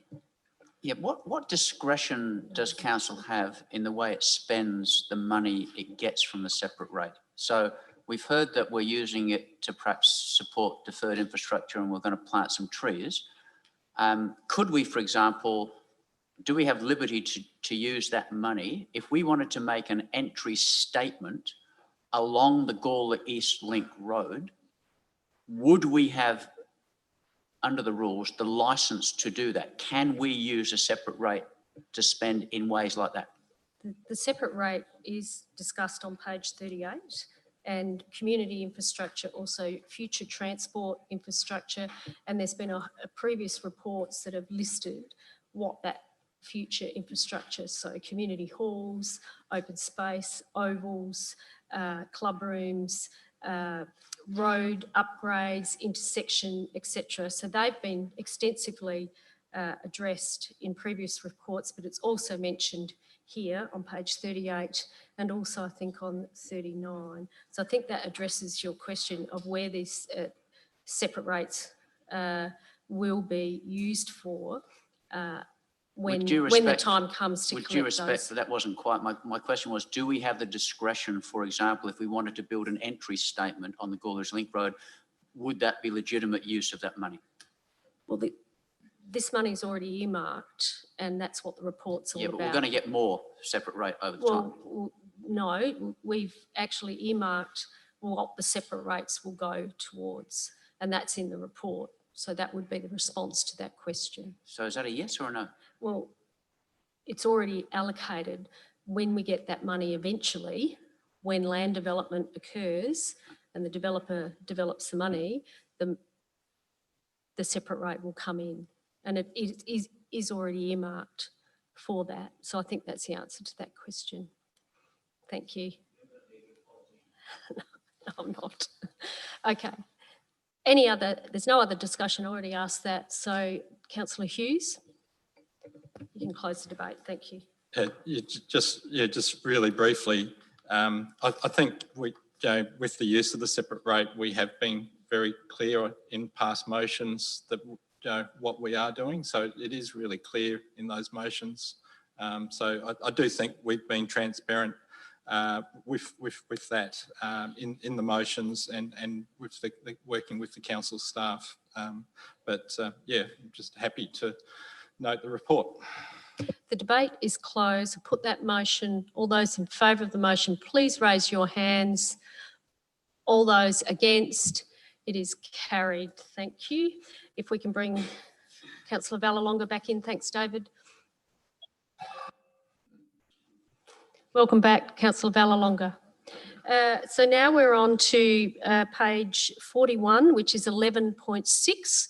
Yeah, what discretion does council have in the way it spends the money it gets from the separate rate? So we've heard that we're using it to perhaps support deferred infrastructure and we're going to plant some trees. Could we, for example, do we have liberty to use that money if we wanted to make an entry statement along the Gala East Link Road? Would we have, under the rules, the license to do that? Can we use a separate rate to spend in ways like that?
The separate rate is discussed on page 38, and community infrastructure, also future transport infrastructure, and there's been a previous reports that have listed what that future infrastructure, so community halls, open space, ovals, club rooms, road upgrades, intersection, etc. So they've been extensively addressed in previous reports, but it's also mentioned here on page 38 and also I think on 39. So I think that addresses your question of where these separate rates will be used for when the time comes to collect those.
With due respect, but that wasn't quite, my question was, do we have the discretion, for example, if we wanted to build an entry statement on the Gala East Link Road, would that be legitimate use of that money?
Well, this money's already earmarked and that's what the report's all about.
Yeah, but we're going to get more separate rate over the time.
Well, no, we've actually earmarked what the separate rates will go towards, and that's in the report. So that would be the response to that question.
So is that a yes or a no?
Well, it's already allocated. When we get that money eventually, when land development occurs and the developer develops the money, the separate rate will come in, and it is already earmarked for that. So I think that's the answer to that question. Thank you. No, I'm not. Okay. There's no other discussion. I already asked that. So Councillor Hughes, you can close the debate. Thank you.
Just really briefly, I think with the use of the separate rate, we have been very clear in past motions that what we are doing. So it is really clear in those motions. So I do think we've been transparent with that in the motions and with working with the council staff. Yeah, I'm just happy to note the report.
The debate is closed. Put that motion. All those in favour of the motion, please raise your hands. All those against, it is carried. Thank you. If we can bring Councillor Vallelonga back in. Thanks, David. Welcome back, Councillor Vallelonga. So now we're on to page 41, which is 11.6.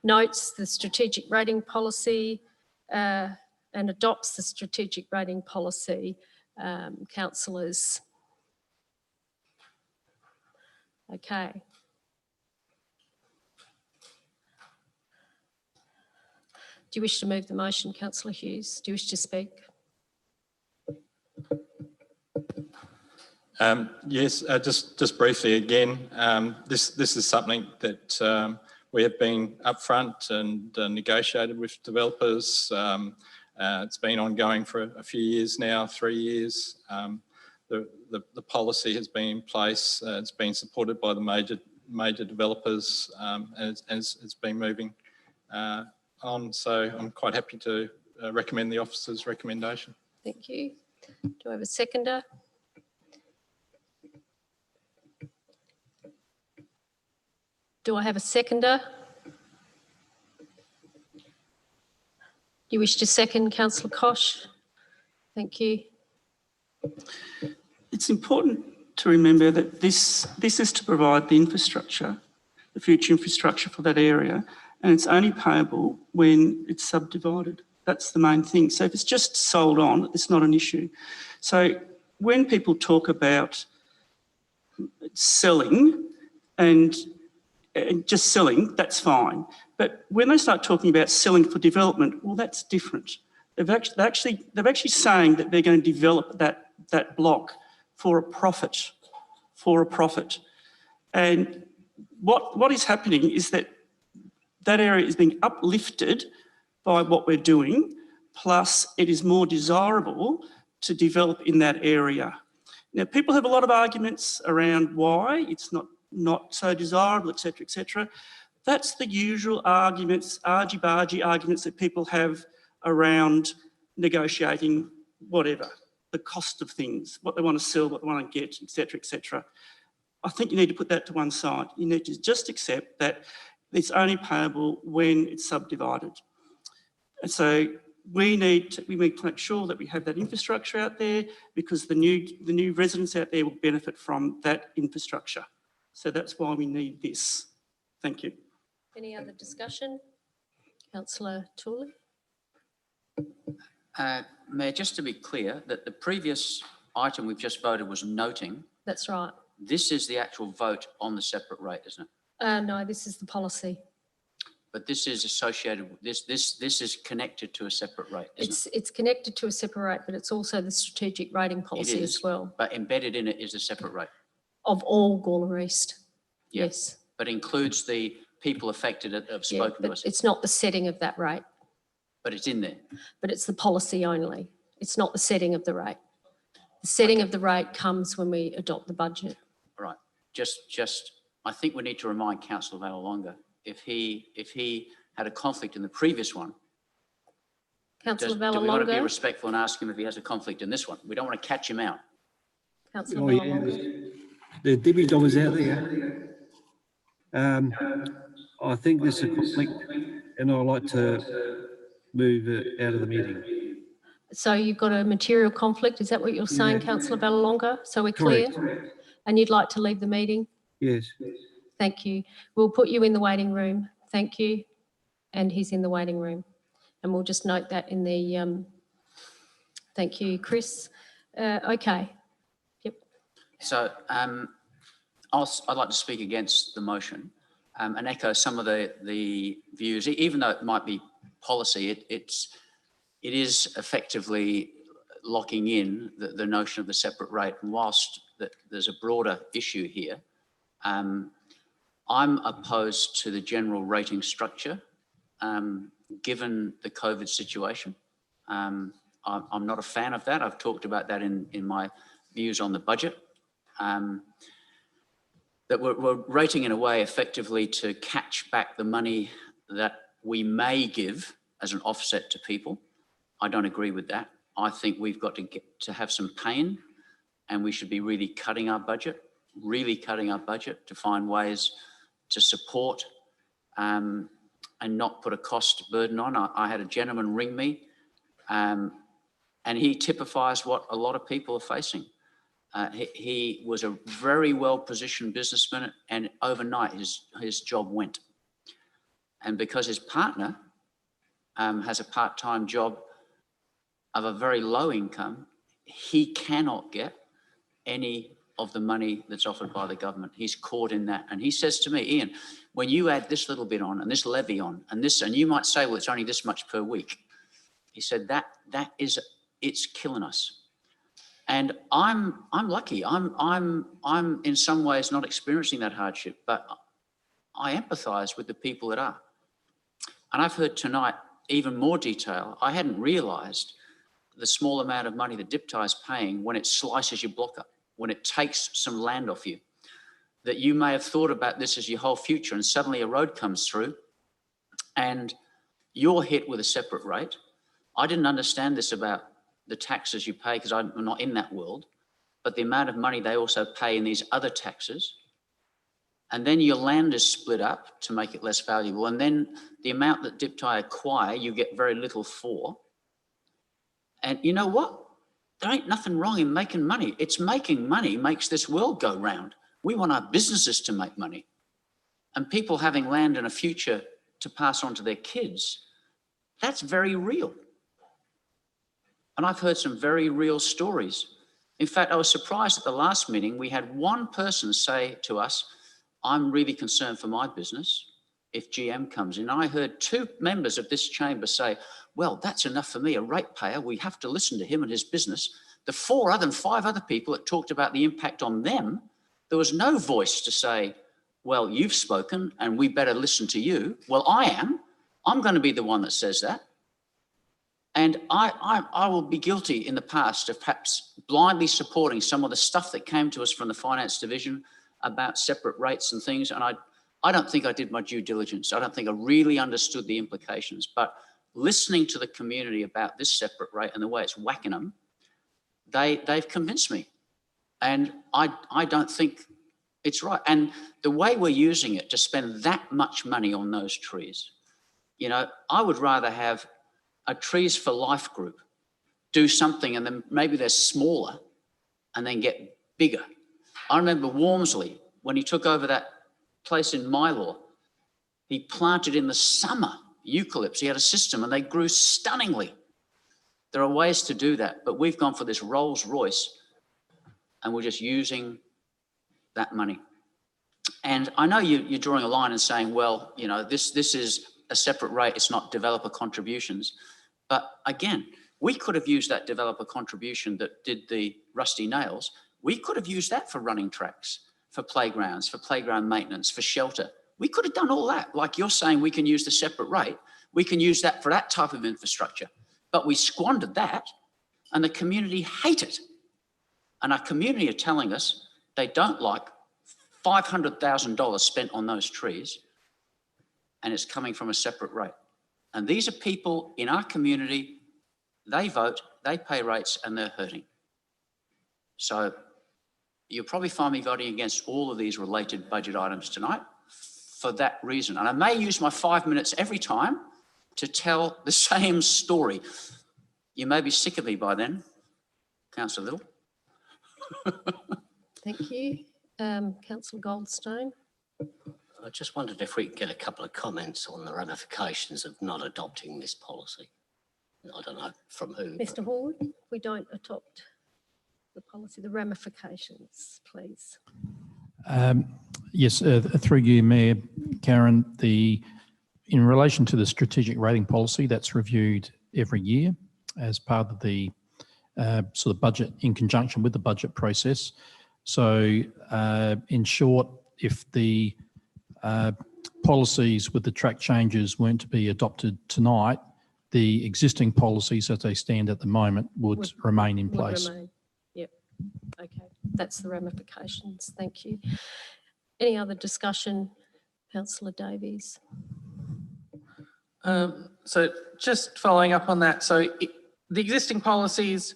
Notes the strategic rating policy and adopts the strategic rating policy. Councillors. Okay. Do you wish to move the motion, Councillor Hughes? Do you wish to speak?
Yes, just briefly again, this is something that we have been upfront and negotiated with developers. It's been ongoing for a few years now, 3 years. The policy has been in place. It's been supported by the major developers, and it's been moving on. So I'm quite happy to recommend the officer's recommendation.
Thank you. Do I have a seconder? Do I have a seconder? Do you wish to second, Councillor Kosh? Thank you.
It's important to remember that this is to provide the infrastructure, the future infrastructure for that area, and it's only payable when it's subdivided. That's the main thing. So if it's just sold on, it's not an issue. So when people talk about selling and just selling, that's fine. But when they start talking about selling for development, well, that's different. They're actually saying that they're going to develop that block for a profit, And what is happening is that area is being uplifted by what we're doing, plus it is more desirable to develop in that area. Now, people have a lot of arguments around why it's not so desirable, etc., etc. That's the usual arguments, argy-bargy arguments that people have around negotiating whatever, the cost of things, what they want to sell, what they want to get, etc., etc. I think you need to put that to one side. You need to just accept that it's only payable when it's subdivided. And so we need to make sure that we have that infrastructure out there, because the new residents out there will benefit from that infrastructure. So that's why we need this. Thank you.
Any other discussion? Councillor Tooley?
Mayor, just to be clear, that the previous item we've just voted was noting.
That's right.
This is the actual vote on the separate rate, isn't it?
No, this is the policy.
But this is associated with this is connected to a separate rate, isn't it?
It's connected to a separate rate, but it's also the strategic rating policy as well.
But embedded in it is a separate rate.
Of all Gawler East,
Yeah.
yes.
But includes the people affected that have spoken to us.
It's not the setting of that rate,
But it's in there.
but it's the policy only. It's not the setting of the rate. The setting of the rate comes when we adopt the budget.
Right. Just I think we need to remind Councillor Vallelonga, if he had a conflict in the previous one,
Councillor
do we want to be
Vallelonga?
respectful and ask him if he has a conflict in this one? We don't want to catch him out.
Councillor
Oh, yeah,
Vallelonga?
the Debbie Dommers out there. I think there's a conflict, and I'd like to move it out of the meeting.
So you've got a material conflict, is that what you're saying,
Yeah.
Councillor Vallelonga? So we're clear?
Correct.
And you'd like to leave the meeting?
Yes.
Thank you. We'll put you in the waiting room. Thank you. And he's in the waiting room. And we'll just note that in the, thank you, Chris. Okay. Yep.
So I'd like to speak against the motion and echo some of the views, even though it might be policy, it is effectively locking in the notion of the separate rate. And whilst there's a broader issue here, I'm opposed to the general rating structure, given the COVID situation. I'm not a fan of that. I've talked about that in my views on the budget. That we're rating in a way effectively to catch back the money that we may give as an offset to people. I don't agree with that. I think we've got to get to have some pain, and we should be really cutting our budget to find ways to support and not put a cost burden on. I had a gentleman ring me and he typifies what a lot of people are facing. He was a very well-positioned businessman, and overnight his job went. And because his partner has a part-time job of a very low income, he cannot get any of the money that's offered by the government. He's caught in that. And he says to me, Ian, when you add this little bit on and this levy on and this, and you might say, well, it's only this much per week. He said, it's killing us. And I'm lucky. I'm in some ways not experiencing that hardship, but I empathise with the people that are. And I've heard tonight even more detail. I hadn't realised the small amount of money that DIPTI is paying when it slices your block up, when it takes some land off you, that you may have thought about this as your whole future, and suddenly a road comes through and you're hit with a separate rate. I didn't understand this about the taxes you pay because I'm not in that world, but the amount of money they also pay in these other taxes. And then your land is split up to make it less valuable. And then the amount that DIPTI acquire, you get very little for. And you know what? There ain't nothing wrong in making money. It's making money makes this world go round. We want our businesses to make money. And people having land and a future to pass on to their kids, that's very real. And I've heard some very real stories. In fact, I was surprised at the last meeting, we had one person say to us, I'm really concerned for my business if GM comes in. I heard two members of this chamber say, well, that's enough for me, a ratepayer. We have to listen to him and his business. The 5 other people that talked about the impact on them, there was no voice to say, well, you've spoken and we better listen to you. Well, I am. I'm going to be the one that says that. And I will be guilty in the past of perhaps blindly supporting some of the stuff that came to us from the finance division about separate rates and things. And I don't think I did my due diligence. I don't think I really understood the implications. But listening to the community about this separate rate and the way it's whacking them, they've convinced me. And I don't think it's right. And the way we're using it to spend that much money on those trees, you know, I would rather have a Trees for Life group do something and then maybe they're smaller and then get bigger. I remember Walmsley, when he took over that place in Mylor, he planted in the summer eucalypts. He had a system and they grew stunningly. There are ways to do that, but we've gone for this Rolls Royce and we're just using that money. And I know you're drawing a line and saying, well, you know, this is a separate rate, it's not developer contributions. But again, we could have used that developer contribution that did the rusty nails. We could have used that for running tracks, for playgrounds, for playground maintenance, for shelter. We could have done all that. Like you're saying, we can use the separate rate. We can use that for that type of infrastructure. But we squandered that and the community hate it. And our community are telling us they don't like $500,000 spent on those trees, and it's coming from a separate rate. And these are people in our community, they vote, they pay rates, and they're hurting. So you'll probably find me voting against all of these related budget items tonight for that reason. And I may use my 5 minutes every time to tell the same story. You may be sick of me by then, Councillor Little.
Thank you. Councillor Goldstone.
I just wondered if we could get a couple of comments on the ramifications of not adopting this policy. I don't know from who.
Mr. Hall, if we don't adopt the policy, the ramifications, please.
Yes, through you, Mayor Karen, in relation to the strategic rating policy, that's reviewed every year as part of the sort of budget in conjunction with the budget process. So in short, if the policies with the track changes weren't to be adopted tonight, the existing policies as they stand at the moment would remain in place.
Yep. Okay. That's the ramifications. Thank you. Any other discussion? Councillor Davies.
So just following up on that, so the existing policies,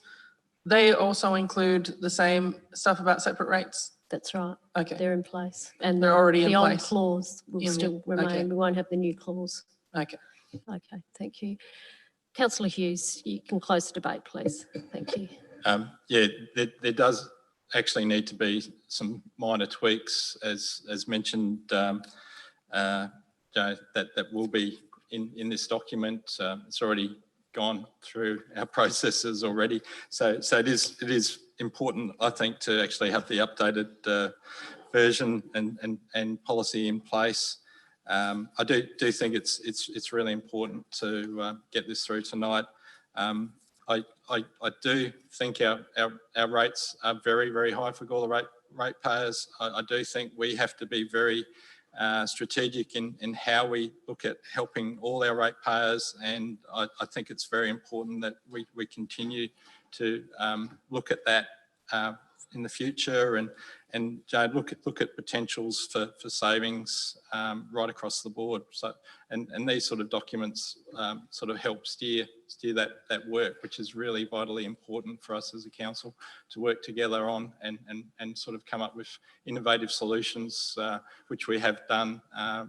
they also include the same stuff about separate rates?
That's right.
Okay.
They're in place. And
They're already in
the old
place.
clause will
In the-
still remain.
okay.
We won't have the new clause.
Okay.
Okay, thank you. Councillor Hughes, you can close the debate, please. Thank you.
Yeah, there does actually need to be some minor tweaks, as mentioned, that will be in this document. It's already gone through our processes already. So it is important, I think, to actually have the updated version and policy in place. I do think it's really important to get this through tonight. I do think our rates are very, very high for Gala ratepayers. I do think we have to be very strategic in how we look at helping all our ratepayers, and I think it's very important that we continue to look at that in the future and look at potentials for savings right across the board. So and these sort of documents sort of help steer that work, which is really vitally important for us as a council to work together on and sort of come up with innovative solutions, which we have done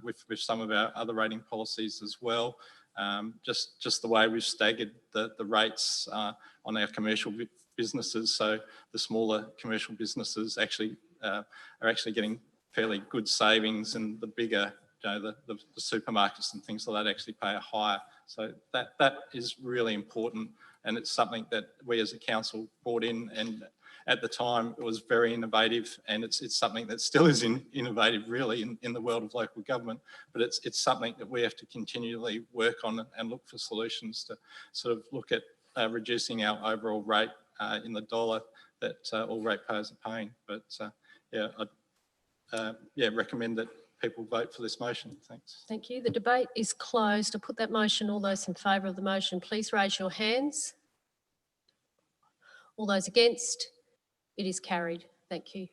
with some of our other rating policies as well. Just the way we've staggered the rates on our commercial businesses, so the smaller commercial businesses actually are actually getting fairly good savings, and the bigger, the supermarkets and things like that actually pay a higher. So that is really important, and it's something that we as a council brought in, and at the time it was very innovative, and it's something that still is innovative really in the world of local government, but it's something that we have to continually work on and look for solutions to sort of look at reducing our overall rate in the dollar that all ratepayers are paying. But I'd recommend that people vote for this motion. Thanks.
Thank you. The debate is closed. I'll put that motion. All those in favour of the motion, please raise your hands. All those against? It is carried. Thank you.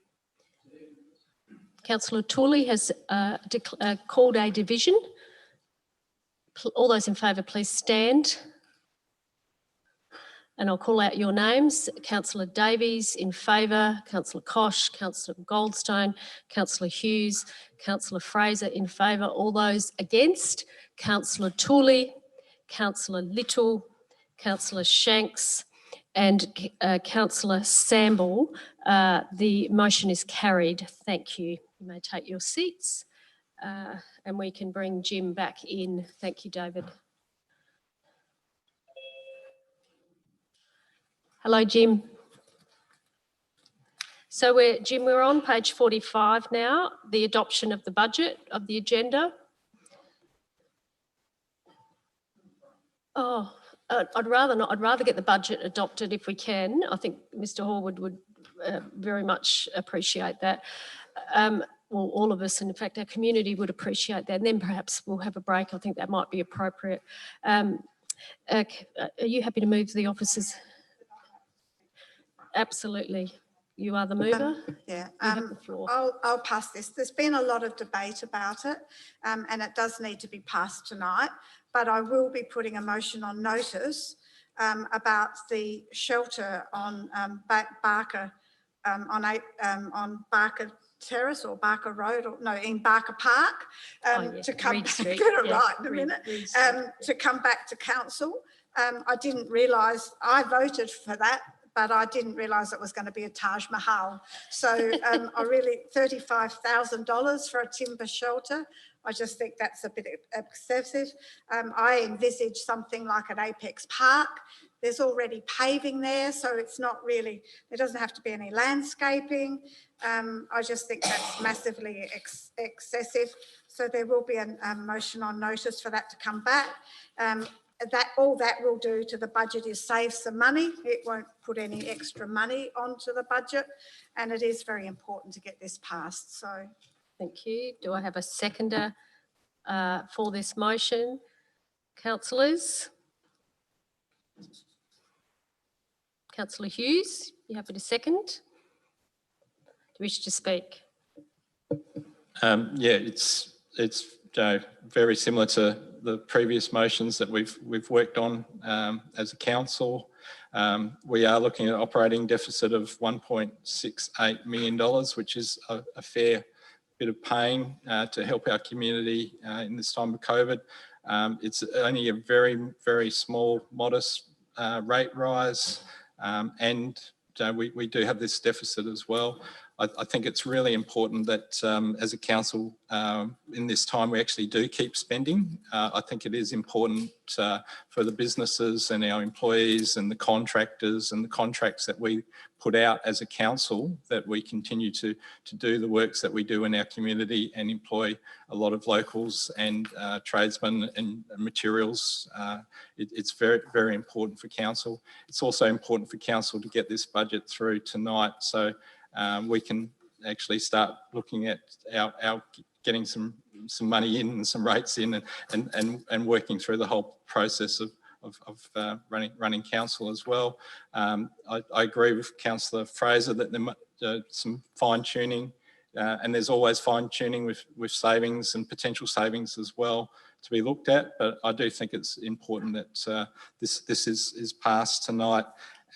Councillor Tooley has called a division. All those in favour, please stand. And I'll call out your names. Councillor Davies in favour, Councillor Kosh, Councillor Goldstone, Councillor Hughes, Councillor Fraser in favour. All those against, Councillor Tooley, Councillor Little, Councillor Shanks and Councillor Samble. The motion is carried. Thank you. You may take your seats and we can bring Jim back in. Thank you, David. Hello, Jim. So we're on page 45 now, the adoption of the budget of the agenda. Oh, I'd rather not. I'd rather get the budget adopted if we can. I think Mr. Horwood would very much appreciate that. Well, all of us, and in fact, our community would appreciate that. And then perhaps we'll have a break. I think that might be appropriate. Are you happy to move the officers? Absolutely. You are the mover.
Yeah,
You have the floor.
I'll pass this. There's been a lot of debate about it and it does need to be passed tonight, but I will be putting a motion on notice about the shelter on Barker, on Barker Terrace or Barker Road, or no, in Barker Park, to come, get it right in a minute, to come back to council. I didn't realise, I voted for that, but I didn't realise it was going to be a Taj Mahal. So I really, $35,000 for a timber shelter, I just think that's a bit excessive. I envisage something like an Apex Park. There's already paving there, so it's not really, there doesn't have to be any landscaping. I just think that's massively excessive. So there will be a motion on notice for that to come back. All that will do to the budget is save some money. It won't put any extra money onto the budget, and it is very important to get this passed. So,
thank you. Do I have a seconder for this motion? Councillors? Councillor Hughes, you happy to second? Do you wish to speak?
Yeah, it's very similar to the previous motions that we've worked on as a council. We are looking at operating deficit of $1.68 million, which is a fair bit of pain to help our community in this time of COVID. It's only a very, very small, modest rate rise, and we do have this deficit as well. I think it's really important that as a council in this time we actually do keep spending. I think it is important for the businesses and our employees and the contractors and the contracts that we put out as a council, that we continue to do the works that we do in our community and employ a lot of locals and tradesmen and materials. It's very, very important for council. It's also important for council to get this budget through tonight, so we can actually start looking at our getting some money in and some rates in and working through the whole process of running council as well. I agree with Councillor Fraser that there might some fine tuning, and there's always fine tuning with savings and potential savings as well to be looked at. But I do think it's important that this is passed tonight,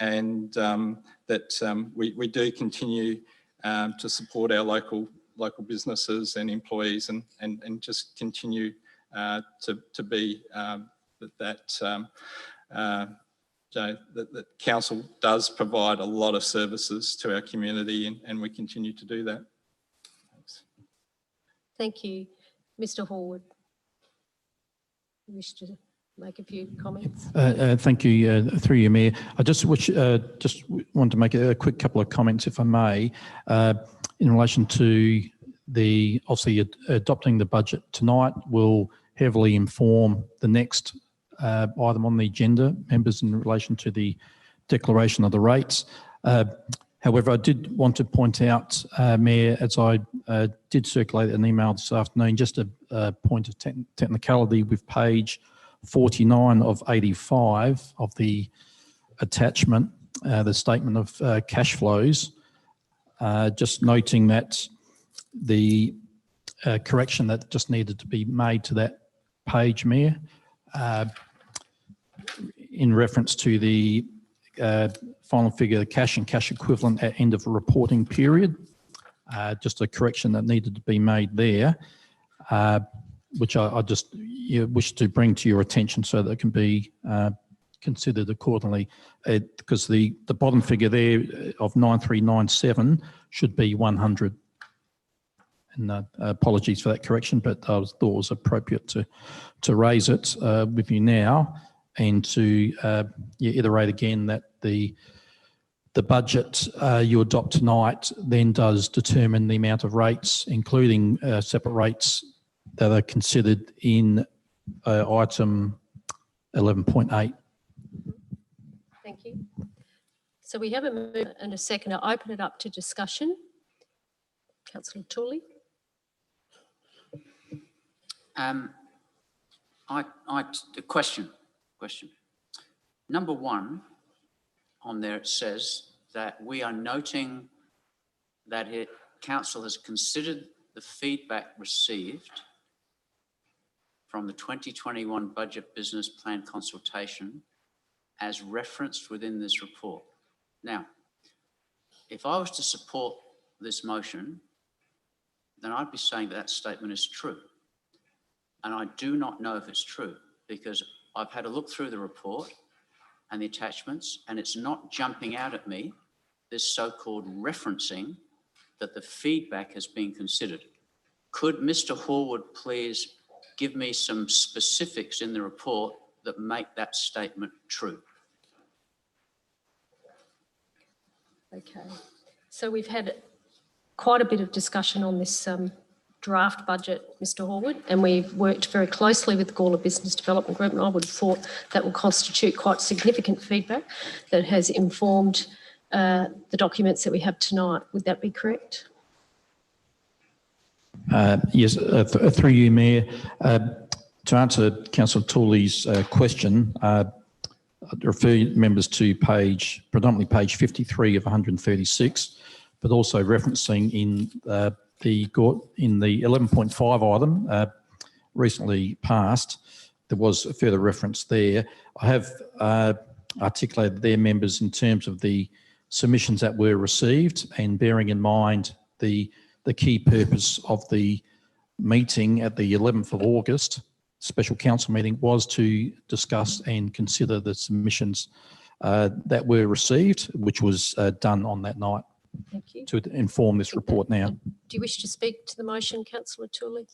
and that we do continue to support our local businesses and employees, and just continue to be that council does provide a lot of services to our community, and we continue to do that. Thanks.
Thank you. Mr. Horwood, you wish to make a few comments?
Thank you, through you, Mayor. I just want to make a quick couple of comments, if I may, in relation to the, obviously adopting the budget tonight will heavily inform the next item on the agenda, members, in relation to the declaration of the rates. However, I did want to point out, Mayor, as I did circulate an email this afternoon, just a point of technicality with page 49 of 85 of the attachment, the statement of cash flows, just noting that the correction that just needed to be made to that page, Mayor, in reference to the final figure, cash and cash equivalent at end of a reporting period, just a correction that needed to be made there, which I just wish to bring to your attention so that it can be considered accordingly, because the bottom figure there of 9397 should be 100. And apologies for that correction, but I thought it was appropriate to raise it with you now, and to iterate again that the budget you adopt tonight then does determine the amount of rates, including separate rates that are considered in item 11.8.
Thank you. So we have a move and a second. I'll open it up to discussion. Councillor Tooley.
Question. Number one, on there it says that we are noting that council has considered the feedback received from the 2021 budget business plan consultation as referenced within this report. Now, if I was to support this motion, then I'd be saying that statement is true. And I do not know if it's true, because I've had a look through the report and the attachments, and it's not jumping out at me, this so-called referencing that the feedback has been considered. Could Mr. Horwood please give me some specifics in the report that make that statement true?
Okay, so we've had quite a bit of discussion on this draft budget, Mr. Horwood, and we've worked very closely with the Gala Business Development Group, and I would have thought that will constitute quite significant feedback that has informed the documents that we have tonight. Would that be correct?
Yes, through you, Mayor. To answer Councillor Tooley's question, I'd refer members to predominantly page 53 of 136, but also referencing in the 11.5 item recently passed, there was a further reference there. I have articulated their members in terms of the submissions that were received, and bearing in mind the key purpose of the meeting at the 11th of August, special council meeting, was to discuss and consider the submissions that were received, which was done on that night.
Thank you.
To inform this report now.
Do you wish to speak to the motion, Councillor Tooley?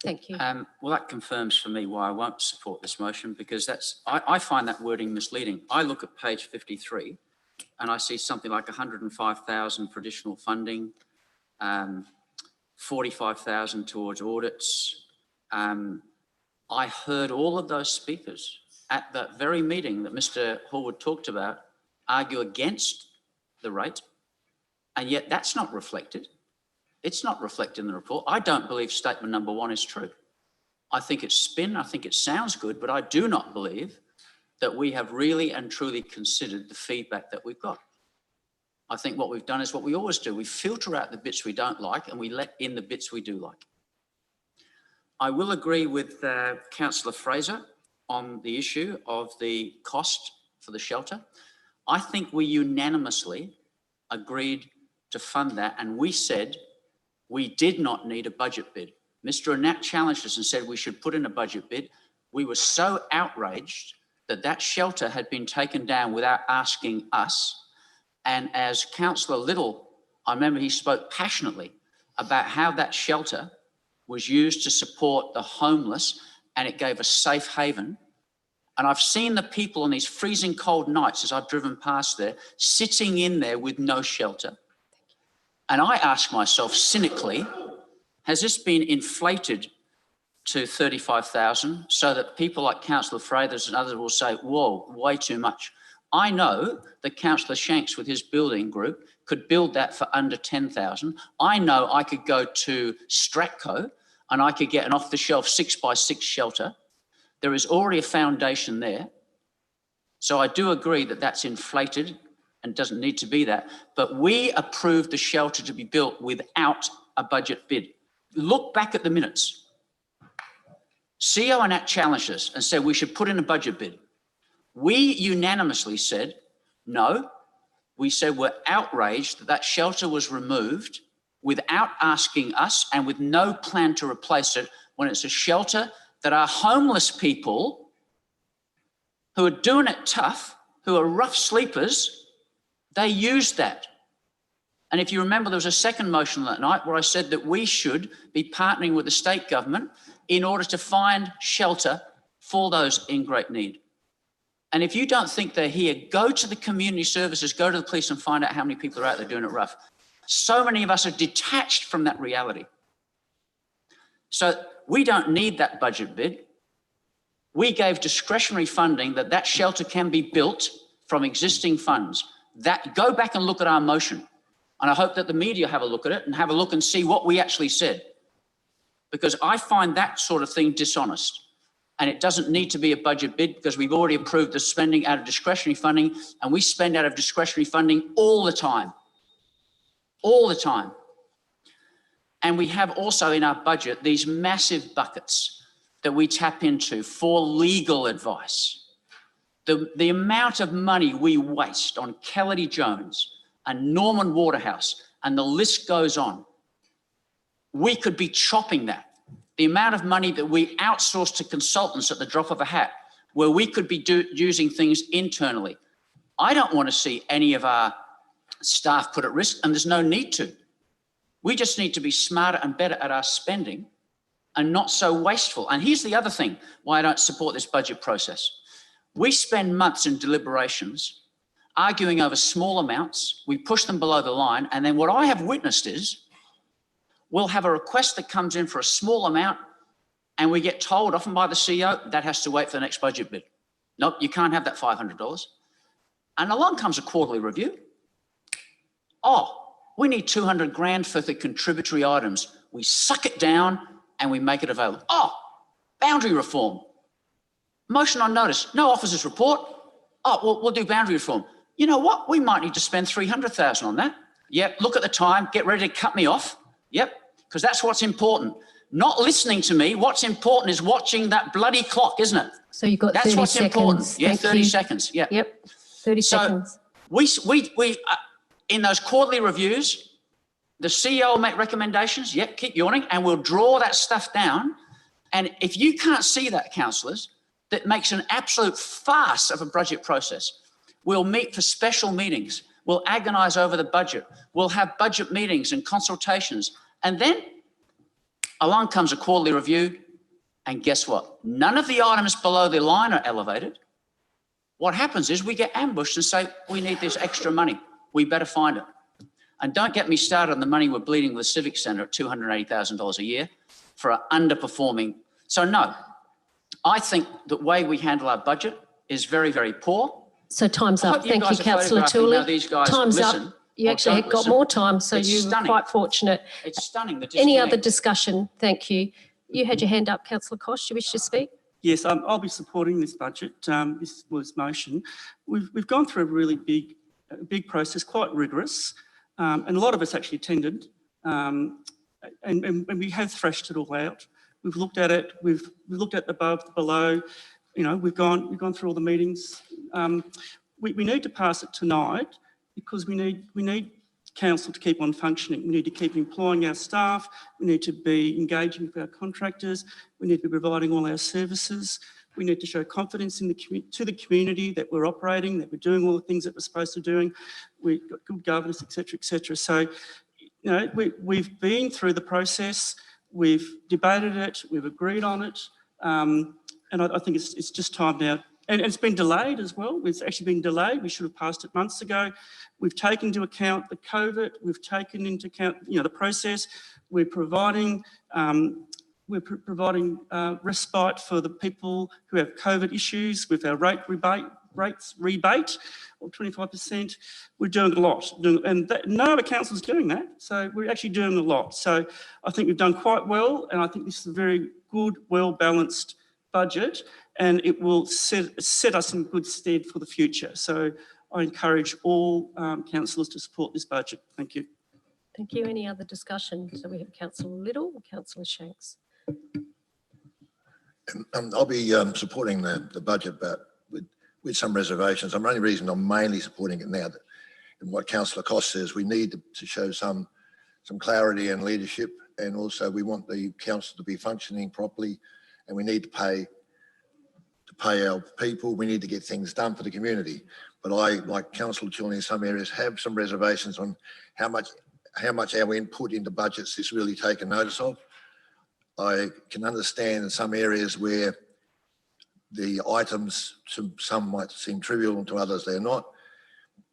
Thank you.
Well, that confirms for me why I won't support this motion, because I find that wording misleading. I look at page 53 and I see something like 105,000 for additional funding, 45,000 towards audits. I heard all of those speakers at that very meeting that Mr. Hallwood talked about argue against the rate, and yet that's not reflected. It's not reflected in the report. I don't believe statement number 1 is true. I think it's spin, I think it sounds good, but I do not believe that we have really and truly considered the feedback that we've got. I think what we've done is what we always do. We filter out the bits we don't like and we let in the bits we do like. I will agree with Councillor Fraser on the issue of the cost for the shelter. I think we unanimously agreed to fund that, and we said we did not need a budget bid. Mr. Annett challenged us and said we should put in a budget bid. We were so outraged that that shelter had been taken down without asking us. And as Councillor Little, I remember he spoke passionately about how that shelter was used to support the homeless and it gave a safe haven. And I've seen the people on these freezing cold nights as I've driven past there, sitting in there with no shelter. And I ask myself cynically, has this been inflated to 35,000 so that people like Councillor Frathers and others will say, whoa, way too much? I know that Councillor Shanks with his building group could build that for under 10,000. I know I could go to Stratco and I could get an off-the-shelf 6x6 shelter. There is already a foundation there. So I do agree that that's inflated and doesn't need to be that. But we approved the shelter to be built without a budget bid. Look back at the minutes. CEO Annett challenged us and said we should put in a budget bid. We unanimously said no. We said we're outraged that that shelter was removed without asking us and with no plan to replace it, when it's a shelter that our homeless people who are doing it tough, who are rough sleepers, they used that. And if you remember, there was a second motion that night where I said that we should be partnering with the state government in order to find shelter for those in great need. And if you don't think they're here, go to the community services, go to the police and find out how many people are out there doing it rough. So many of us are detached from that reality. So we don't need that budget bid. We gave discretionary funding that that shelter can be built from existing funds. That, go back and look at our motion. And I hope that the media have a look at it and have a look and see what we actually said. Because I find that sort of thing dishonest. And it doesn't need to be a budget bid because we've already approved the spending out of discretionary funding, and we spend out of discretionary funding all the time. All the time. And we have also in our budget these massive buckets that we tap into for legal advice. The amount of money we waste on Kelledy Jones and Norman Waterhouse, and the list goes on. We could be chopping that. The amount of money that we outsource to consultants at the drop of a hat, where we could be using things internally. I don't want to see any of our staff put at risk, and there's no need to. We just need to be smarter and better at our spending and not so wasteful. And here's the other thing why I don't support this budget process. We spend months in deliberations arguing over small amounts. We push them below the line. And then what I have witnessed is we'll have a request that comes in for a small amount and we get told, often by the CEO, that has to wait for the next budget bid. Nope, you can't have that $500. And along comes a quarterly review. Oh, we need 200 grand for the contributory items. We suck it down and we make it available. Oh, boundary reform. Motion on notice, no officers report. Oh, well, we'll do boundary reform. You know what? We might need to spend 300,000 on that. Yep, look at the time, get ready to cut me off. Yep, because that's what's important. not listening to me. What's important is watching that bloody clock, isn't it?
So you've got 30
That's what's
seconds.
important. Yeah,
Thank
30
you.
seconds. Yeah.
Yep, 30
So
seconds.
we in those quarterly reviews, the CEO will make recommendations. Yep, keep yawning, and we'll draw that stuff down. And if you can't see that, councillors, that makes an absolute farce of a budget process. We'll meet for special meetings. We'll agonise over the budget. We'll have budget meetings and consultations. And then along comes a quarterly review. And guess what? None of the items below the line are elevated. What happens is we get ambushed and say, we need this extra money. We better find it. And don't get me started on the money we're bleeding with the Civic Centre at $280,000 a year for an underperforming. So no, I think the way we handle our budget is very, very poor.
So time's up. Thank you, Councillor Tooley. Time's up. You actually got more time, so you were quite fortunate.
It's stunning.
Any other discussion? Thank you. You had your hand up, Councillor Kosh. Do you wish to speak?
Yes, I'll be supporting this budget, this motion. We've gone through a really big process, quite rigorous, and a lot of us actually attended, and we have threshed it all out. We've looked at it. We've looked at above, below. You know, we've gone through all the meetings. We need to pass it tonight because we need council to keep on functioning. We need to keep employing our staff. We need to be engaging with our contractors. We need to be providing all our services. We need to show confidence in to the community that we're operating, that we're doing all the things that we're supposed to be doing. We've got good governance, etc., etc. So, you know, we've been through the process. We've debated it. We've agreed on it. And I think it's just time now. And it's been delayed as well. It's actually been delayed. We should have passed it months ago. We've taken into account the COVID. We've taken into account, you know, the process. We're providing respite for the people who have COVID issues with our rates rebate of 25%. We're doing a lot, and no other council is doing that. So we're actually doing a lot. So I think we've done quite well, and I think this is a very good, well-balanced budget, and it will set us in good stead for the future. So I encourage all councillors to support this budget. Thank you.
Thank you. Any other discussion? So we have Councillor Little and Councillor Shanks.
I'll be supporting the budget, but with some reservations. The only reason I'm mainly supporting it now, and what Councillor Kosh says, we need to show some clarity and leadership, and also we want the council to be functioning properly, and we need to pay our people. We need to get things done for the community. But I, like Councillor Tooley in some areas, have some reservations on how much our input into budgets is really taken notice of. I can understand in some areas where the items to some might seem trivial and to others they're not.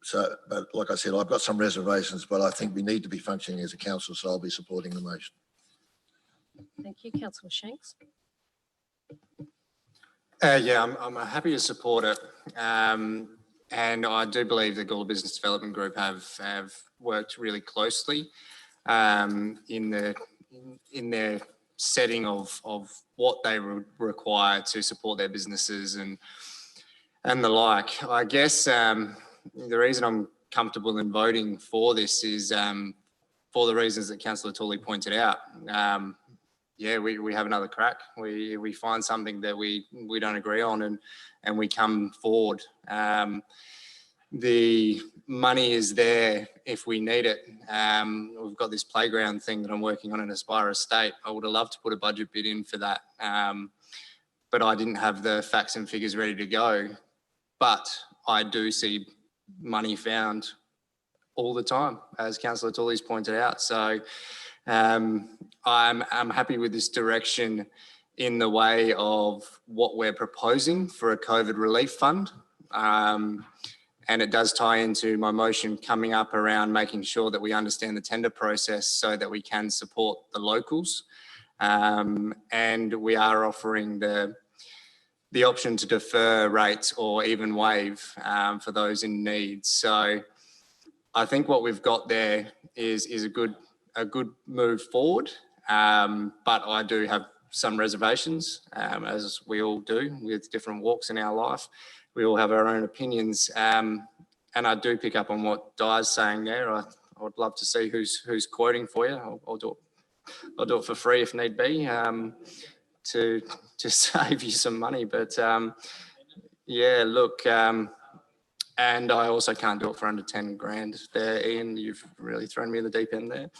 So, but like I said, I've got some reservations, but I think we need to be functioning as a council, so I'll be supporting the motion.
Thank you, Councillor Shanks.
Yeah, I'm happy to support it. And I do believe the Gala Business Development Group have worked really closely in their setting of what they require to support their businesses and the like. I guess the reason I'm comfortable in voting for this is for the reasons that Councillor Tooley pointed out. Yeah, we have another crack. We find something that we don't agree on and we come forward. The money is there if we need it. We've got this playground thing that I'm working on in Aspire Estate. I would have loved to put a budget bid in for that, but I didn't have the facts and figures ready to go. But I do see money found all the time, as Councillor Tooley's pointed out. So I'm happy with this direction in the way of what we're proposing for a COVID relief fund. And it does tie into my motion coming up around making sure that we understand the tender process so that we can support the locals. And we are offering the option to defer rates or even waive for those in need. So I think what we've got there is a good move forward. But I do have some reservations, as we all do with different walks in our life. We all have our own opinions, and I do pick up on what Di's saying there. I would love to see who's quoting for you. I'll do it. I'll do it for free if need be, to save you some money. But yeah, look, and I also can't do it for under 10 grand there, Ian. You've really thrown me in the deep end there.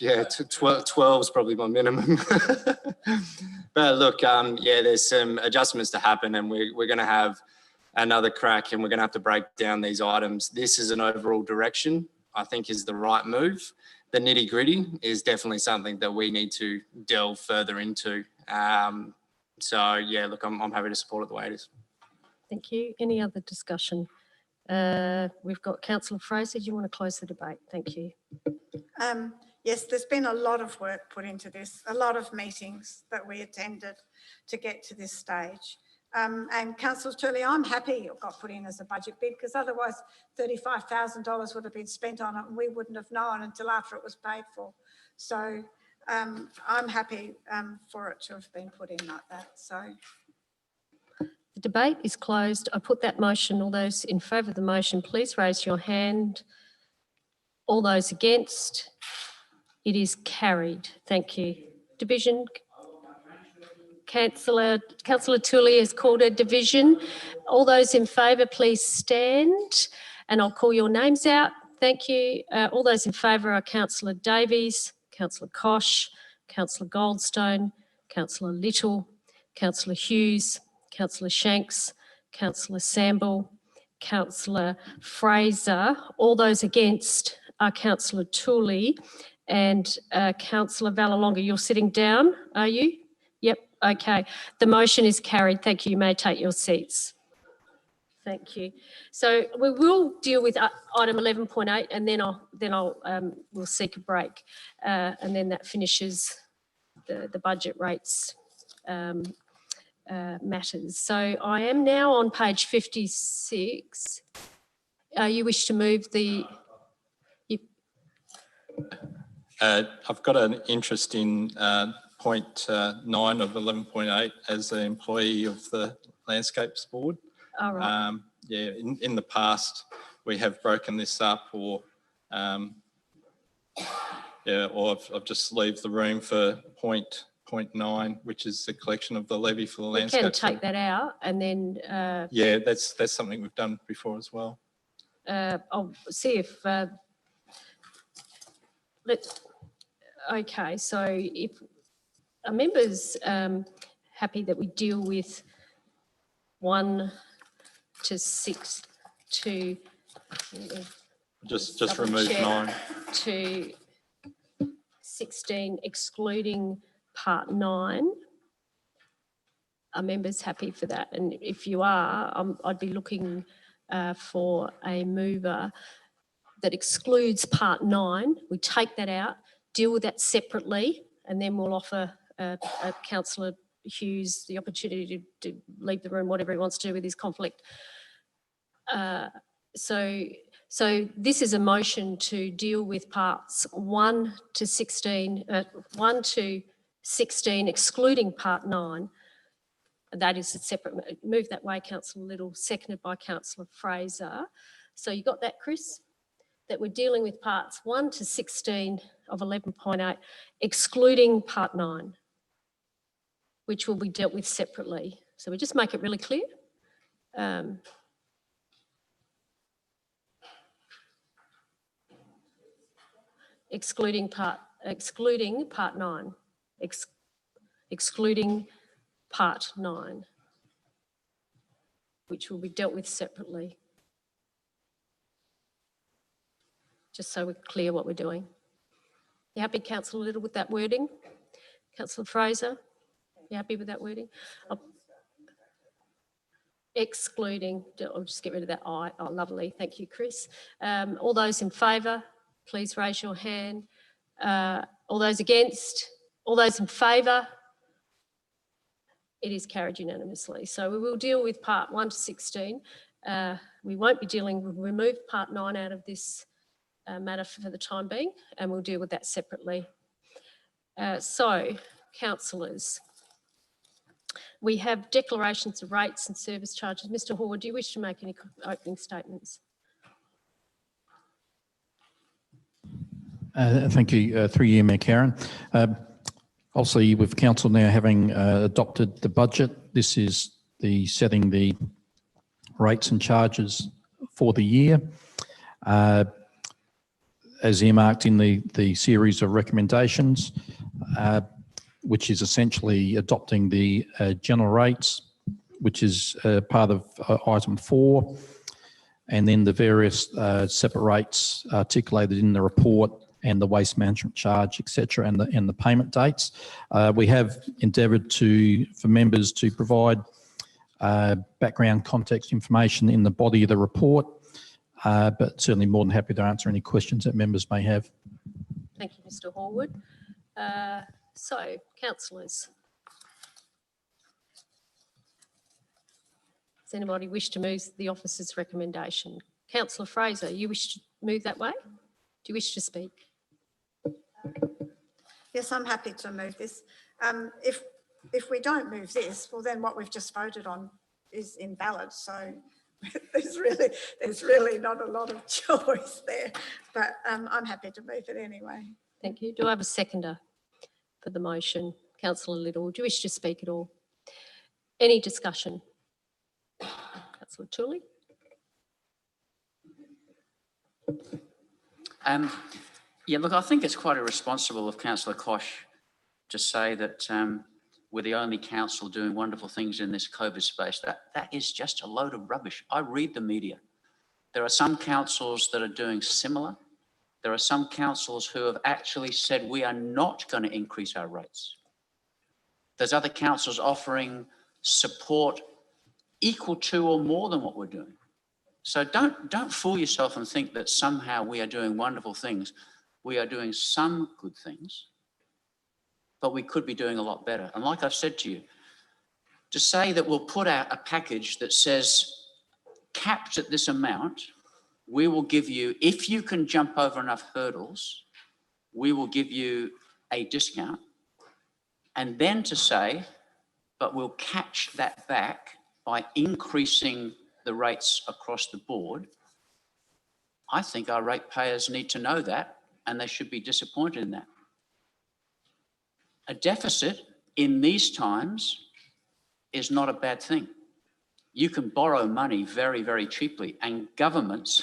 Yeah, 12 is probably my minimum. But look, yeah, there's some adjustments to happen, and we're going to have another crack, and we're going to have to break down these items. This is an overall direction, I think, is the right move. The nitty gritty is definitely something that we need to delve further into. So yeah, look, I'm happy to support it the way it is.
Thank you. Any other discussion? We've got Councillor Fraser. Do you want to close the debate? Thank you.
Yes, there's been a lot of work put into this, a lot of meetings that we attended to get to this stage. And Councillor Turley, I'm happy it got put in as a budget bid, because otherwise $35,000 would have been spent on it and we wouldn't have known until after it was paid for. So I'm happy for it to have been put in like that. So
the debate is closed. I put that motion. All those in favour of the motion, please raise your hand. All those against? It is carried. Thank you. Division. Councillor Tully has called a division. All those in favour, please stand, and I'll call your names out. Thank you. All those in favour are Councillor Davies, Councillor Kosh, Councillor Goldstone, Councillor Little, Councillor Hughes, Councillor Shanks, Councillor Samble, Councillor Fraser. All those against are Councillor Tully and Councillor Vallelonga. You're sitting down, are you? Yep, okay. The motion is carried. Thank you. You may take your seats. Thank you. So we will deal with item 11.8, and then we'll seek a break, and then that finishes the budget rates matters. So I am now on page 56. You wish to move the?
I've got an interest in point 9 of 11.8 as an employee of the Landscapes Board.
All right.
Yeah, in the past we have broken this up, or yeah, or I've just leave the room for point 9, which is the collection of the levy for the landscape.
We can take that out, and then
yeah, that's something we've done before as well.
I'll see if okay, so if are members happy that we deal with 1 to 6 to
just remove 9
to 16, excluding part 9. Are members happy for that? And if you are, I'd be looking for a mover that excludes part 9. We take that out, deal with that separately, and then we'll offer Councillor Hughes the opportunity to leave the room, whatever he wants to do with his conflict. So this is a motion to deal with parts 1 to 16, 1 to 16, excluding part 9. That is a separate move that way, Councillor Little, seconded by Councillor Fraser. So you got that, Chris? That we're dealing with parts 1 to 16 of 11.8, excluding part 9, which will be dealt with separately. So we just make it really clear. Excluding part 9, excluding part 9, which will be dealt with separately. Just so we're clear what we're doing. You happy, Councillor Little, with that wording? Councillor Fraser, you happy with that wording? Excluding, I'll just get rid of that I. Oh, lovely. Thank you, Chris. All those in favour, please raise your hand. All those against? All those in favour? It is carried unanimously. So we will deal with part 1 to 16. We won't be dealing, we'll remove part 9 out of this matter for the time being, and we'll deal with that separately. So, councillors, we have declarations of rates and service charges. Mr. Hall, do you wish to make any opening statements?
Thank you. Through you, Mayor Karen. Obviously, with council now having adopted the budget, this is the setting the rates and charges for the year. As earmarked in the series of recommendations, which is essentially adopting the general rates, which is part of item 4, and then the various separate rates articulated in the report and the waste management charge, etc., and the payment dates. We have endeavoured for members to provide background context information in the body of the report, but certainly more than happy to answer any questions that members may have.
Thank you, Mr. Horwood. So, councillors. Does anybody wish to move the officer's recommendation? Councillor Fraser, you wish to move that way? Do you wish to speak?
Yes, I'm happy to move this. If we don't move this, well, then what we've just voted on is invalid. So there's really not a lot of choice there, but I'm happy to move it anyway.
Thank you. Do I have a seconder for the motion? Councillor Little, do you wish to speak at all? Any discussion? Councillor Tooley.
Yeah, look, I think it's quite irresponsible of Councillor Kosh to say that we're the only council doing wonderful things in this COVID space. That is just a load of rubbish. I read the media. There are some councils that are doing similar. There are some councils who have actually said we are not going to increase our rates. There's other councils offering support equal to or more than what we're doing. So don't fool yourself and think that somehow we are doing wonderful things. We are doing some good things, but we could be doing a lot better. And like I've said to you, to say that we'll put out a package that says capped at this amount, we will give you, if you can jump over enough hurdles, we will give you a discount. And then to say, but we'll catch that back by increasing the rates across the board. I think our ratepayers need to know that, and they should be disappointed in that. A deficit in these times is not a bad thing. You can borrow money very, very cheaply, and governments,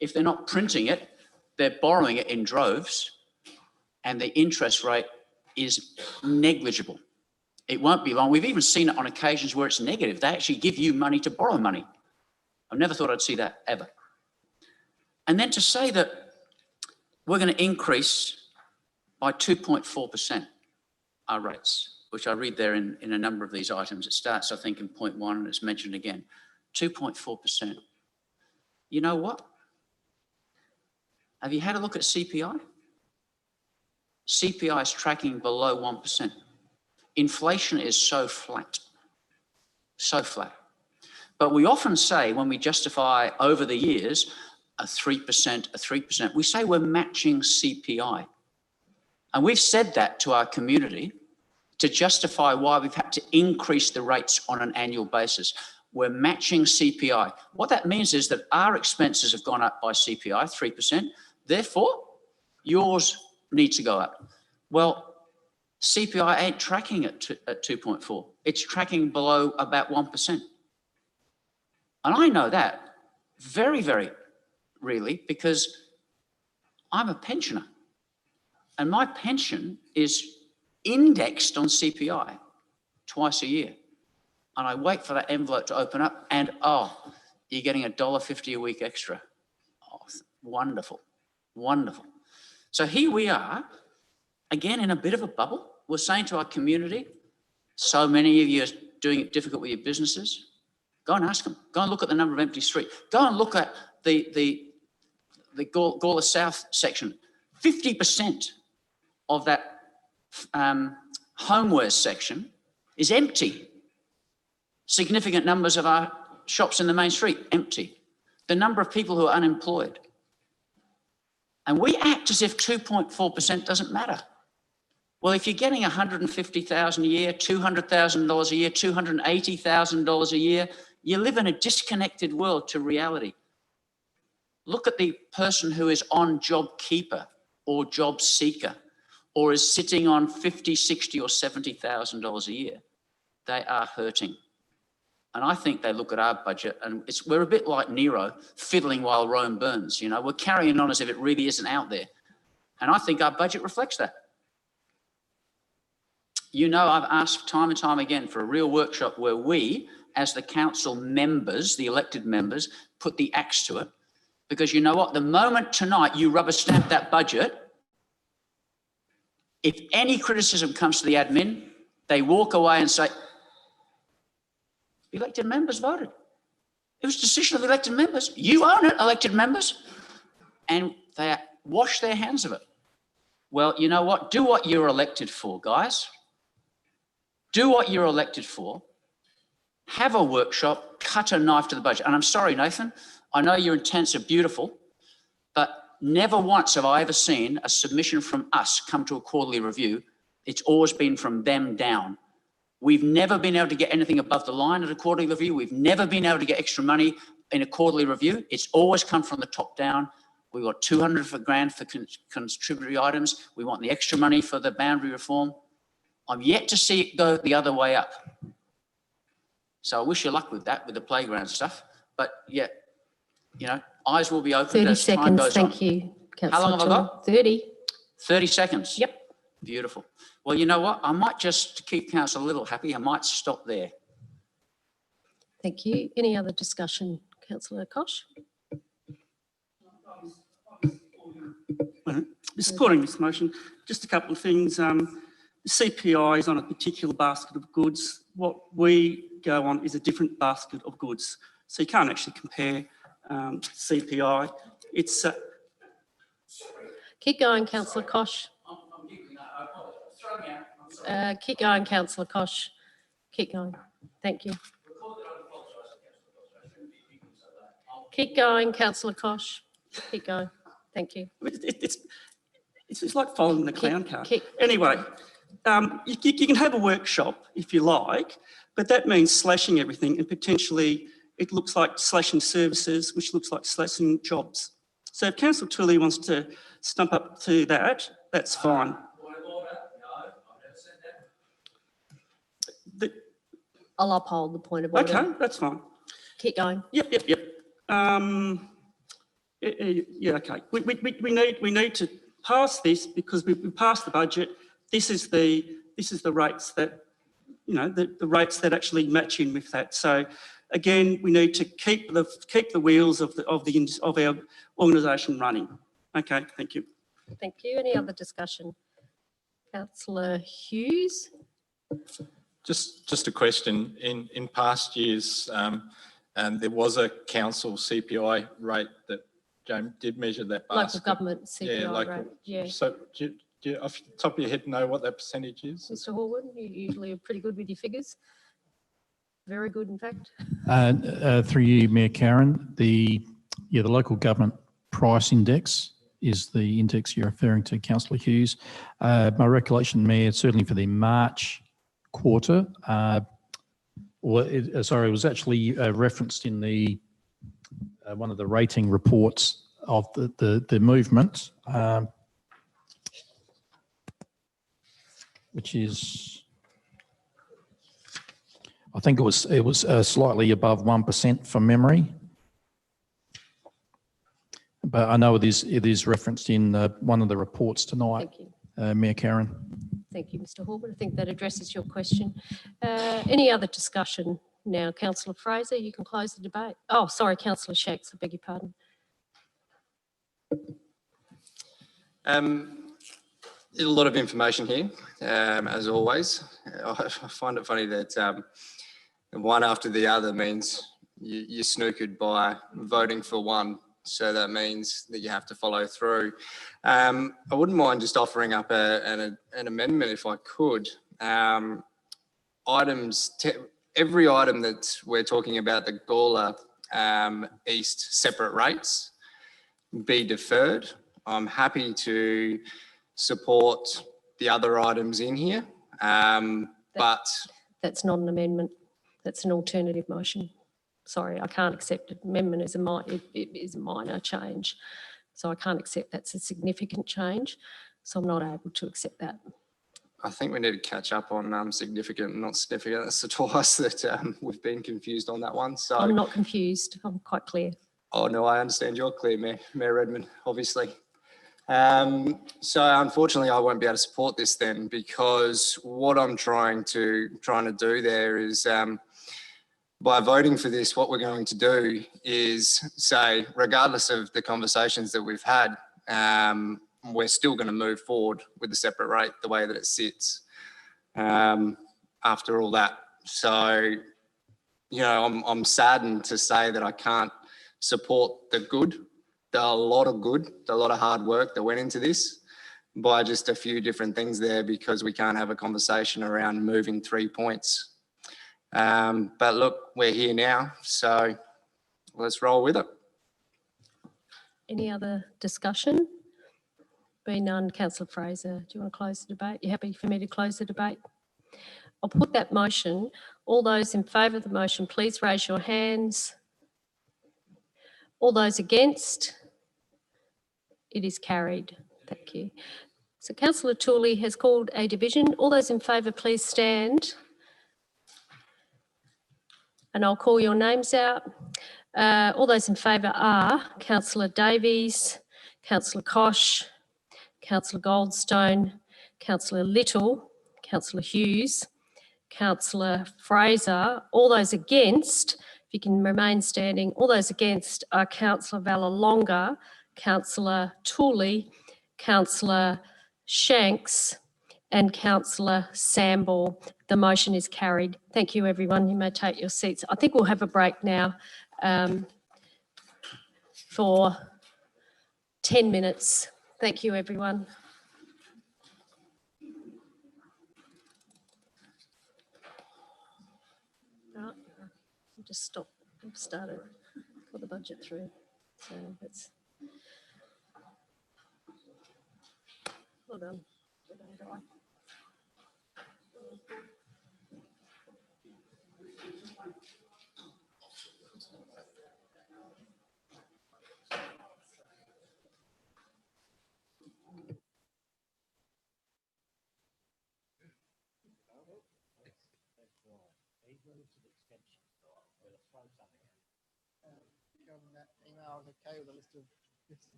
if they're not printing it, they're borrowing it in droves, and the interest rate is negligible. It won't be long. We've even seen it on occasions where it's negative. They actually give you money to borrow money. I've never thought I'd see that ever. And then to say that we're going to increase by 2.4% our rates, which I read there in a number of these items. It starts, I think, in point 1 and it's mentioned again, 2.4%. You know what? Have you had a look at CPI? CPI is tracking below 1%. Inflation is so flat, so flat. But we often say when we justify over the years a 3%, we say we're matching CPI. And we've said that to our community to justify why we've had to increase the rates on an annual basis. We're matching CPI. What that means is that our expenses have gone up by CPI, 3%. Therefore, yours needs to go up. Well, CPI ain't tracking at 2.4. It's tracking below about 1%. And I know that very, very really because I'm a pensioner and my pension is indexed on CPI twice a year. And I wait for that envelope to open up and, oh, you're getting $1.50 a week extra. Oh, wonderful, wonderful. So here we are, again, in a bit of a bubble. We're saying to our community, so many of you are doing it difficult with your businesses. Go and ask them. Go and look at the number of empty streets. Go and look at the Gala South section. 50% of that homewares section is empty. Significant numbers of our shops in the main street, empty. The number of people who are unemployed. And we act as if 2.4% doesn't matter. Well, if you're getting $150,000 a year, $200,000 a year, $280,000 a year, you live in a disconnected world to reality. Look at the person who is on JobKeeper or job seeker or is sitting on $50,000, $60,000 or $70,000 a year, they are hurting. And I think they look at our budget and we're a bit like Nero, fiddling while Rome burns. You know, we're carrying on as if it really isn't out there. And I think our budget reflects that. You know, I've asked time and time again for a real workshop where we, as the council members, the elected members, put the axe to it. Because you know what? The moment tonight you rubber stamp that budget, if any criticism comes to the admin, they walk away and say, elected members voted. It was a decision of the elected members. You own it, elected members. And they wash their hands of it. Well, you know what? Do what you're elected for, guys. Do what you're elected for. Have a workshop, cut a knife to the budget. And I'm sorry, Nathan, I know your intents are beautiful, but never once have I ever seen a submission from us come to a quarterly review. It's always been from them down. We've never been able to get anything above the line at a quarterly review. We've never been able to get extra money in a quarterly review. It's always come from the top down. We got $200,000 for contributory items. We want the extra money for the boundary reform. I'm yet to see it go the other way up. So I wish you luck with that, with the playground stuff. But yeah, you know, eyes will be opened
30
as time
seconds,
goes
thank
on.
you, Councillor.
How long have I got?
30.
30 seconds?
Yep.
Beautiful. Well, you know what? I might just, to keep council a little happy, I might stop there.
Thank you. Any other discussion, Councillor Kosh?
Supporting this motion, just a couple of things. The CPI is on a particular basket of goods. What we go on is a different basket of goods. So you can't actually compare CPI. It's...
Keep going, Councillor Kosh. Keep going, Councillor Kosh. Keep going. Thank you. Keep going, Councillor Kosh. Keep going. Thank you.
It's like following the clown car. Anyway, you can have a workshop if you like, but that means slashing everything and potentially it looks like slashing services, which looks like slashing jobs. So if Councillor Tully wants to stump up to that, that's fine.
I'll uphold the point of order.
Okay, that's fine.
Keep going.
Yep. Yeah, okay. We need to pass this because we passed the budget. This is the rates that, you know, the rates that actually match in with that. So again, we need to keep the wheels of our organisation running. Okay, thank you.
Thank you. Any other discussion? Councillor Hughes.
Just a question. In past years, there was a council CPI rate that James did measure that basket.
Local government CPI rate. Yeah.
So do you off the top of your head know what that percentage is?
Mr. Horwood, you usually are pretty good with your figures. Very good, in fact.
Through you, Mayor Karen, the local government price index is the index you're referring to, Councillor Hughes. My recollection, Mayor, certainly for the March quarter, it was actually referenced in the one of the rating reports of the movement, which is, I think it was slightly above 1% from memory, but I know it is referenced in one of the reports tonight.
Thank you.
Mayor Karen.
Thank you, Mr. Horwood. I think that addresses your question. Any other discussion now? Councillor Fraser, you can close the debate. Oh, sorry, Councillor Shacks, I beg your pardon.
A lot of information here, as always. I find it funny that one after the other means you're snookered by voting for one. So that means that you have to follow through. I wouldn't mind just offering up an amendment if I could. Every item that we're talking about, the Gala East separate rates, be deferred. I'm happy to support the other items in here, but...
That's not an amendment. That's an alternative motion. Sorry, I can't accept it. Amendment is a minor change. So I can't accept that's a significant change. So I'm not able to accept that.
I think we need to catch up on significant and not significant. That's the twice that we've been confused on that one. So
I'm not confused. I'm quite clear.
Oh no, I understand you're clear, Mayor Redmond, obviously. So unfortunately, I won't be able to support this then, because what I'm trying to do there is, by voting for this, what we're going to do is say, regardless of the conversations that we've had, we're still going to move forward with the separate rate the way that it sits after all that. So, you know, I'm saddened to say that I can't support the lot of hard work that went into this by just a few different things there, because we can't have a conversation around moving 3 points. But look, we're here now, so let's roll with it.
Any other discussion? Being none, Councillor Fraser, do you want to close the debate? You happy for me to close the debate? I'll put that motion. All those in favour of the motion, please raise your hands. All those against? It is carried. Thank you. So Councillor Tooley has called a division. All those in favour, please stand. And I'll call your names out. All those in favour are Councillor Davies, Councillor Kosh, Councillor Goldstone, Councillor Little, Councillor Hughes, Councillor Fraser. All those against, if you can remain standing, all those against are Councillor Valalonga, Councillor Tooley, Councillor Shanks and Councillor Samble. The motion is carried. Thank you, everyone. You may take your seats. I think we'll have a break now for 10 minutes. Thank you, everyone. Right, I'll just stop. I've started, got the budget through. So that's well done.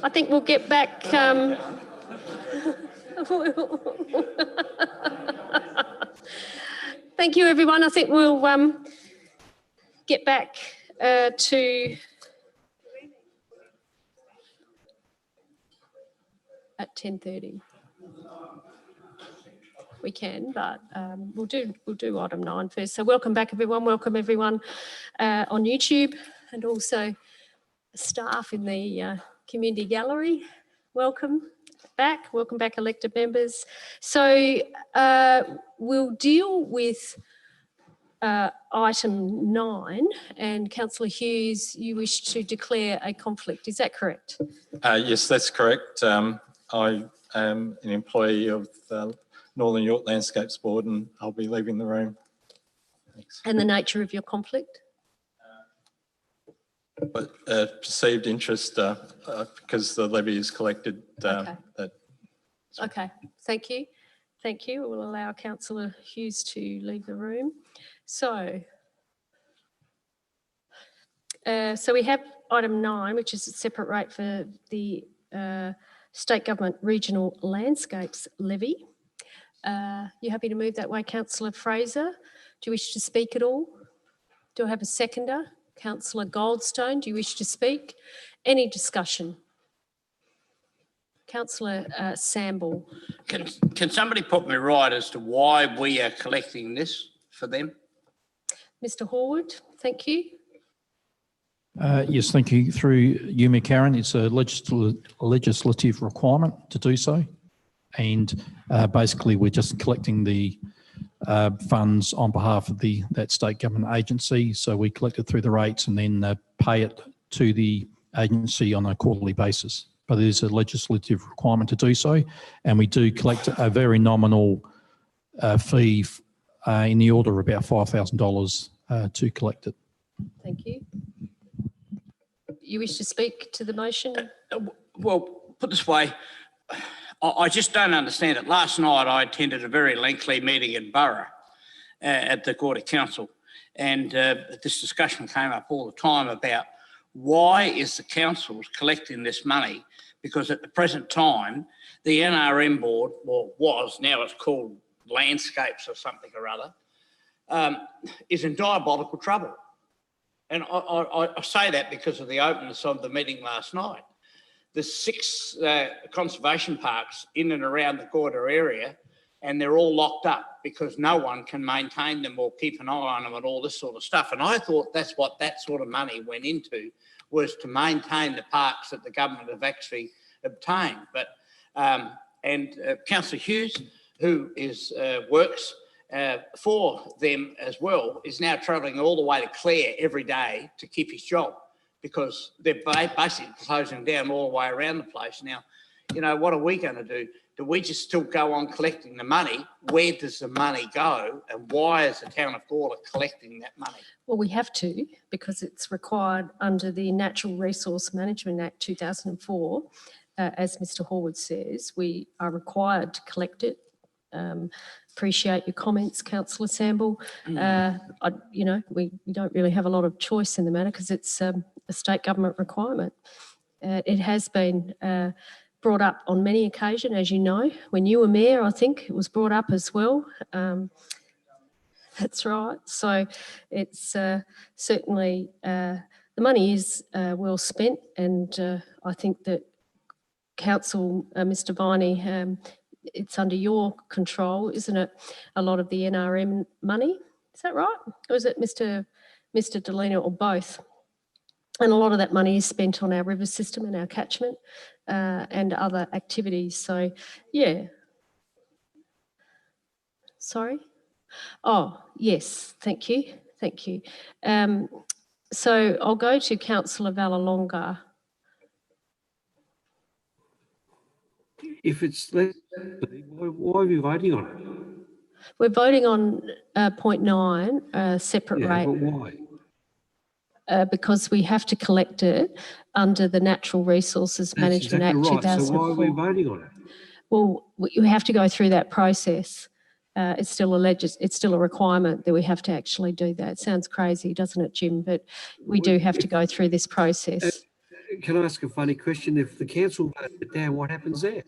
I think we'll get back. Thank you, everyone. I think we'll get back to at 10:30. We can, but we'll do item 9 first. So welcome back, everyone. Welcome everyone on YouTube, and also staff in the community gallery. Welcome back. Welcome back, elected members. So we'll deal with item 9, and Councillor Hughes, you wish to declare a conflict. Is that correct?
Yes, that's correct. I am an employee of Northern York Landscapes Board, and I'll be leaving the room. Thanks.
And the nature of your conflict?
But perceived interest because the levy is collected.
Okay, thank you. Thank you. We'll allow Councillor Hughes to leave the room. So we have item 9, which is a separate rate for the State Government Regional Landscapes Levy. You happy to move that way, Councillor Fraser? Do you wish to speak at all? Do I have a seconder? Councillor Goldstone, do you wish to speak? Any discussion? Councillor Samble.
Can somebody put me right as to why we are collecting this for them?
Mr. Horwood, thank you.
Yes, thank you. Through you, Mayor Karen, it's a legislative requirement to do so. And basically, we're just collecting the funds on behalf of that state government agency. So we collect it through the rates and then pay it to the agency on a quarterly basis. But it is a legislative requirement to do so. And we do collect a very nominal fee in the order of about $5,000 to collect it.
Thank you. You wish to speak to the motion?
Well, put this way, I just don't understand it. Last night I attended a very lengthy meeting in Borough at the Court of Council, and this discussion came up all the time about why is the council collecting this money, because at the present time the NRM board, well was, now it's called Landscapes or something or other, is in diabolical trouble. And I say that because of the openness of the meeting last night. There's 6 conservation parks in and around the Gorda area, and they're all locked up because no one can maintain them or keep an eye on them and all this sort of stuff. And I thought that's what that sort of money went into, was to maintain the parks that the government have actually obtained. But Councillor Hughes, who works for them as well, is now travelling all the way to Clare every day to keep his job, because they're basically closing down all the way around the place. Now, you know, what are we going to do? Do we just still go on collecting the money? Where does the money go? And why is the town of Gala collecting that money?
Well, we have to, because it's required under the Natural Resource Management Act 2004. As Mr. Horwood says, we are required to collect it. Appreciate your comments, Councillor Samble. We don't really have a lot of choice in the matter because it's a state government requirement. It has been brought up on many occasions, as you know. When you were mayor, I think it was brought up as well. That's right. So it's certainly, the money is well spent, and I think that Council, Mr. Viney, it's under your control, isn't it? A lot of the NRM money, is that right? Or is it Mr. Delina, or both? And a lot of that money is spent on our river system and our catchment and other activities. So, yeah. Sorry? Oh, yes, thank you. Thank you. So I'll go to Councillor Vallelonga.
If it's less, why are we voting on it?
We're voting on point 9, separate rate.
But why?
Because we have to collect it under the Natural Resources Management Act 2004.
So why are we voting on it?
Well, we have to go through that process. It's still a requirement that we have to actually do that. It sounds crazy, doesn't it, Jim? But we do have to go through this process.
Can I ask a funny question? If the council votes it down, what happens there?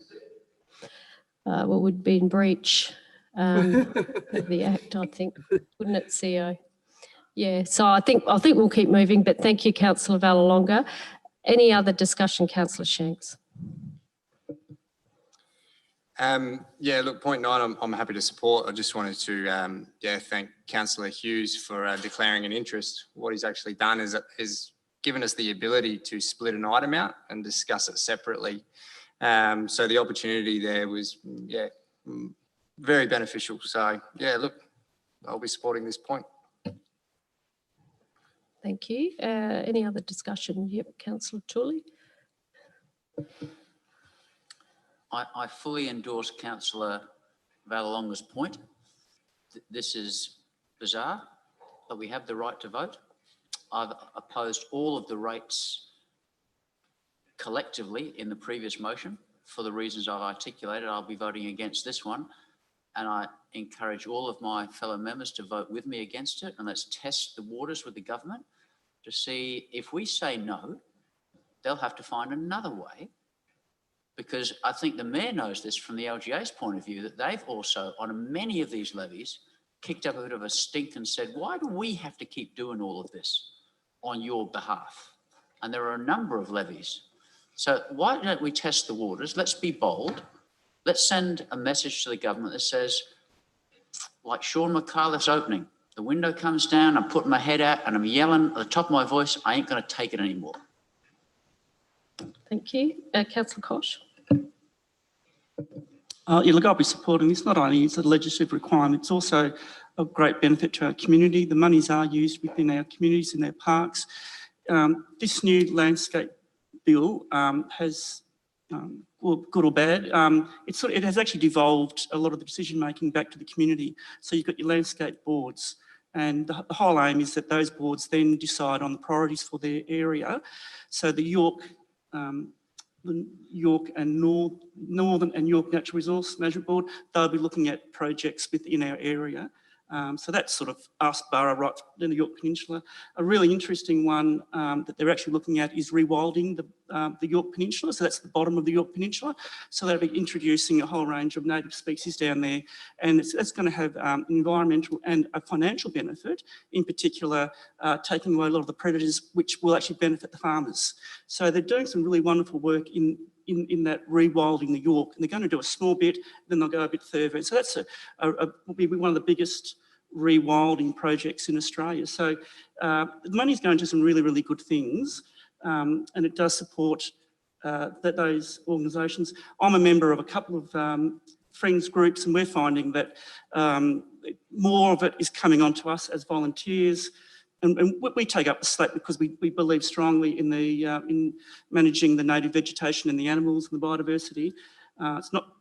Well, would be in breach of the Act, I think, wouldn't it, CEO? Yeah, so I think we'll keep moving, but thank you, Councillor Vallelonga. Any other discussion, Councillor Shanks?
Yeah, look, point 9, I'm happy to support. I just wanted to, thank Councillor Hughes for declaring an interest. What he's actually done is given us the ability to split an item out and discuss it separately. So the opportunity there was, very beneficial. So, look, I'll be supporting this point.
Thank you. Any other discussion? Yep, Councillor Tooley.
I fully endorse Councillor Vallelonga's point. This is bizarre, but we have the right to vote. I've opposed all of the rates collectively in the previous motion for the reasons I've articulated. I'll be voting against this one, and I encourage all of my fellow members to vote with me against it, and let's test the waters with the government to see if we say no, they'll have to find another way, because I think the Mayor knows this from the LGA's point of view, that they've also, on many of these levies, kicked up a bit of a stink and said, why do we have to keep doing all of this on your behalf? And there are a number of levies. So why don't we test the waters? Let's be bold. Let's send a message to the government that says, like Sean McAuliffe's opening, the window comes down, I'm putting my head out and I'm yelling at the top of my voice, I ain't going to take it anymore.
Thank you. Councillor Kosh.
Look, I'll be supporting this. Not only is it a legislative requirement, it's also a great benefit to our community. The monies are used within our communities and their parks. This new landscape bill has, well, good or bad, it has actually devolved a lot of the decision making back to the community. So you've got your landscape boards, and the whole aim is that those boards then decide on the priorities for their area. So the York and Northern and York Natural Resource Management Board, they'll be looking at projects within our area. So that's sort of us borough right in the York Peninsula. A really interesting one that they're actually looking at is rewilding the York Peninsula. So that's the bottom of the York Peninsula. So they'll be introducing a whole range of native species down there. And it's going to have an environmental and a financial benefit, in particular, taking away a lot of the predators, which will actually benefit the farmers. So they're doing some really wonderful work in that rewilding the York, and they're going to do a small bit, then they'll go a bit further. So that's will be one of the biggest rewilding projects in Australia. So the money's going to some really, really good things, and it does support those organisations. I'm a member of a couple of friends groups, and we're finding that more of it is coming onto us as volunteers. And we take up the slack because we believe strongly in in managing the native vegetation and the animals and the biodiversity. It's not,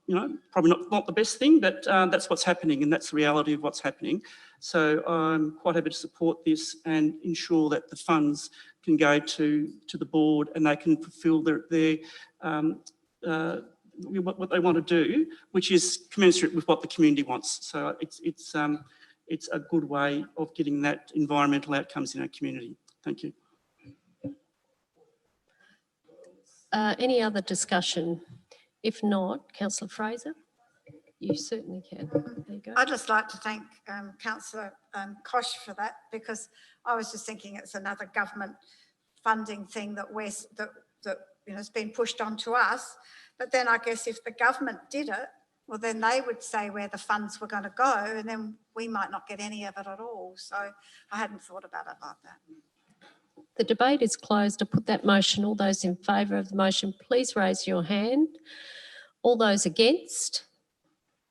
probably not the best thing, but that's what's happening, and that's the reality of what's happening. So I'm quite happy to support this and ensure that the funds can go to the board and they can fulfil their what they want to do, which is commensurate with what the community wants. So it's a good way of getting that environmental outcomes in our community. Thank you.
Any other discussion? If not, Councillor Fraser, you certainly can. There you go.
I'd just like to thank Councillor Kosh for that, because I was just thinking it's another government funding thing that has been pushed onto us. But then I guess if the government did it, well, then they would say where the funds were going to go, and then we might not get any of it at all. So I hadn't thought about it like that.
The debate is closed. I put that motion. All those in favour of the motion, please raise your hand. All those against?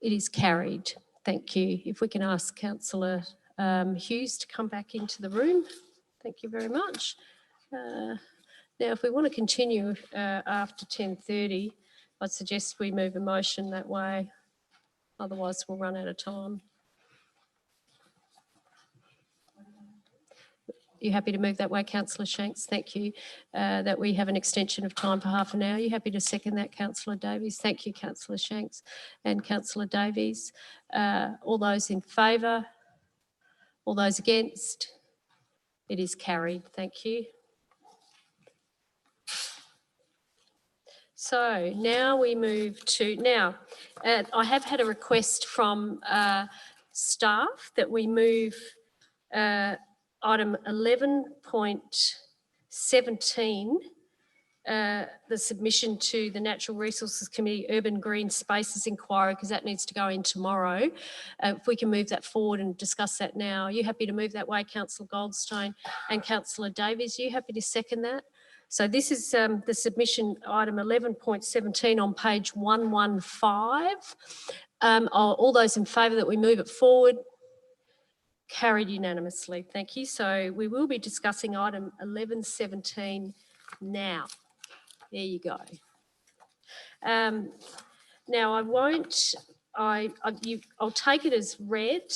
It is carried. Thank you. If we can ask Councillor Hughes to come back into the room. Thank you very much. Now, if we want to continue after 10:30, I'd suggest we move a motion that way. Otherwise, we'll run out of time. You happy to move that way, Councillor Shanks? Thank you. That we have an extension of time for half an hour. You happy to second that, Councillor Davies? Thank you, Councillor Shanks and Councillor Davies. All those in favour? All those against? It is carried. Thank you. So now we move to, I have had a request from staff that we move item 11.17, the submission to the Natural Resources Committee Urban Green Spaces Inquiry, because that needs to go in tomorrow. If we can move that forward and discuss that now. Are you happy to move that way, Councillor Goldstein and Councillor Davies? Are you happy to second that? So this is the submission item 11.17 on page 115. All those in favour that we move it forward? Carried unanimously. Thank you. So we will be discussing item 11.17 now. There you go. Now I'll take it as read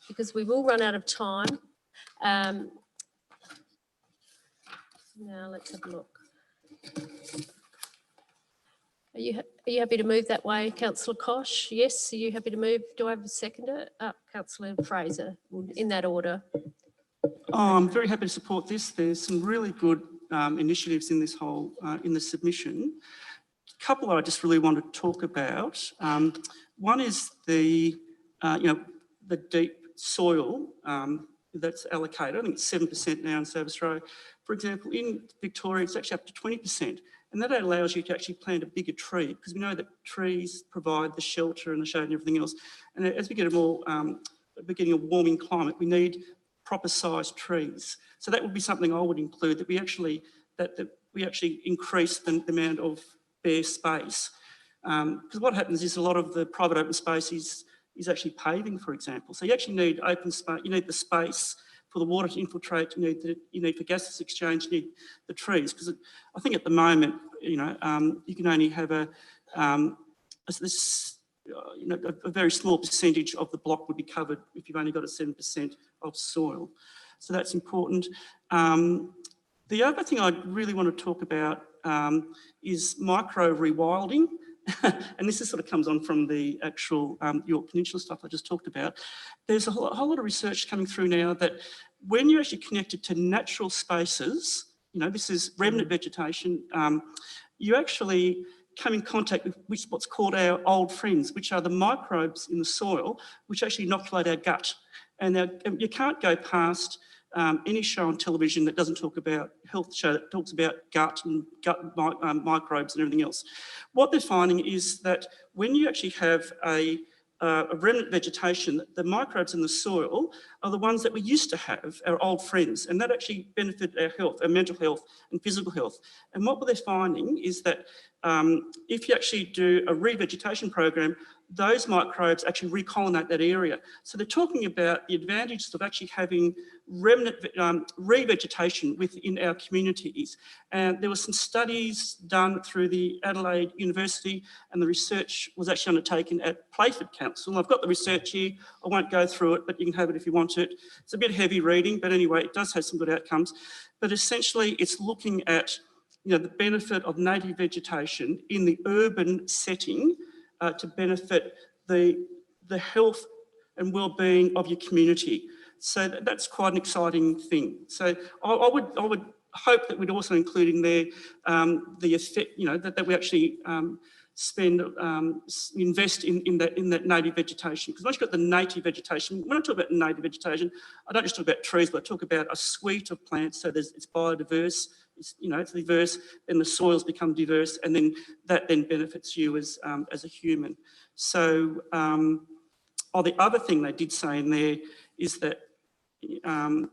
because we will run out of time. Now let's have a look. Are you happy to move that way, Councillor Kosh? Yes. Are you happy to move? Do I have a seconder? Councillor Fraser, in that order.
I'm very happy to support this. There's some really good initiatives in this whole in the submission. A couple I just really want to talk about. One is the the deep soil that's allocated. I think it's 7% now in Service Row. For example, in Victoria, it's actually up to 20%. And that allows you to actually plant a bigger tree, because we know that trees provide the shelter and the shade and everything else. And as we get we're getting a warming climate, we need proper sized trees. So that would be something I would include, that we actually increase the amount of bare space. Because what happens is a lot of the private open space is actually paving, for example. So you actually need open space, you need the space for the water to infiltrate, you need for gases exchange, you need the trees. Because I think at the moment, you can only have a very small percentage of the block would be covered if you've only got a 7% of soil. So that's important. The other thing I really want to talk about is micro rewilding. And this sort of comes on from the actual York Peninsula stuff I just talked about. There's a whole lot of research coming through now that when you're actually connected to natural spaces, this is remnant vegetation, you actually come in contact with what's called our old friends, which are the microbes in the soil, which actually inoculate our gut. And you can't go past any show on television that doesn't talk about health show that talks about gut and microbes and everything else. What they're finding is that when you actually have a remnant vegetation, the microbes in the soil are the ones that we used to have, our old friends, and that actually benefit our health, our mental health and physical health. And what they're finding is that if you actually do a revegetation program, those microbes actually recolonate that area. So they're talking about the advantages of actually having remnant revegetation within our communities. And there were some studies done through the Adelaide University, and the research was actually undertaken at Playford Council. I've got the research here. I won't go through it, but you can have it if you want it. It's a bit heavy reading, but anyway, it does have some good outcomes. But essentially, it's looking at the benefit of native vegetation in the urban setting to benefit the health and well-being of your community. So that's quite an exciting thing. So I would hope that we'd also include in there the effect, that we actually invest in that native vegetation. Because once you've got the native vegetation, when I talk about native vegetation, I don't just talk about trees, but I talk about a suite of plants. So it's biodiverse. It's diverse, then the soils become diverse, and then that benefits you as a human. So, the other thing they did say in there is that, I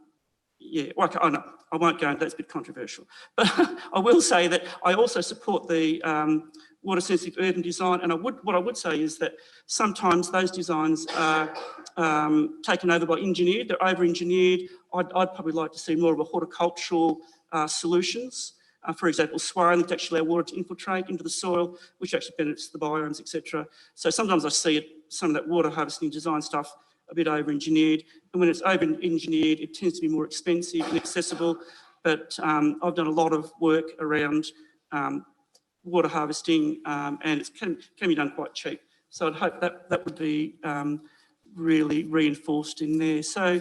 won't go into that, it's a bit controversial. But I will say that I also support the water sensitive urban design, and what I would say is that sometimes those designs are taken over by engineered, they're over-engineered. I'd probably like to see more of a horticultural solutions. For example, swaling to actually allow water to infiltrate into the soil, which actually benefits the biomes, etc. So sometimes I see some of that water harvesting design stuff a bit over-engineered, and when it's over-engineered, it tends to be more expensive and accessible. But I've done a lot of work around water harvesting, and it can be done quite cheap. So I'd hope that would be really reinforced in there. So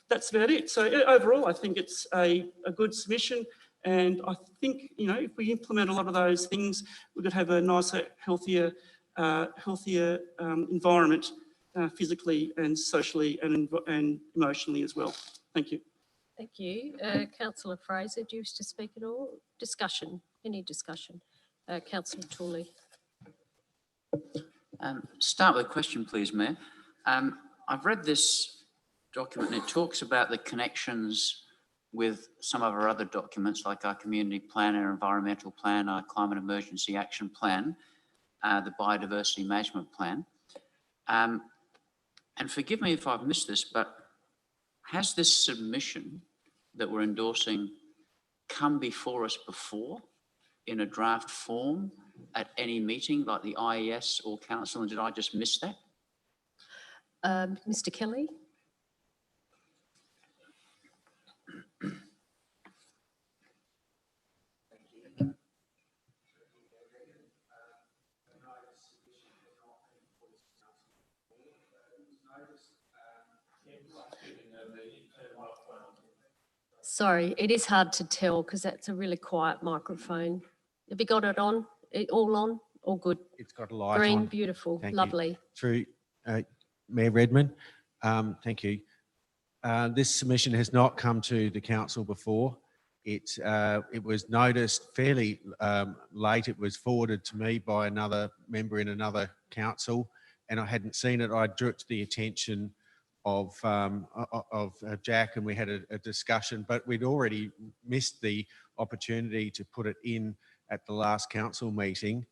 that's about it. So overall, I think it's a good submission, And I think, you know, if we implement a lot of those things, we could have a nicer, healthier environment physically and socially and emotionally as well. Thank you.
Thank you. Councillor Fraser, do you wish to speak at all? Discussion, any discussion? Councillor Tooley.
Start with a question, please, Mayor. I've read this document and it talks about the connections with some of our other documents like our community plan, our environmental plan, our climate emergency action plan, the biodiversity management plan. And forgive me if I've missed this, but has this submission that we're endorsing come before us before in a draft form at any meeting like the IES or council? And did I just miss that?
Mr. Kelly. Sorry, it is hard to tell because that's a really quiet microphone. Have you got it on? All on? All good?
It's got a light
Green,
on.
beautiful,
Thank you.
lovely.
Through Mayor Redmond, thank you. This submission has not come to the council before. It was noticed fairly late. It was forwarded to me by another member in another council, and I hadn't seen it. I drew it to the attention of Jack, and we had a discussion, but we'd already missed the opportunity to put it in at the last council meeting.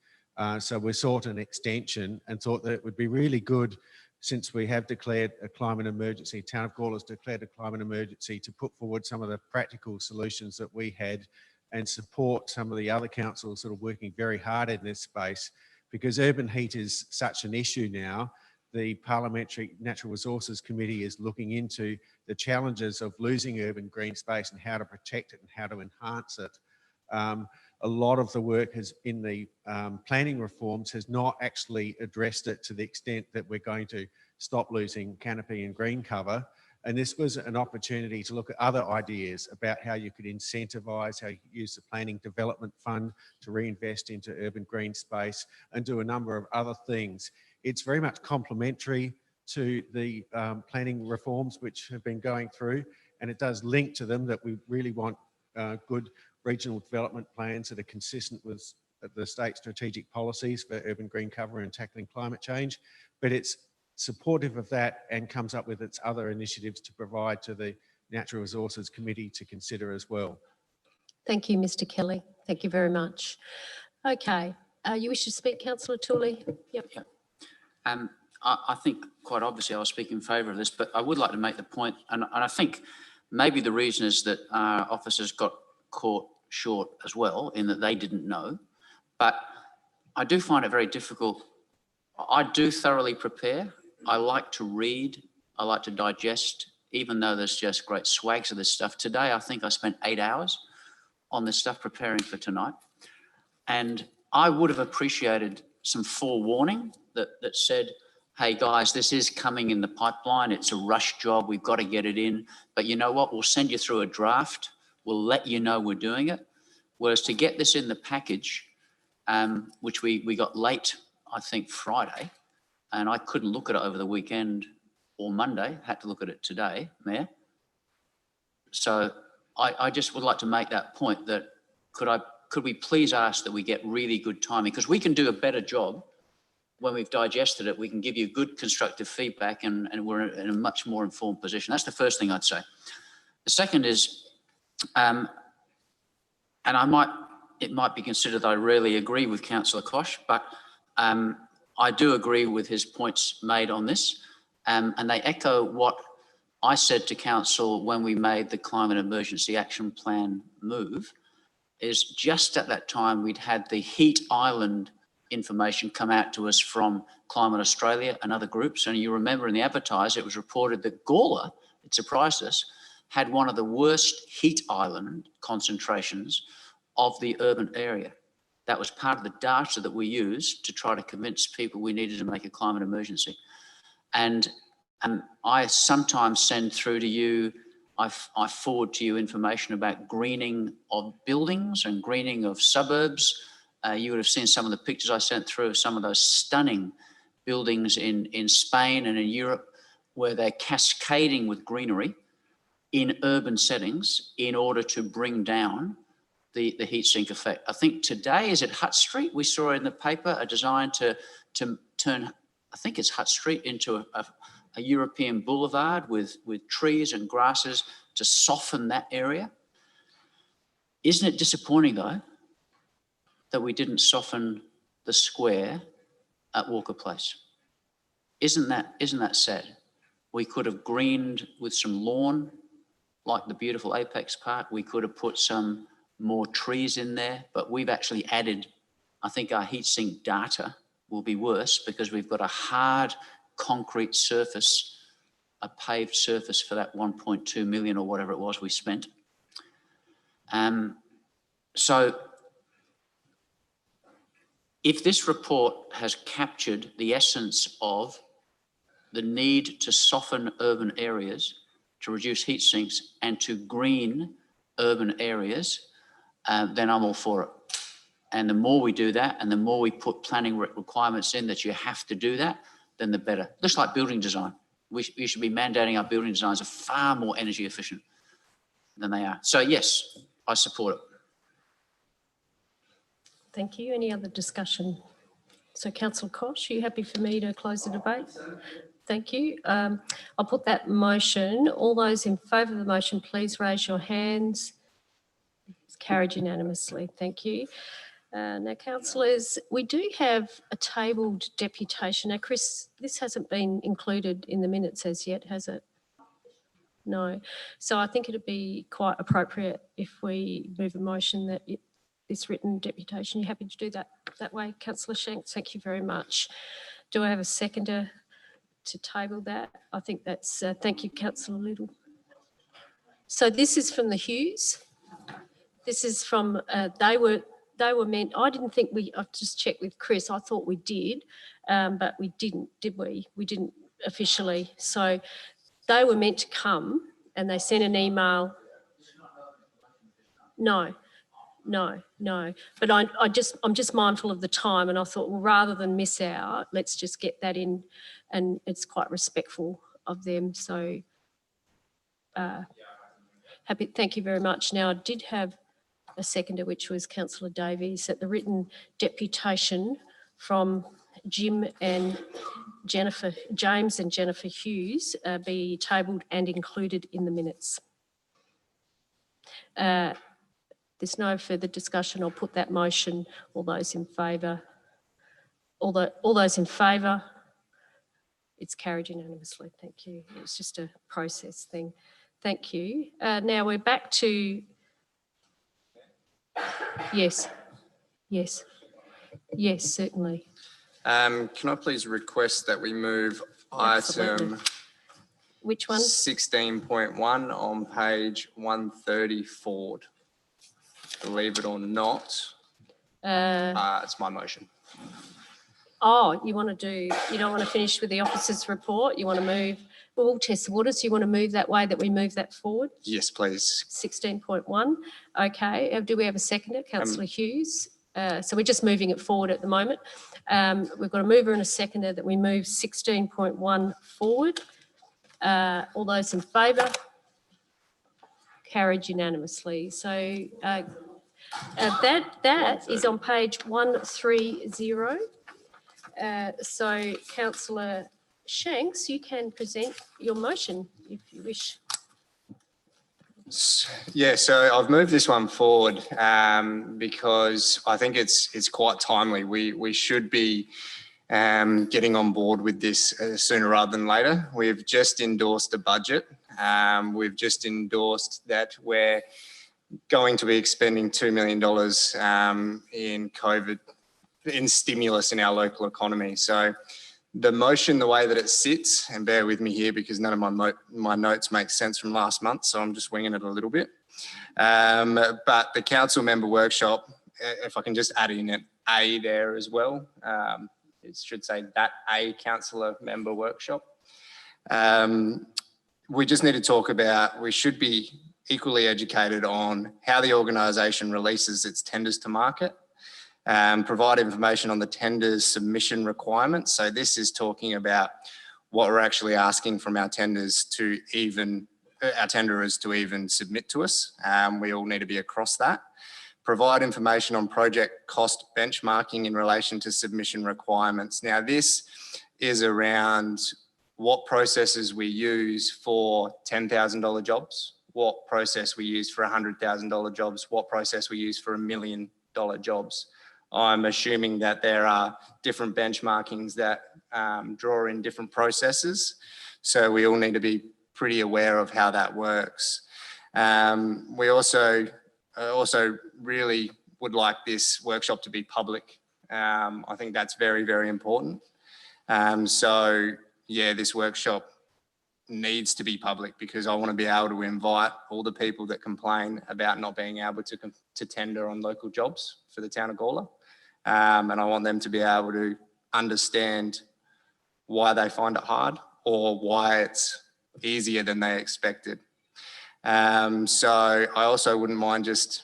So we sought an extension and thought that it would be really good, since we have declared a climate emergency, Town of Gala has declared a climate emergency, to put forward some of the practical solutions that we had and support some of the other councils that are working very hard in this space, because urban heat is such an issue now. The Parliamentary Natural Resources Committee is looking into the challenges of losing urban green space and how to protect it and how to enhance it. A lot of the work in the planning reforms has not actually addressed it to the extent that we're going to stop losing canopy and green cover. And this was an opportunity to look at other ideas about how you could incentivise, how you could use the Planning Development Fund to reinvest into urban green space and do a number of other things. It's very much complementary to the planning reforms which have been going through, and it does link to them that we really want good regional development plans that are consistent with the state strategic policies for urban green cover and tackling climate change. But it's supportive of that and comes up with its other initiatives to provide to the Natural Resources Committee to consider as well.
Thank you, Mr. Kelly. Thank you very much. Okay, you wish to speak, Councillor Tooley? Yep.
I think quite obviously I'll speak in favour of this, but I would like to make the point, and I think maybe the reason is that our officers got caught short as well in that they didn't know, but I do find it very difficult. I do thoroughly prepare. I like to read. I like to digest, even though there's just great swags of this stuff. Today, I think I spent 8 hours on this stuff preparing for tonight. And I would have appreciated some forewarning that said, hey guys, this is coming in the pipeline. It's a rush job. We've got to get it in. But you know what? We'll send you through a draft. We'll let you know we're doing it. Whereas to get this in the package, which we got late, I think Friday, and I couldn't look at it over the weekend or Monday, had to look at it today, Mayor. So I just would like to make that point that could we please ask that we get really good timing, because we can do a better job when we've digested it. We can give you good constructive feedback and we're in a much more informed position. That's the first thing I'd say. The second is, and it might be considered that I rarely agree with Councillor Kosh, but I do agree with his points made on this, and they echo what I said to Council when we made the Climate Emergency Action Plan move. Is just at that time we'd had the heat island information come out to us from Climate Australia and other groups, and you remember in the advertise it was reported that Gala, it surprised us, had one of the worst heat island concentrations of the urban area. That was part of the data that we used to try to convince people we needed to make a climate emergency. And I sometimes send through to you I forward to you information about greening of buildings and greening of suburbs. You would have seen some of the pictures I sent through of some of those stunning buildings in Spain and in Europe where they're cascading with greenery in urban settings in order to bring down the heat sink effect. I think today, is it Hutt Street? We saw in the paper a design to turn, I think it's Hutt Street, into a European boulevard with trees and grasses to soften that area. Isn't it disappointing though that we didn't soften the square at Walker Place? Isn't that sad? We could have greened with some lawn, like the beautiful Apex Park. We could have put some more trees in there, but we've actually added, I think our heat sink data will be worse because we've got a hard concrete surface, a paved surface for that 1.2 million or whatever it was we spent. So if this report has captured the essence of the need to soften urban areas, to reduce heat sinks and to green urban areas, then I'm all for it. And the more we do that and the more we put planning requirements in that you have to do that, then the better. Just like building design. We should be mandating our building designs are far more energy efficient than they are. So yes, I support it.
Thank you. Any other discussion? So Councillor Kosh, are you happy for me to close the debate? Thank you. I'll put that motion. All those in favour of the motion, please raise your hands. It's carried unanimously. Thank you. Now, councillors, we do have a tabled deputation. Now, Chris, this hasn't been included in the minutes as yet, has it? No. So I think it'd be quite appropriate if we move a motion that this written deputation. You happy to do that way, Councillor Shanks? Thank you very much. Do I have a seconder to table that? I think that's, thank you, Councillor Little. So this is from the Hughes. This is from, they were meant, I didn't think I've just checked with Chris, I thought we did, but we didn't, did we? We didn't officially. So they were meant to come and they sent an email. No. But I'm just mindful of the time and I thought, well, rather than miss out, let's just get that in, and it's quite respectful of them. So happy, thank you very much. Now, I did have a seconder, which was Councillor Davies, that the written deputation from James and Jennifer Hughes be tabled and included in the minutes. There's no further discussion. I'll put that motion. All those in favour? All those in favour? It's carried unanimously. Thank you. It's just a process thing. Thank you. Now we're back to... Yes, certainly.
Can I please request that we move item...
Which one?
16.1 on page 130 forward. Believe it or not, it's my motion.
Oh, you don't want to finish with the officer's report? You want to move, well, we'll test the waters. You want to move that way, that we move that forward?
Yes, please.
16.1. Okay. Do we have a seconder? Councillor Hughes. So we're just moving it forward at the moment. We've got a mover and a seconder that we move 16.1 forward. All those in favour? Carried unanimously. So that is on page 130. So Councillor Shanks, you can present your motion if you wish.
Yeah, so I've moved this one forward because I think it's quite timely. We should be getting on board with this sooner rather than later. We've just endorsed a budget. We've just endorsed that we're going to be expending $2 million in COVID, in stimulus in our local economy. So the motion, the way that it sits, and bear with me here because none of my notes make sense from last month, so I'm just winging it a little bit. But the council member workshop, if I can just add in an A there as well, it should say that A councillor member workshop. we just need to talk about, we should be equally educated on how the organisation releases its tenders to market, provide information on the tenders submission requirements. So this is talking about what we're actually asking from our tenders to even, our tenderers to even submit to us. We all need to be across that. Provide information on project cost benchmarking in relation to submission requirements. Now this is around what processes we use for $10,000 jobs, what process we use for $100,000 jobs, what process we use for $1 million jobs. I'm assuming that there are different benchmarkings that draw in different processes. So we all need to be pretty aware of how that works. We also really would like this workshop to be public. I think that's very, very important. So yeah, this workshop needs to be public because I want to be able to invite all the people that complain about not being able to tender on local jobs for the town of Gala. And I want them to be able to understand why they find it hard or why it's easier than they expected. So I also wouldn't mind just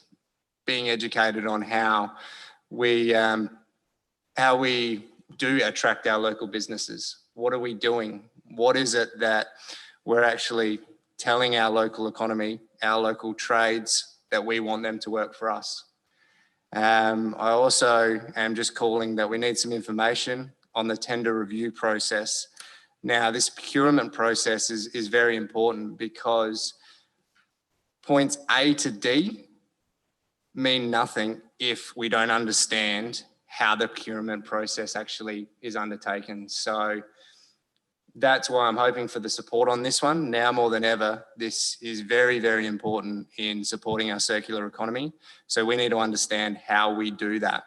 being educated on how we do attract our local businesses. What are we doing? What is it that we're actually telling our local economy, our local trades, that we want them to work for us? I also am just calling that we need some information on the tender review process. Now, this procurement process is very important because points A to D mean nothing if we don't understand how the procurement process actually is undertaken. So that's why I'm hoping for the support on this one. Now more than ever, this is very, very important in supporting our circular economy. So we need to understand how we do that.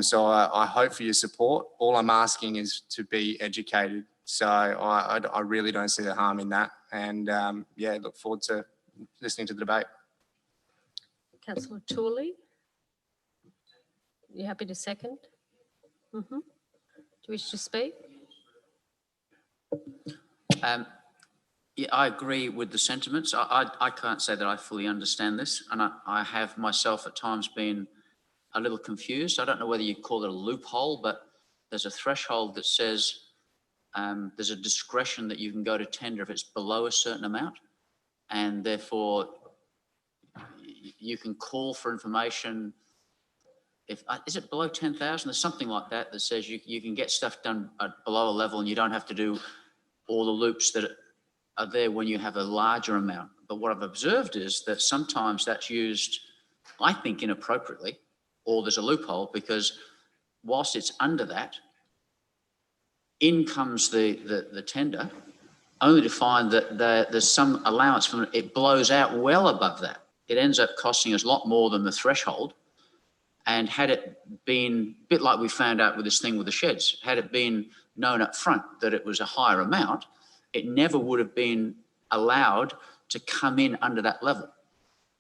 So I hope for your support. All I'm asking is to be educated. So I really don't see the harm in that. And yeah, look forward to listening to the debate.
Councillor Tooley, you happy to second? Do you wish to speak?
Yeah, I agree with the sentiments. I can't say that I fully understand this, and I have myself at times been a little confused. I don't know whether you call it a loophole, but there's a threshold that says there's a discretion that you can go to tender if it's below a certain amount, and therefore you can call for information. If is it below 10,000? There's something like that that says you can get stuff done at below a level and you don't have to do all the loops that are there when you have a larger amount. But what I've observed is that sometimes that's used, I think, inappropriately, or there's a loophole because whilst it's under that, in comes the tender, only to find that there's some allowance from it. It blows out well above that. It ends up costing us a lot more than the threshold. And had it been a bit like we found out with this thing with the sheds, had it been known up front that it was a higher amount, it never would have been allowed to come in under that level.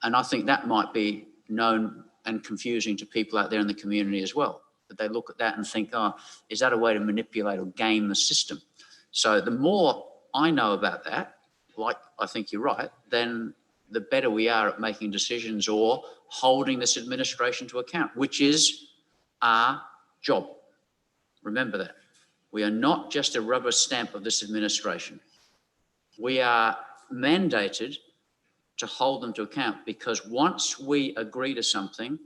And I think that might be known and confusing to people out there in the community as well, that they look at that and think, oh, is that a way to manipulate or game the system? So the more I know about that, like I think you're right, then the better we are at making decisions or holding this administration to account, which is our job. Remember that. We are not just a rubber stamp of this administration. We are mandated to hold them to account because once we agree to something,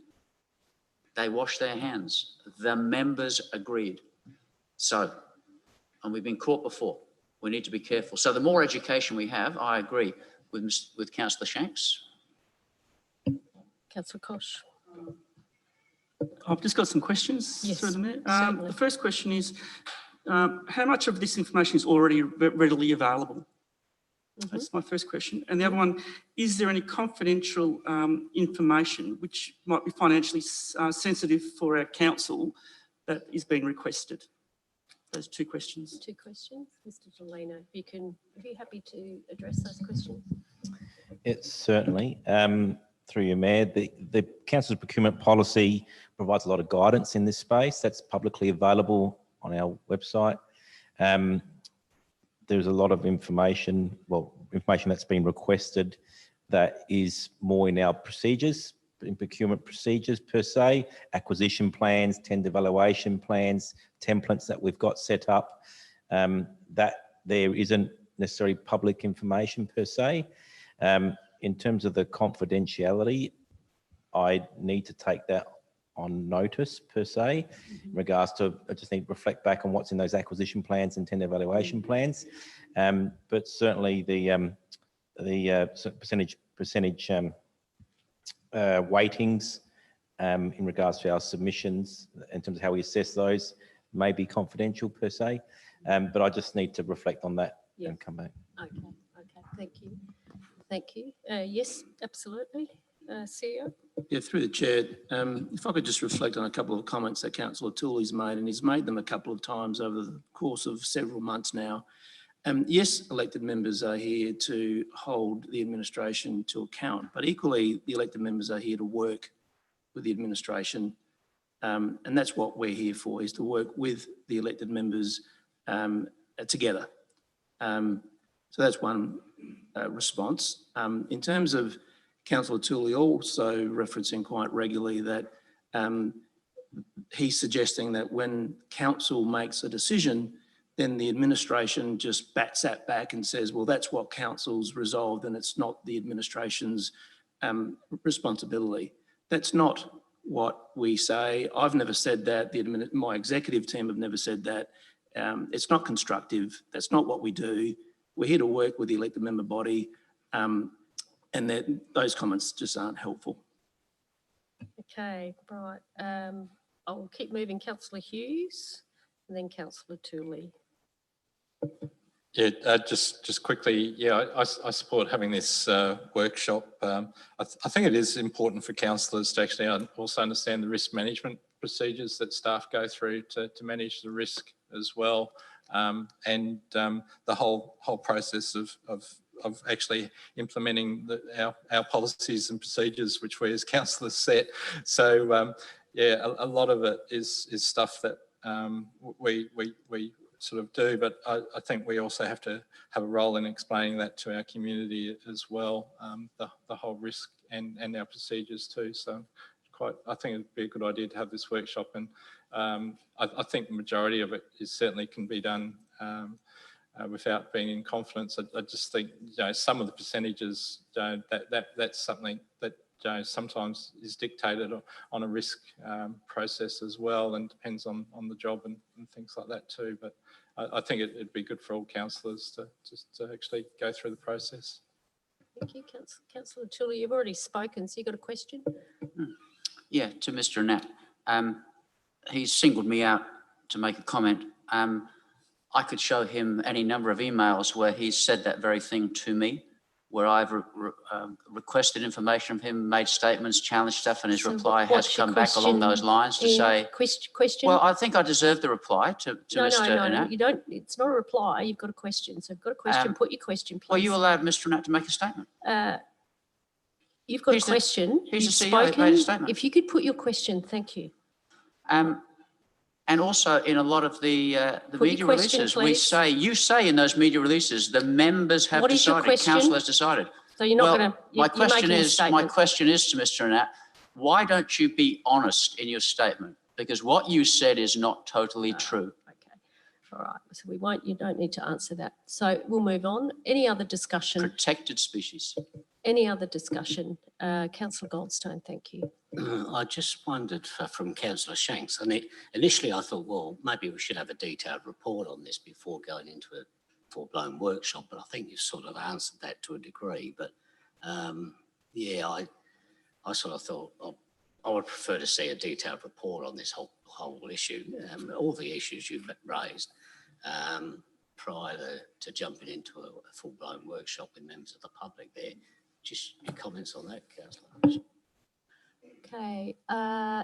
they wash their hands. The members agreed. So, and we've been caught before. We need to be careful. So the more education we have, I agree with Councillor Shanks.
Councillor Kosh.
I've just got some questions.
Yes,
through the Mayor.
certainly.
The first question is, how much of this information is already readily available? That's my first question. And the other one, is there any confidential information which might be financially sensitive for our council that is being requested? Those two questions.
Two questions. Mr. Delano, are you happy to address those questions?
It's certainly. Through your Mayor, the Council's procurement policy provides a lot of guidance in this space. That's publicly available on our website. there's a lot of information, information that's been requested that is more in our procedures, in procurement procedures per se, acquisition plans, tender evaluation plans, templates that we've got set up, that there isn't necessarily public information per se. In terms of the confidentiality, I need to take that on notice per se, in regards to, I just need to reflect back on what's in those acquisition plans and tender evaluation plans. But certainly the percentage weightings in regards to our submissions, in terms of how we assess those, may be confidential per se. But I just need to reflect on that and come back.
Okay, thank you. Thank you. Yes, absolutely. CEO?
Yeah, through the chair, if I could just reflect on a couple of comments that Councillor Tooley's made, and he's made them a couple of times over the course of several months now. Yes, elected members are here to hold the administration to account, but equally the elected members are here to work with the administration, and that's what we're here for, is to work with the elected members together. So that's one response. In terms of Councillor Tooley also referencing quite regularly that he's suggesting that when council makes a decision, then the administration just bats that back and says, well, that's what council's resolved and it's not the administration's responsibility. That's not what we say. I've never said that. My executive team have never said that. It's not constructive. That's not what we do. We're here to work with the elected member body. And those comments just aren't helpful.
Okay, right. I'll keep moving. Councillor Hughes and then Councillor Tooley.
Yeah, just quickly, yeah, I support having this workshop. I think it is important for councillors to actually also understand the risk management procedures that staff go through to manage the risk as well, and the whole process of actually implementing our policies and procedures, which we as councillors set. So yeah, a lot of it is stuff that we sort of do, but I think we also have to have a role in explaining that to our community as well, the whole risk and our procedures too. So I think it'd be a good idea to have this workshop, and I think the majority of it certainly can be done without being in confidence. I just think, some of the percentages, that's something that sometimes is dictated on a risk process as well, and depends on the job and things like that too. But I think it'd be good for all councillors to actually go through the process.
Thank you, Councillor Tooley. You've already spoken, so you got a question?
Yeah, to Mr. Nat. He's singled me out to make a comment. I could show him any number of emails where he's said that very thing to me, where I've requested information from him, made statements, challenged stuff, and his reply has come back along those lines to say...
Question?
Well, I think I deserve the reply to Mr. Nat.
You don't. It's not a reply. You've got a question. So if you've got a question, put your question, please.
Well, you allowed Mr. Nat to make a statement.
You've got a question.
He's
You've
the CEO, he made a statement.
If you could put your question, thank you.
And also in a lot of the media releases, you say in those media releases, the members have decided, council has decided.
So you're not going to,
my question is to Mr. Nat, why don't you be honest in your statement? Because what you said is not totally true.
Okay, all right. So you don't need to answer that. So we'll move on. Any other discussion?
Protected species.
Any other discussion? Councillor Goldstone, thank you.
I just wondered from Councillor Shanks, and initially I thought, well, maybe we should have a detailed report on this before going into a full-blown workshop, but I think you've sort of answered that to a degree. But yeah, I sort of thought I would prefer to see a detailed report on this whole issue, all the issues you've raised, prior to jumping into a full-blown workshop with members of the public there. Just your comments on that, Councillor.
Okay,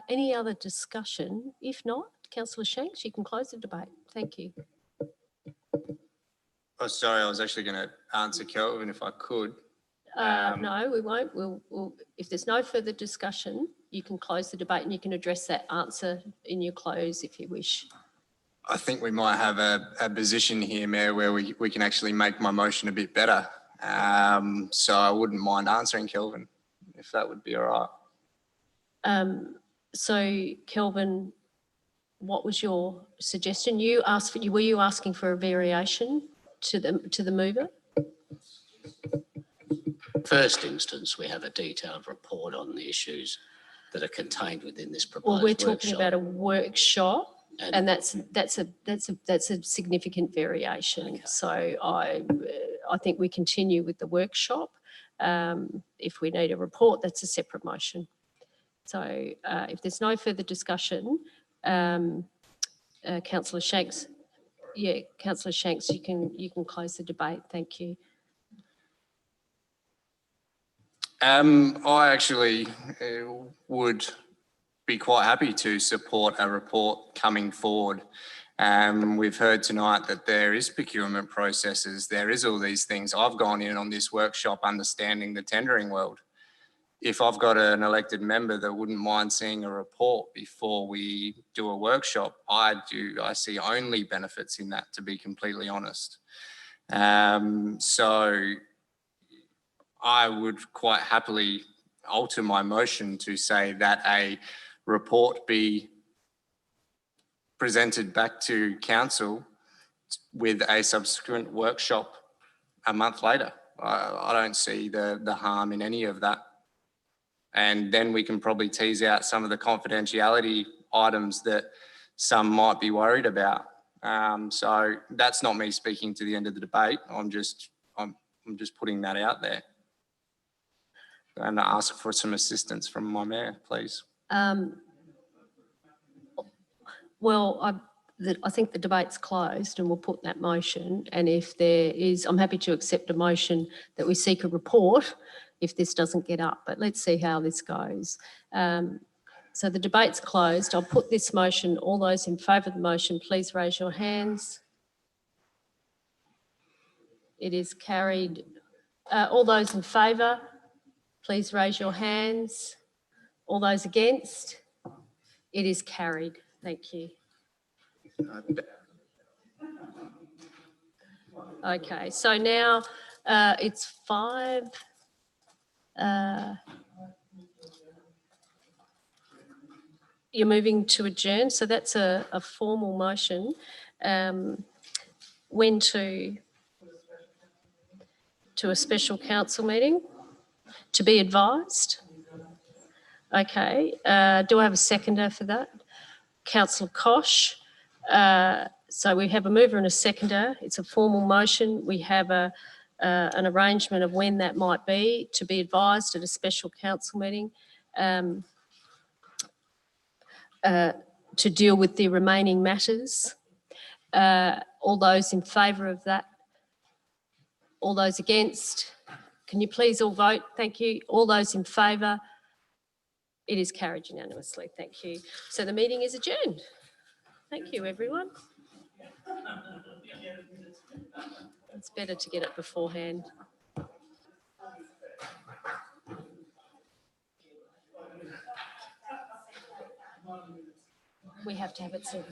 any other discussion? If not, Councillor Shanks, you can close the debate. Thank you.
Oh, sorry, I was actually going to answer Kelvin if I could.
No, we won't. We'll, if there's no further discussion, you can close the debate and you can address that answer in your close if you wish.
I think we might have a position here, Mayor, where we can actually make my motion a bit better. So I wouldn't mind answering Kelvin, if that would be all right.
So Kelvin, what was your suggestion? Were you asking for a variation to the mover?
First instance, we have a detailed report on the issues that are contained within this proposed
Well, we're
workshop.
talking about a workshop, and that's a significant variation. Okay. So I think we continue with the workshop. If we need a report, that's a separate motion. So if there's no further discussion, Councillor Shanks, Councillor Shanks, you can close the debate. Thank you.
I actually would be quite happy to support a report coming forward. We've heard tonight that there is procurement processes, there is all these things. I've gone in on this workshop understanding the tendering world. If I've got an elected member that wouldn't mind seeing a report before we do a workshop, I see only benefits in that, to be completely honest. So I would quite happily alter my motion to say that a report be presented back to council with a subsequent workshop a month later. I don't see the harm in any of that. And then we can probably tease out some of the confidentiality items that some might be worried about. So that's not me speaking to the end of the debate. I'm just putting that out there. And ask for some assistance from my mayor, please.
Well, I think the debate's closed and we'll put that motion. And if there is, I'm happy to accept a motion that we seek a report if this doesn't get up, but let's see how this goes. So the debate's closed. I'll put this motion. All those in favour of the motion, please raise your hands. It is carried. All those in favour, please raise your hands. All those against? It is carried. Thank you. Okay, so now it's 5. You're moving to adjourn, so that's a formal motion. When to a special council meeting? To be advised? Okay, do I have a seconder for that? Councillor Kosh. So we have a mover and a seconder. It's a formal motion. We have an arrangement of when that might be to be advised at a special council meeting to deal with the remaining matters. All those in favour of that? All those against? Can you please all vote? Thank you. All those in favour? It is carried unanimously. Thank you. So the meeting is adjourned. Thank you, everyone. It's better to get it beforehand. We have to have it soon.